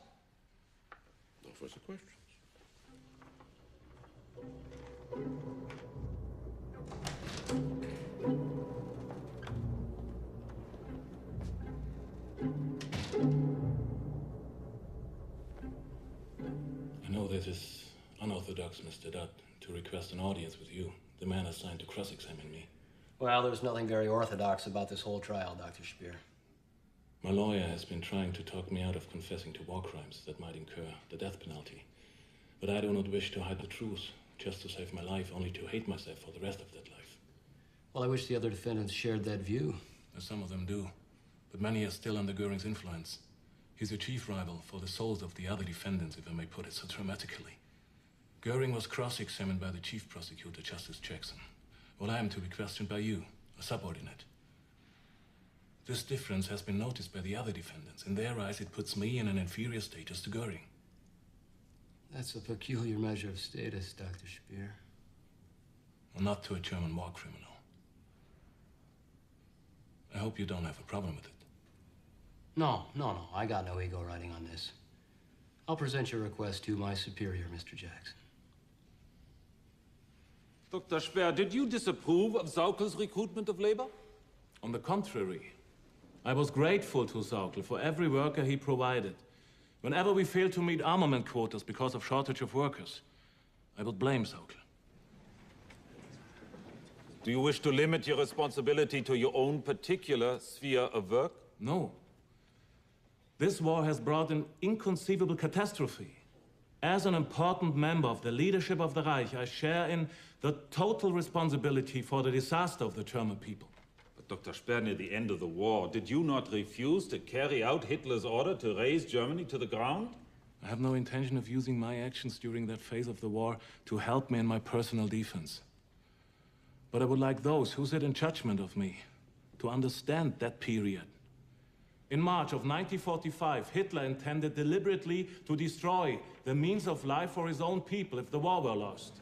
No further questions. I know this is unorthodox, Mr. Dutt, to request an audience with you, the man assigned to cross-examine me. Well, there's nothing very orthodox about this whole trial, Dr. Speer. My lawyer has been trying to talk me out of confessing to war crimes that might incur the death penalty. But I do not wish to hide the truth, just to save my life, only to hate myself for the rest of that life. Well, I wish the other defendants shared that view. Some of them do, but many are still under Goering's influence. He's a chief rival for the souls of the other defendants, if I may put it so dramatically. Goering was cross-examined by the chief prosecutor, Justice Jackson, while I am to be questioned by you, a subordinate. This difference has been noticed by the other defendants. In their eyes, it puts me in an inferior status to Goering. That's a peculiar measure of status, Dr. Speer. Well, not to a German war criminal. I hope you don't have a problem with it. No. I got no ego riding on this. I'll present your request to my superior, Mr. Jackson. Dr. Speer, did you disapprove of Sauckel's recruitment of labor? On the contrary, I was grateful to Sauckel for every worker he provided. Whenever we failed to meet armament quotas because of shortage of workers, I would blame Sauckel. Do you wish to limit your responsibility to your own particular sphere of work? No. This war has brought an inconceivable catastrophe. As an important member of the leadership of the Reich, I share in the total responsibility for the disaster of the German people. But Dr. Speer, near the end of the war, did you not refuse to carry out Hitler's order to raze Germany to the ground? I have no intention of using my actions during that phase of the war to help me in my personal defense. But I would like those who sit in judgment of me to understand that period. In March of 1945, Hitler intended deliberately to destroy the means of life for his own people if the war were lost.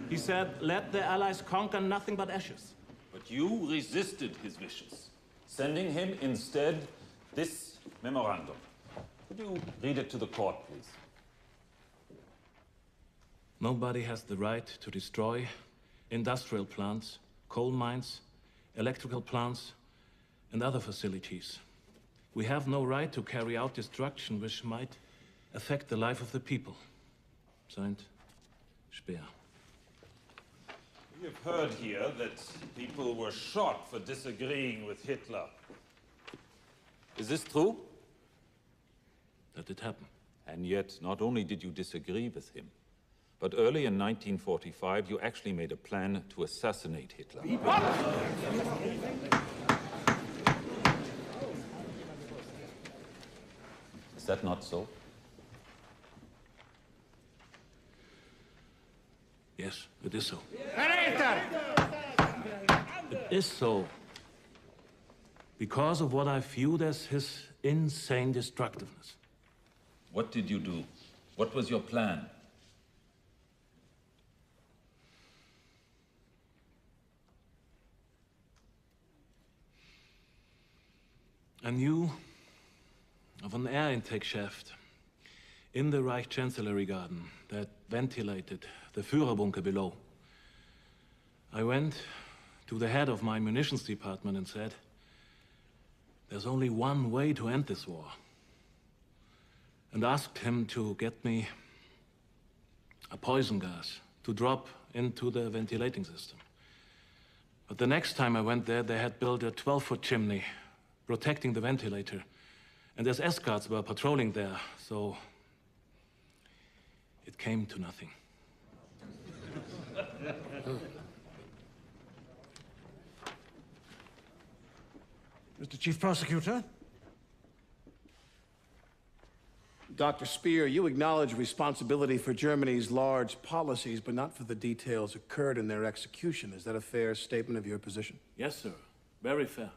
He said, let the Allies conquer nothing but ashes. But you resisted his wishes, sending him instead this memorandum. Could you read it to the court, please? Nobody has the right to destroy industrial plants, coal mines, electrical plants, and other facilities. We have no right to carry out destruction which might affect the life of the people. Signed, Speer. We have heard here that people were shot for disagreeing with Hitler. Is this true? That did happen. And yet, not only did you disagree with him, but early in 1945, you actually made a plan to assassinate Hitler. Is that not so? Yes, it is so. It is so. Because of what I viewed as his insane destructiveness. What did you do? What was your plan? I knew of an air intake shaft in the Reich Chancellery Garden that ventilated the Führer bunker below. I went to the head of my munitions department and said, there's only one way to end this war. And asked him to get me a poison gas to drop into the ventilating system. But the next time I went there, they had built a 12-foot chimney protecting the ventilator. And SS guards were patrolling there, so it came to nothing. Mr. Chief Prosecutor? Dr. Speer, you acknowledge responsibility for Germany's large policies, but not for the details occurred in their execution. Is that a fair statement of your position? Yes, sir. Very fair.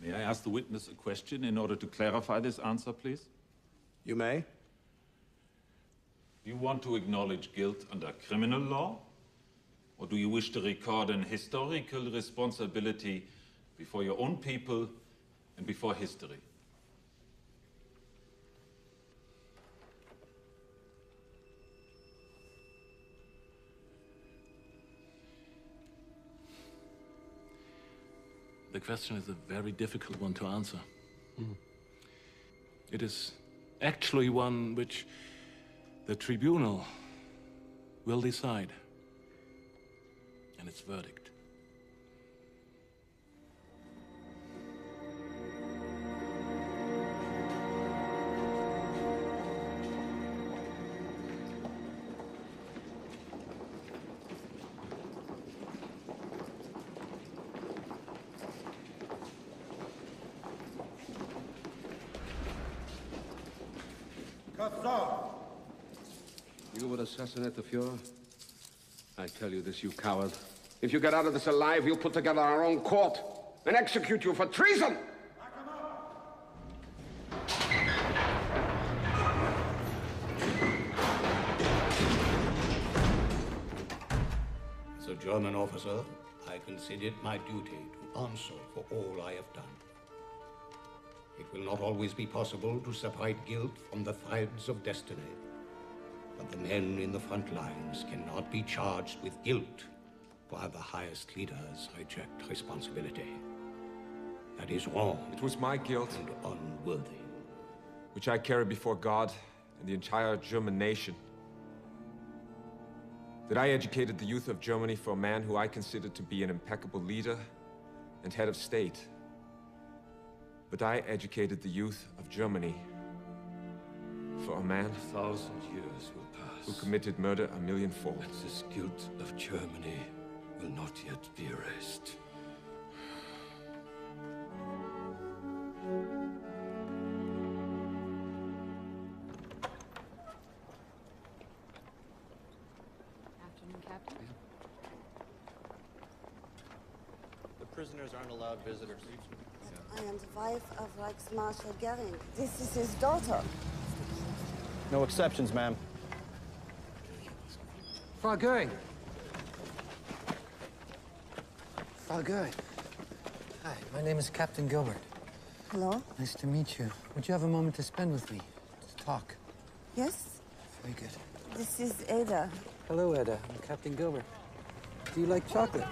May I ask the witness a question in order to clarify this answer, please? You may. Do you want to acknowledge guilt under criminal law? Or do you wish to record an historical responsibility before your own people and before history. The question is a very difficult one to answer. It is actually one which the tribunal will decide, and its verdict. You would assassinate the Fuhrer? I tell you this, you coward. If you get out of this alive, we'll put together our own court and execute you for treason! As a German officer, I consider it my duty to answer for all I have done. It will not always be possible to separate guilt from the threads of destiny. But the men in the front lines cannot be charged with guilt, while the highest leaders reject responsibility. That is wrong. It was my guilt, and unworthy, which I carry before God and the entire German nation. That I educated the youth of Germany for a man who I considered to be an impeccable leader and head of state. But I educated the youth of Germany for a man 1,000 years will pass, who committed murder 1,000,000-fold. and this guilt of Germany will not yet be erased. Afternoon, Captain. The prisoners aren't allowed visitors. I am the wife of Reichsmarshal Goering. This is his daughter. No exceptions, ma'am. Frau Goering. Frau Goering. Hi, my name is Captain Gilbert. Hello? Nice to meet you. Would you have a moment to spend with me? To talk? Yes? Very good. This is Ada. Hello, Ada. I'm Captain Gilbert. Do you like chocolate?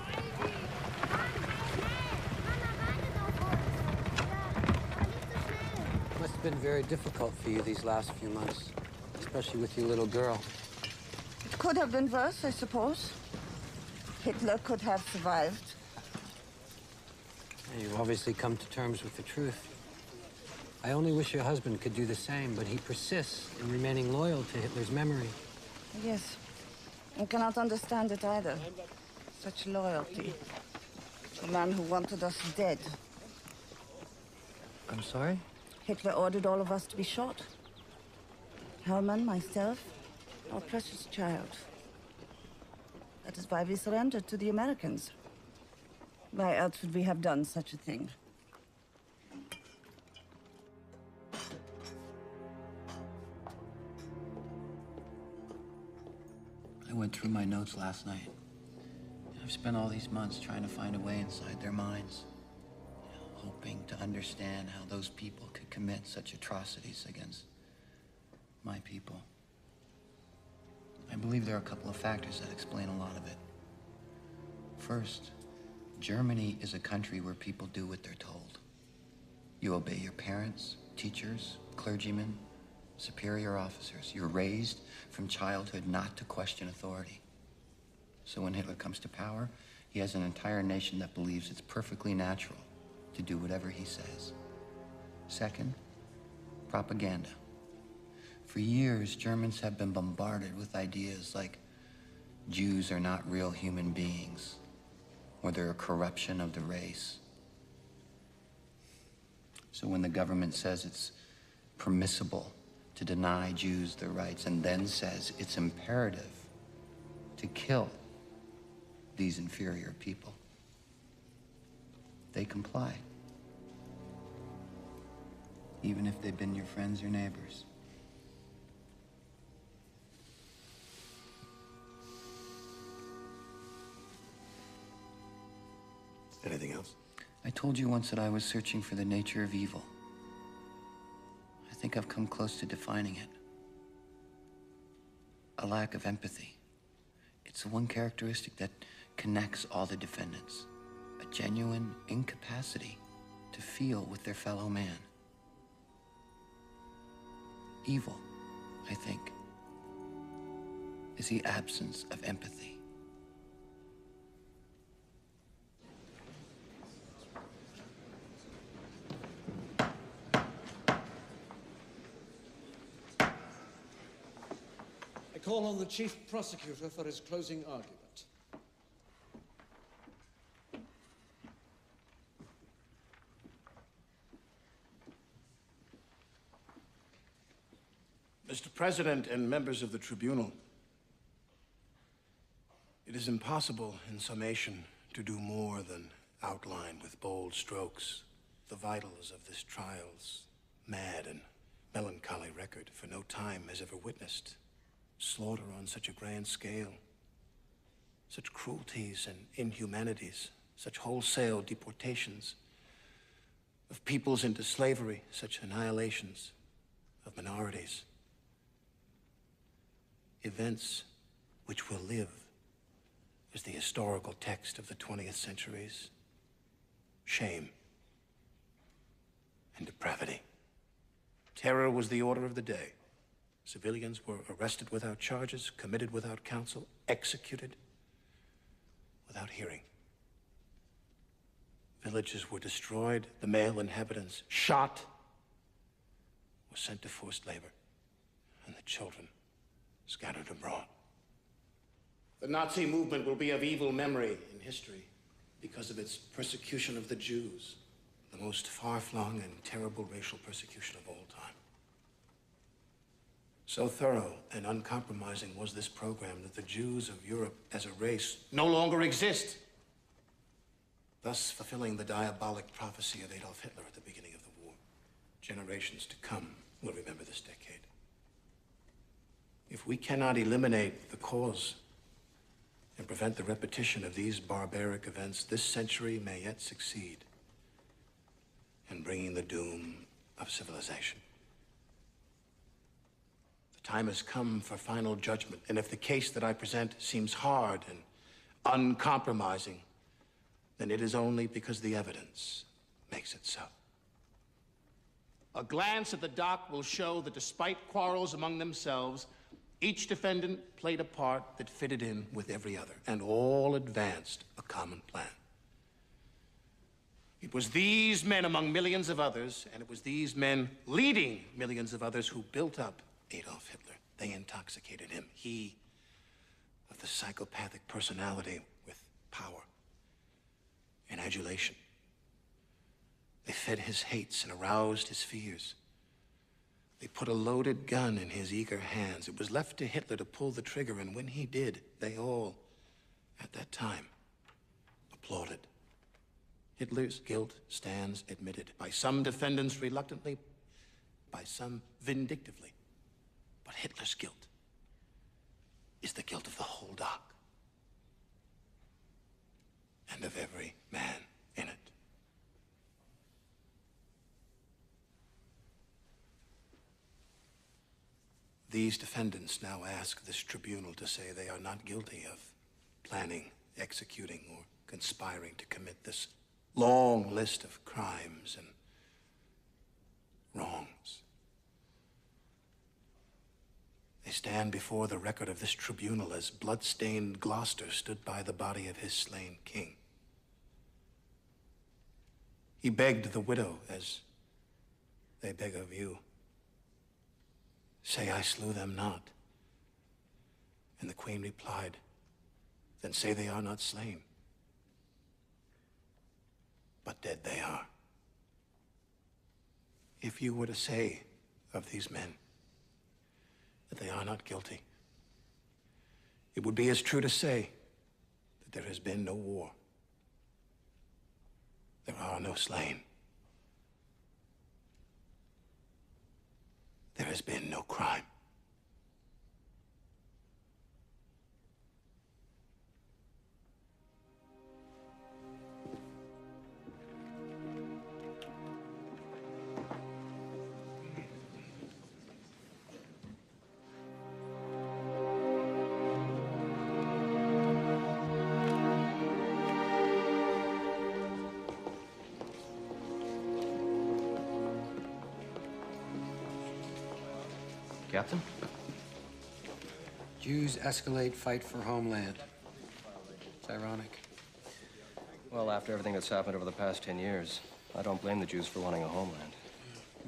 Must have been very difficult for you these last few months, especially with your little girl. It could have been worse, I suppose. Hitler could have survived. You've obviously come to terms with the truth. I only wish your husband could do the same, but he persists in remaining loyal to Hitler's memory. Yes. I cannot understand it either. Such loyalty. A man who wanted us dead. I'm sorry? Hitler ordered all of us to be shot. Hermann, myself, our precious child. That is why we surrendered to the Americans. Why else would we have done such a thing? I went through my notes last night. I've spent all these months trying to find a way inside their minds, hoping to understand how those people could commit such atrocities against my people. I believe there are a couple of factors that explain a lot of it. First, Germany is a country where people do what they're told. You obey your parents, teachers, clergymen, superior officers. You're raised from childhood not to question authority. So when Hitler comes to power, he has an entire nation that believes it's perfectly natural to do whatever he says. Second, propaganda. For years, Germans have been bombarded with ideas like Jews are not real human beings, or they're a corruption of the race. So when the government says it's permissible to deny Jews their rights and then says it's imperative to kill these inferior people, they comply. Even if they've been your friends or neighbors. Anything else? I told you once that I was searching for the nature of evil. I think I've come close to defining it. A lack of empathy. It's the one characteristic that connects all the defendants. A genuine incapacity to feel with their fellow man. Evil, I think, is the absence of empathy. I call on the Chief Prosecutor for his closing argument. Mr. President and members of the tribunal, it is impossible, in summation, to do more than outline with bold strokes the vitals of this trial's mad and melancholy record, for no time has ever witnessed slaughter on such a grand scale, such cruelties and inhumanities, such wholesale deportations of peoples into slavery, such annihilations of minorities. Events which will live as the historical text of the 20th century's shame and depravity. Terror was the order of the day. Civilians were arrested without charges, committed without counsel, executed without hearing. Villages were destroyed, the male inhabitants shot or sent to forced labor, and the children scattered abroad. The Nazi movement will be of evil memory in history because of its persecution of the Jews, the most far-flung and terrible racial persecution of all time. So thorough and uncompromising was this program that the Jews of Europe as a race no longer exist, thus fulfilling the diabolic prophecy of Adolf Hitler at the beginning of the war. Generations to come will remember this decade. If we cannot eliminate the cause and prevent the repetition of these barbaric events, this century may yet succeed in bringing the doom of civilization. The time has come for final judgment, and if the case that I present seems hard and uncompromising, then it is only because the evidence makes it so. A glance at the doc will show that despite quarrels among themselves, each defendant played a part that fitted in with every other, and all advanced a common plan. It was these men among millions of others, and it was these men leading millions of others who built up Adolf Hitler. They intoxicated him. He, of the psychopathic personality with power and adulation. They fed his hates and aroused his fears. They put a loaded gun in his eager hands. It was left to Hitler to pull the trigger, and when he did, they all, at that time, applauded. Hitler's guilt stands admitted, by some defendants reluctantly, by some vindictively. But Hitler's guilt is the guilt of the whole doc, and of every man in it. These defendants now ask this tribunal to say they are not guilty of planning, executing, or conspiring to commit this long list of crimes and wrongs. They stand before the record of this tribunal as blood-stained Gloucester stood by the body of his slain king. He begged the widow as they beg of you. Say I slew them not. And the queen replied, then say they are not slain. But dead they are. If you were to say of these men that they are not guilty, it would be as true to say that there has been no war. There are no slain. There has been no crime. Captain? Jews escalate fight for homeland. It's ironic. Well, after everything that's happened over the past 10 years, I don't blame the Jews for wanting a homeland.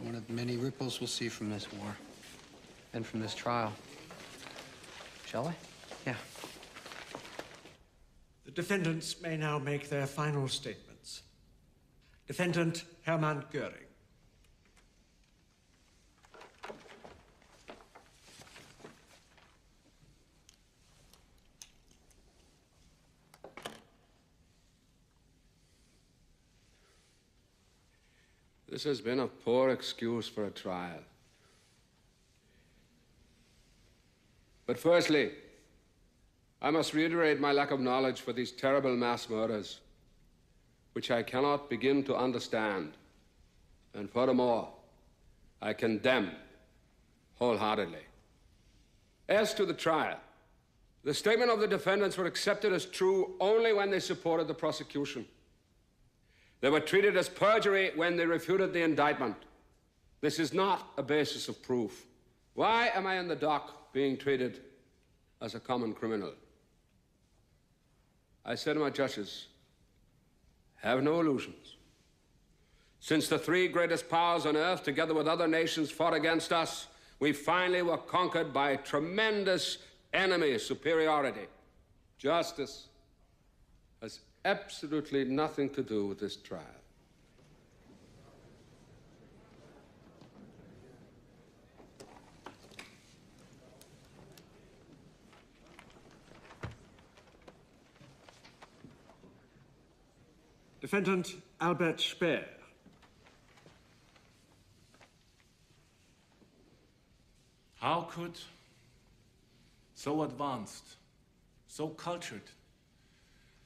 One of the many ripples we'll see from this war. And from this trial. Shall we? Yeah. The defendants may now make their final statements. Defendant Hermann Goering. This has been a poor excuse for a trial. But firstly, I must reiterate my lack of knowledge for these terrible mass murders, which I cannot begin to understand. And furthermore, I condemn wholeheartedly. As to the trial, the statement of the defendants were accepted as true only when they supported the prosecution. They were treated as perjury when they refuted the indictment. This is not a basis of proof. Why am I in the dock being treated as a common criminal? I said to my judges, have no illusions. Since the three greatest powers on earth, together with other nations, fought against us, we finally were conquered by tremendous enemy superiority. Justice has absolutely nothing to do with this trial. Defendant Albert Speer. How could so advanced, so cultured,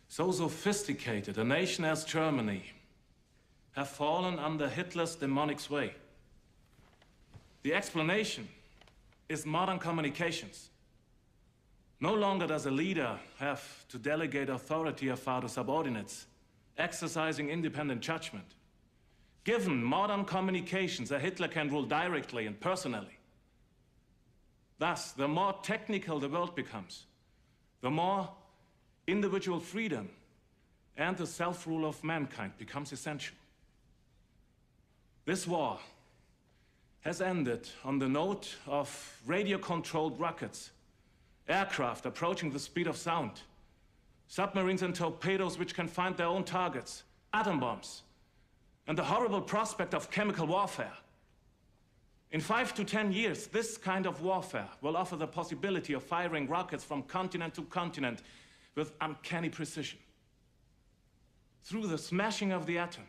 so sophisticated a nation as Germany have fallen under Hitler's demonic sway? The explanation is modern communications. No longer does a leader have to delegate authority afar to subordinates, exercising independent judgment. Given modern communications, a Hitler can rule directly and personally. Thus, the more technical the world becomes, the more individual freedom and the self-rule of mankind becomes essential. This war has ended on the note of radio-controlled rockets, aircraft approaching the speed of sound, submarines and torpedoes which can find their own targets, atom bombs, and the horrible prospect of chemical warfare. In 5 to 10 years, this kind of warfare will offer the possibility of firing rockets from continent to continent with uncanny precision. Through the smashing of the atom,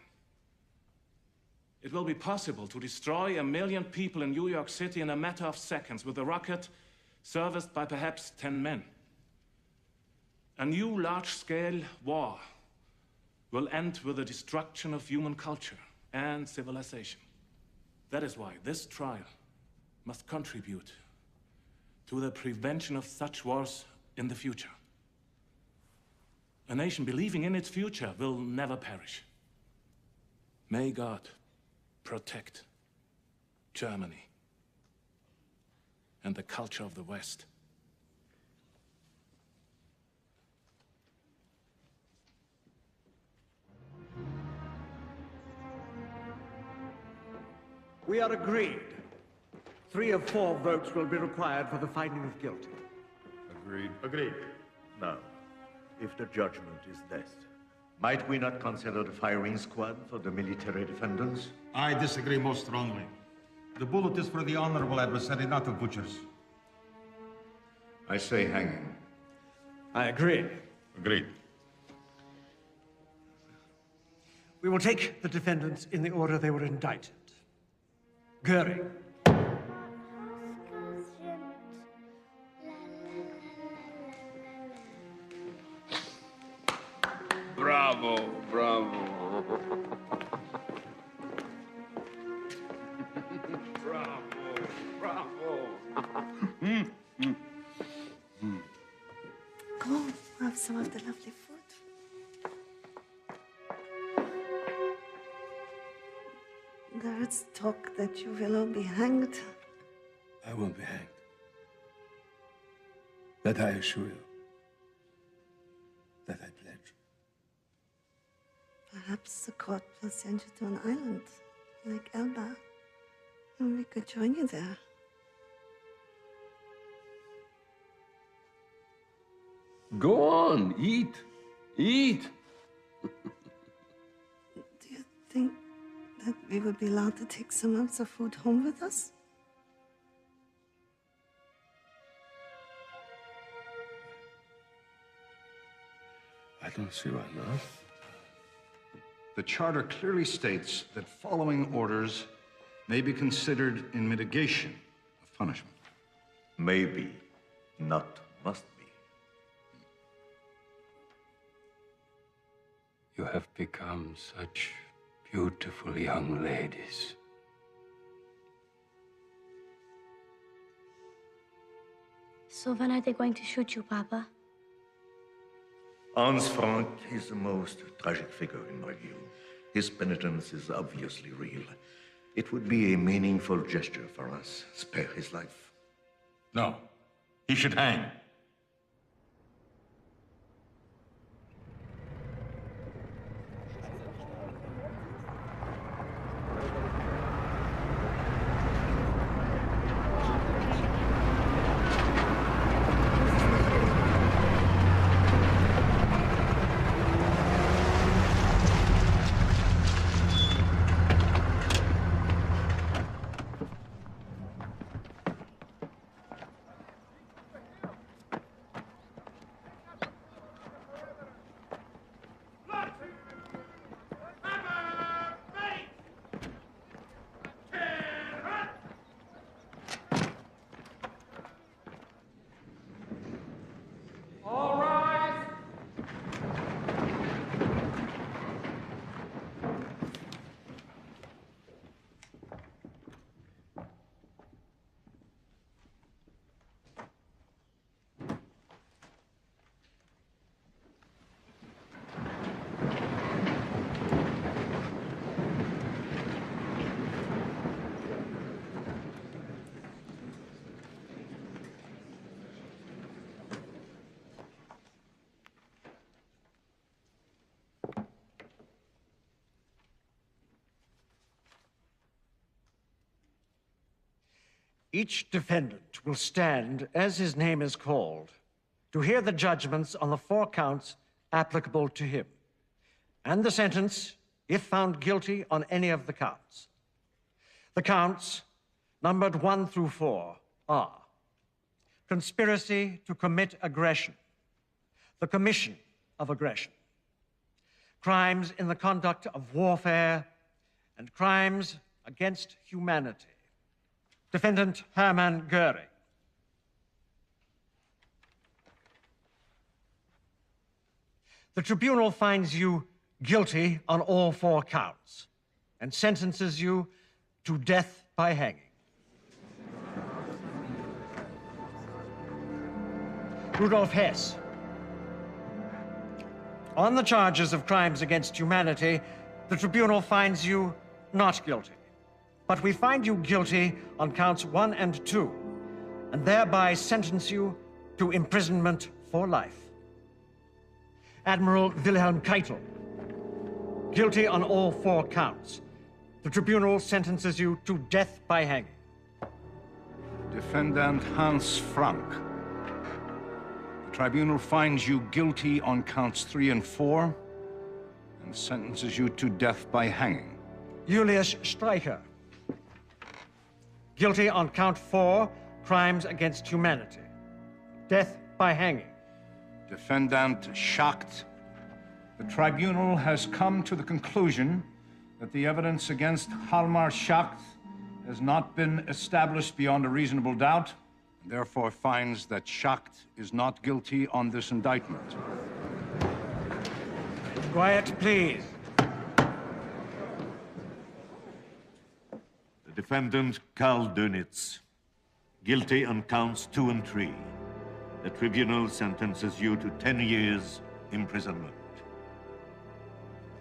it will be possible to destroy 1 million people in New York City in a matter of seconds with a rocket serviced by perhaps 10 men. A new large-scale war will end with the destruction of human culture and civilization. That is why this trial must contribute to the prevention of such wars in the future. A nation believing in its future will never perish. May God protect Germany and the culture of the West. We are agreed. 3 of 4 votes will be required for the finding of guilty. Agreed. Agreed. Now, if the judgment is death, might we not consider the firing squad for the military defendants? I disagree most strongly. The bullet is for the honorable adversary, not the butchers. I say hanging. I agree. Agreed. We will take the defendants in the order they were indicted. Goering. Bravo, bravo. Bravo, bravo. Come, have some of the lovely food. Guards talk that you will all be hanged. I won't be hanged. That I assure you. That I pledge. Perhaps the court will send you to an island, like Elba, and we could join you there. Go on, eat. Eat. Do you think that we would be allowed to take some of the food home with us? I don't see why not. The charter clearly states that following orders may be considered in mitigation of punishment. Maybe, not must be. You have become such beautiful young ladies. So when are they going to shoot you, Papa? Hans Frank is the most tragic figure in my view. His penitence is obviously real. It would be a meaningful gesture for us. Spare his life. No. He should hang. Each defendant will stand as his name is called to hear the judgments on the 4 counts applicable to him, and the sentence if found guilty on any of the counts. The counts, numbered 1 through 4, are conspiracy to commit aggression, the commission of aggression, crimes in the conduct of warfare, and crimes against humanity. Defendant Hermann Goering. The tribunal finds you guilty on all 4 counts and sentences you to death by hanging. Rudolf Hess. On the charges of crimes against humanity, the tribunal finds you not guilty. But we find you guilty on counts 1 and 2, and thereby sentence you to imprisonment for life. Admiral Wilhelm Keitel. Guilty on all 4 counts. The tribunal sentences you to death by hanging. Defendant Hans Frank. The tribunal finds you guilty on counts 3 and 4 and sentences you to death by hanging. Julius Streicher. Guilty on count 4, crimes against humanity. Death by hanging. Defendant Schacht. The tribunal has come to the conclusion that the evidence against Hjalmar Schacht has not been established beyond a reasonable doubt, and therefore finds that Schacht is not guilty on this indictment. Quiet, please. Defendant Karl Dönitz, guilty on counts 2 and 3. The tribunal sentences you to 10 years imprisonment.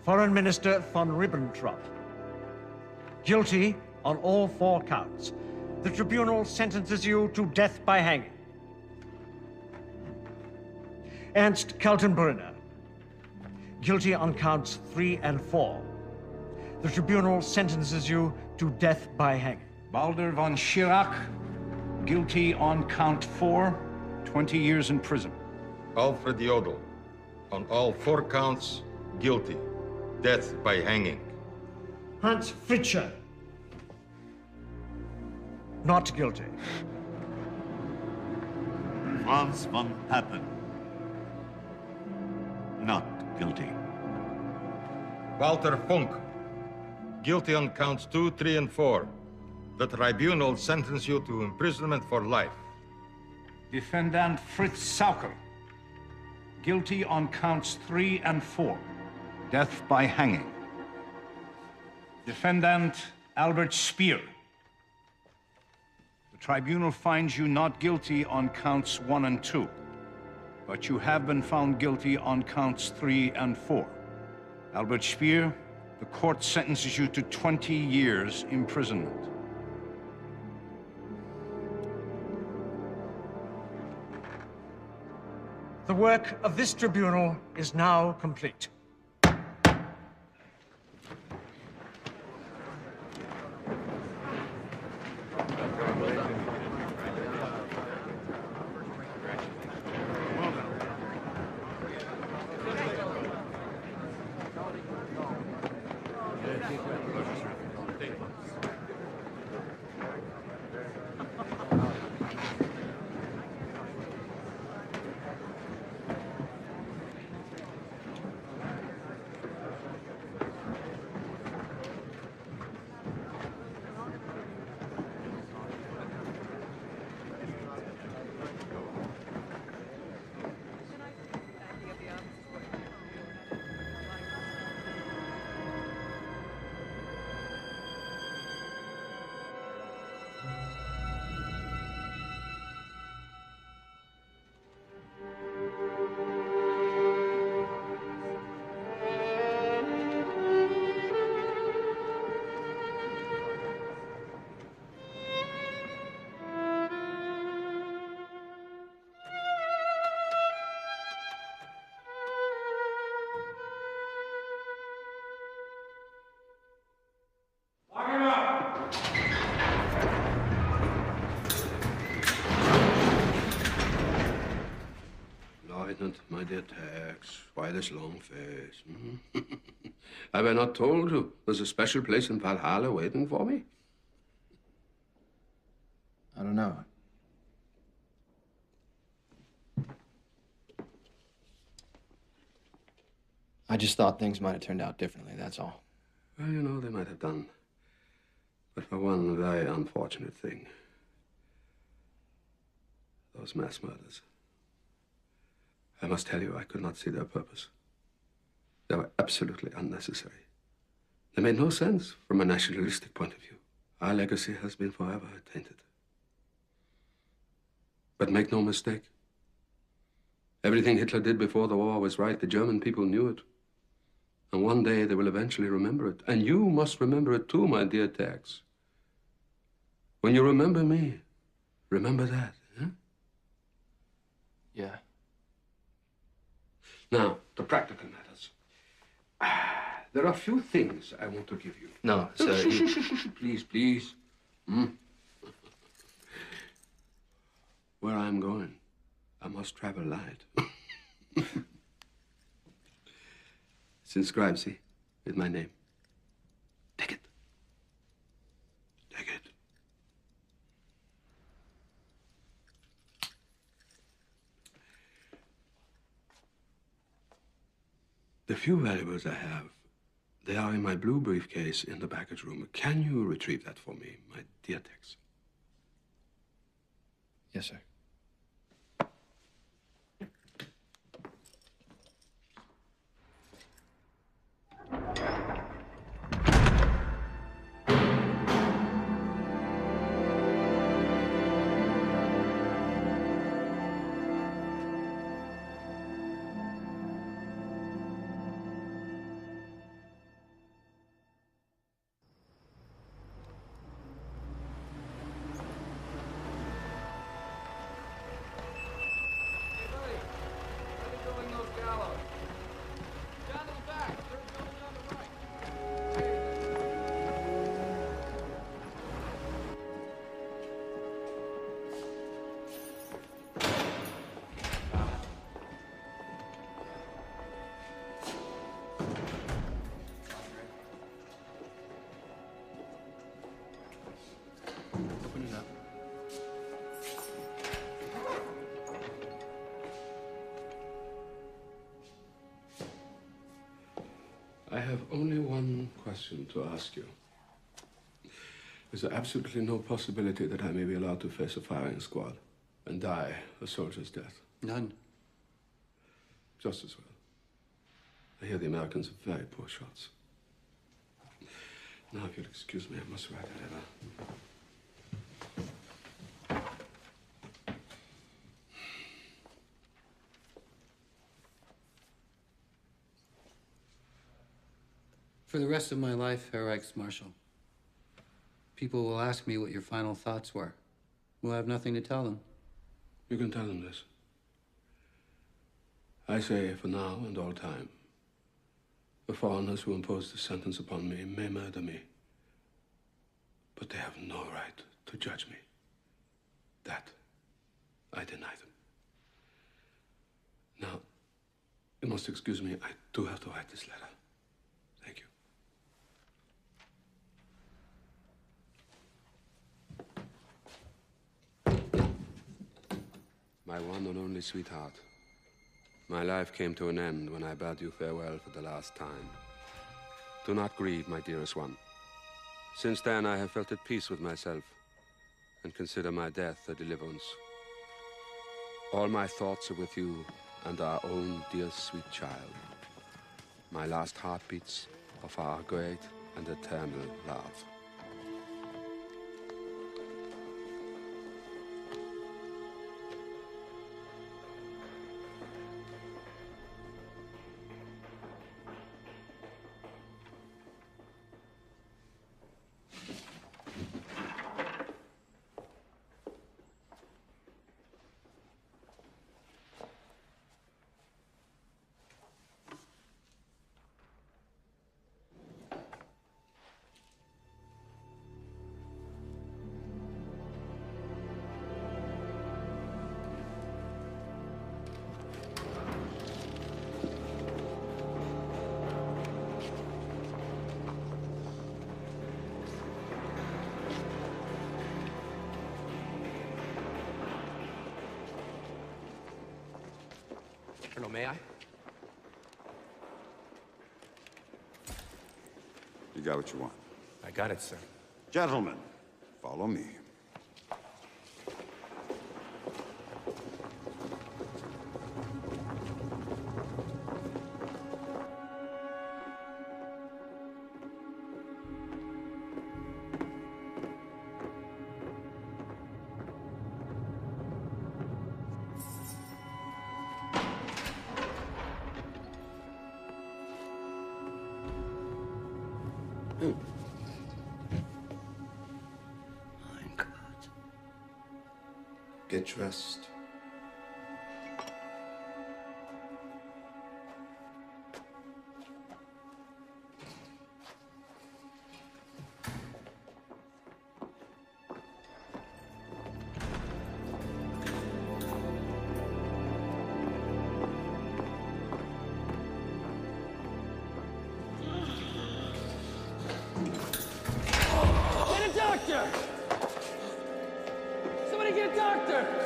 Foreign Minister von Ribbentrop. Guilty on all 4 counts. the tribunal sentences you to death by hanging. Ernst Kaltenbrunner, guilty on counts 3 and 4. The tribunal sentences you to death by hanging. Balder von Schirach, guilty on count 4, 20 years in prison. Alfred Jodl, on all 4 counts, guilty, death by hanging. Hans Fritscher, not guilty. Franz von Papen, not guilty. Walter Funk, guilty on counts 2, 3, and 4. The tribunal sentences you to imprisonment for life. Defendant Fritz Sauker, guilty on counts 3 and 4. Death by hanging. Defendant Albert Speer. The tribunal finds you not guilty on counts 1 and 2, but you have been found guilty on counts 3 and 4. Albert Speer, the court sentences you to 20 years imprisonment. The work of this tribunal is now complete. Lieutenant, my dear Tex, why this long face? Have I not told you there's a special place in Valhalla waiting for me? I don't know. I just thought things might have turned out differently, that's all. Well, you know, they might have done. But for one very unfortunate thing. Those mass murders. I must tell you, I could not see their purpose. They were absolutely unnecessary. They made no sense from a nationalistic point of view. Our legacy has been forever tainted. But make no mistake. Everything Hitler did before the war was right. The German people knew it. And one day they will eventually remember it. And you must remember it too, my dear Tex. When you remember me, remember that, huh? Yeah. Now, the practical matters. There are a few things I want to give you. No, sir. Please, please. Where I'm going, I must travel light. It's inscribed, see, with my name. Take it. Take it. The few valuables I have, they are in my blue briefcase in the baggage room. Can you retrieve that for me, my dear Tex? Yes, sir. I have only one question to ask you. Is there absolutely no possibility that I may be allowed to face a firing squad and die a soldier's death? None. Just as well. I hear the Americans are very poor shots. Now, if you'll excuse me, I must write a letter. For the rest of my life, Herr Reichsmarshal, people will ask me what your final thoughts were. We'll have nothing to tell them. You can tell them this. I say, for now and all time, the foreigners who impose the sentence upon me may murder me, but they have no right to judge me. That I deny them. Now, you must excuse me, I do have to write this letter. Thank you. My one and only sweetheart. My life came to an end when I bade you farewell for the last time. Do not grieve, my dearest one. Since then, I have felt at peace with myself and consider my death a deliverance. All my thoughts are with you and our own dear sweet child. My last heartbeats of our great and eternal love. Colonel, may I? You got what you want. I got it, sir. Gentlemen, follow me. Get dressed. Get a doctor! Somebody get a doctor!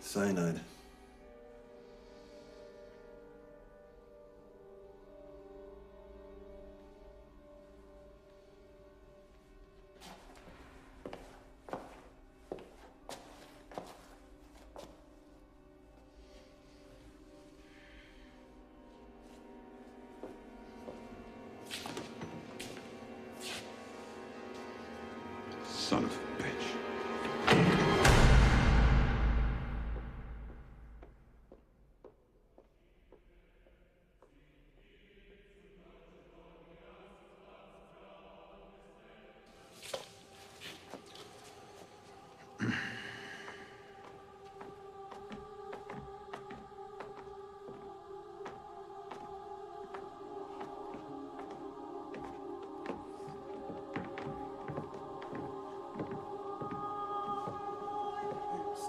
Cyanide. Son of a bitch.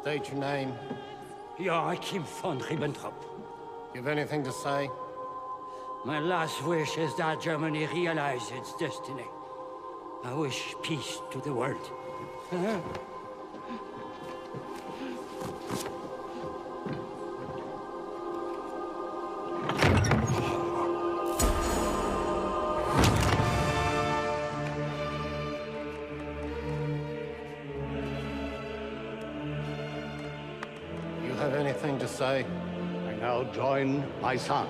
State your name. Joachim von Ribbentrop. You have anything to say? My last wish is that Germany realize its destiny. I wish peace to the world. You have anything to say? I now join my sons.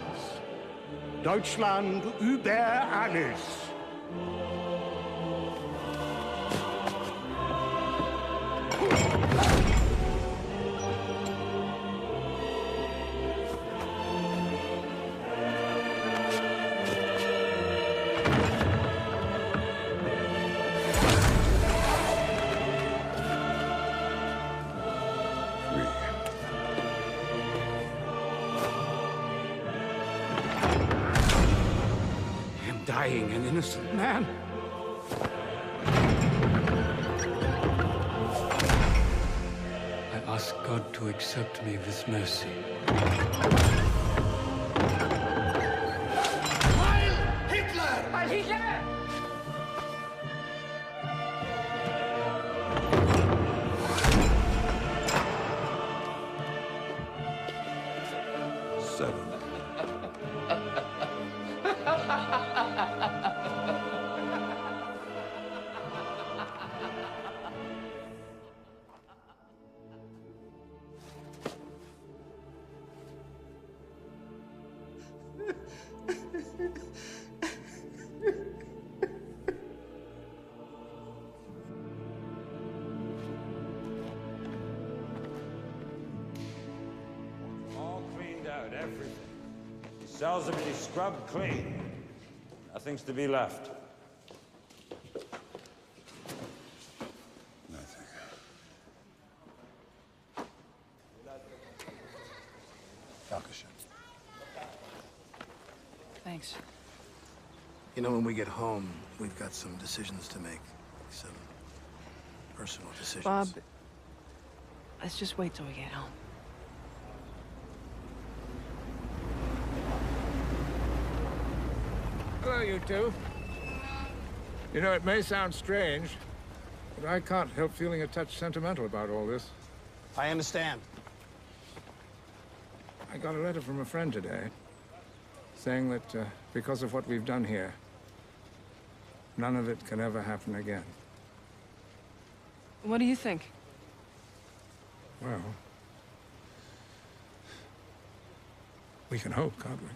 Deutschland über alles. Dying an innocent man. I ask God to accept me with mercy. Heil Hitler! Heil Hitler! All cleaned out, everything. The cells are to be scrubbed clean. Nothing's to be left. Thanks. You know, when we get home, we've got some decisions to make. Some personal decisions. Bob, let's just wait till we get home. Hello, you two. You know, it may sound strange, but I can't help feeling a touch sentimental about all this. I understand. I got a letter from a friend today, saying that because of what we've done here, none of it can ever happen again. What do you think? Well, we can hope, can't we?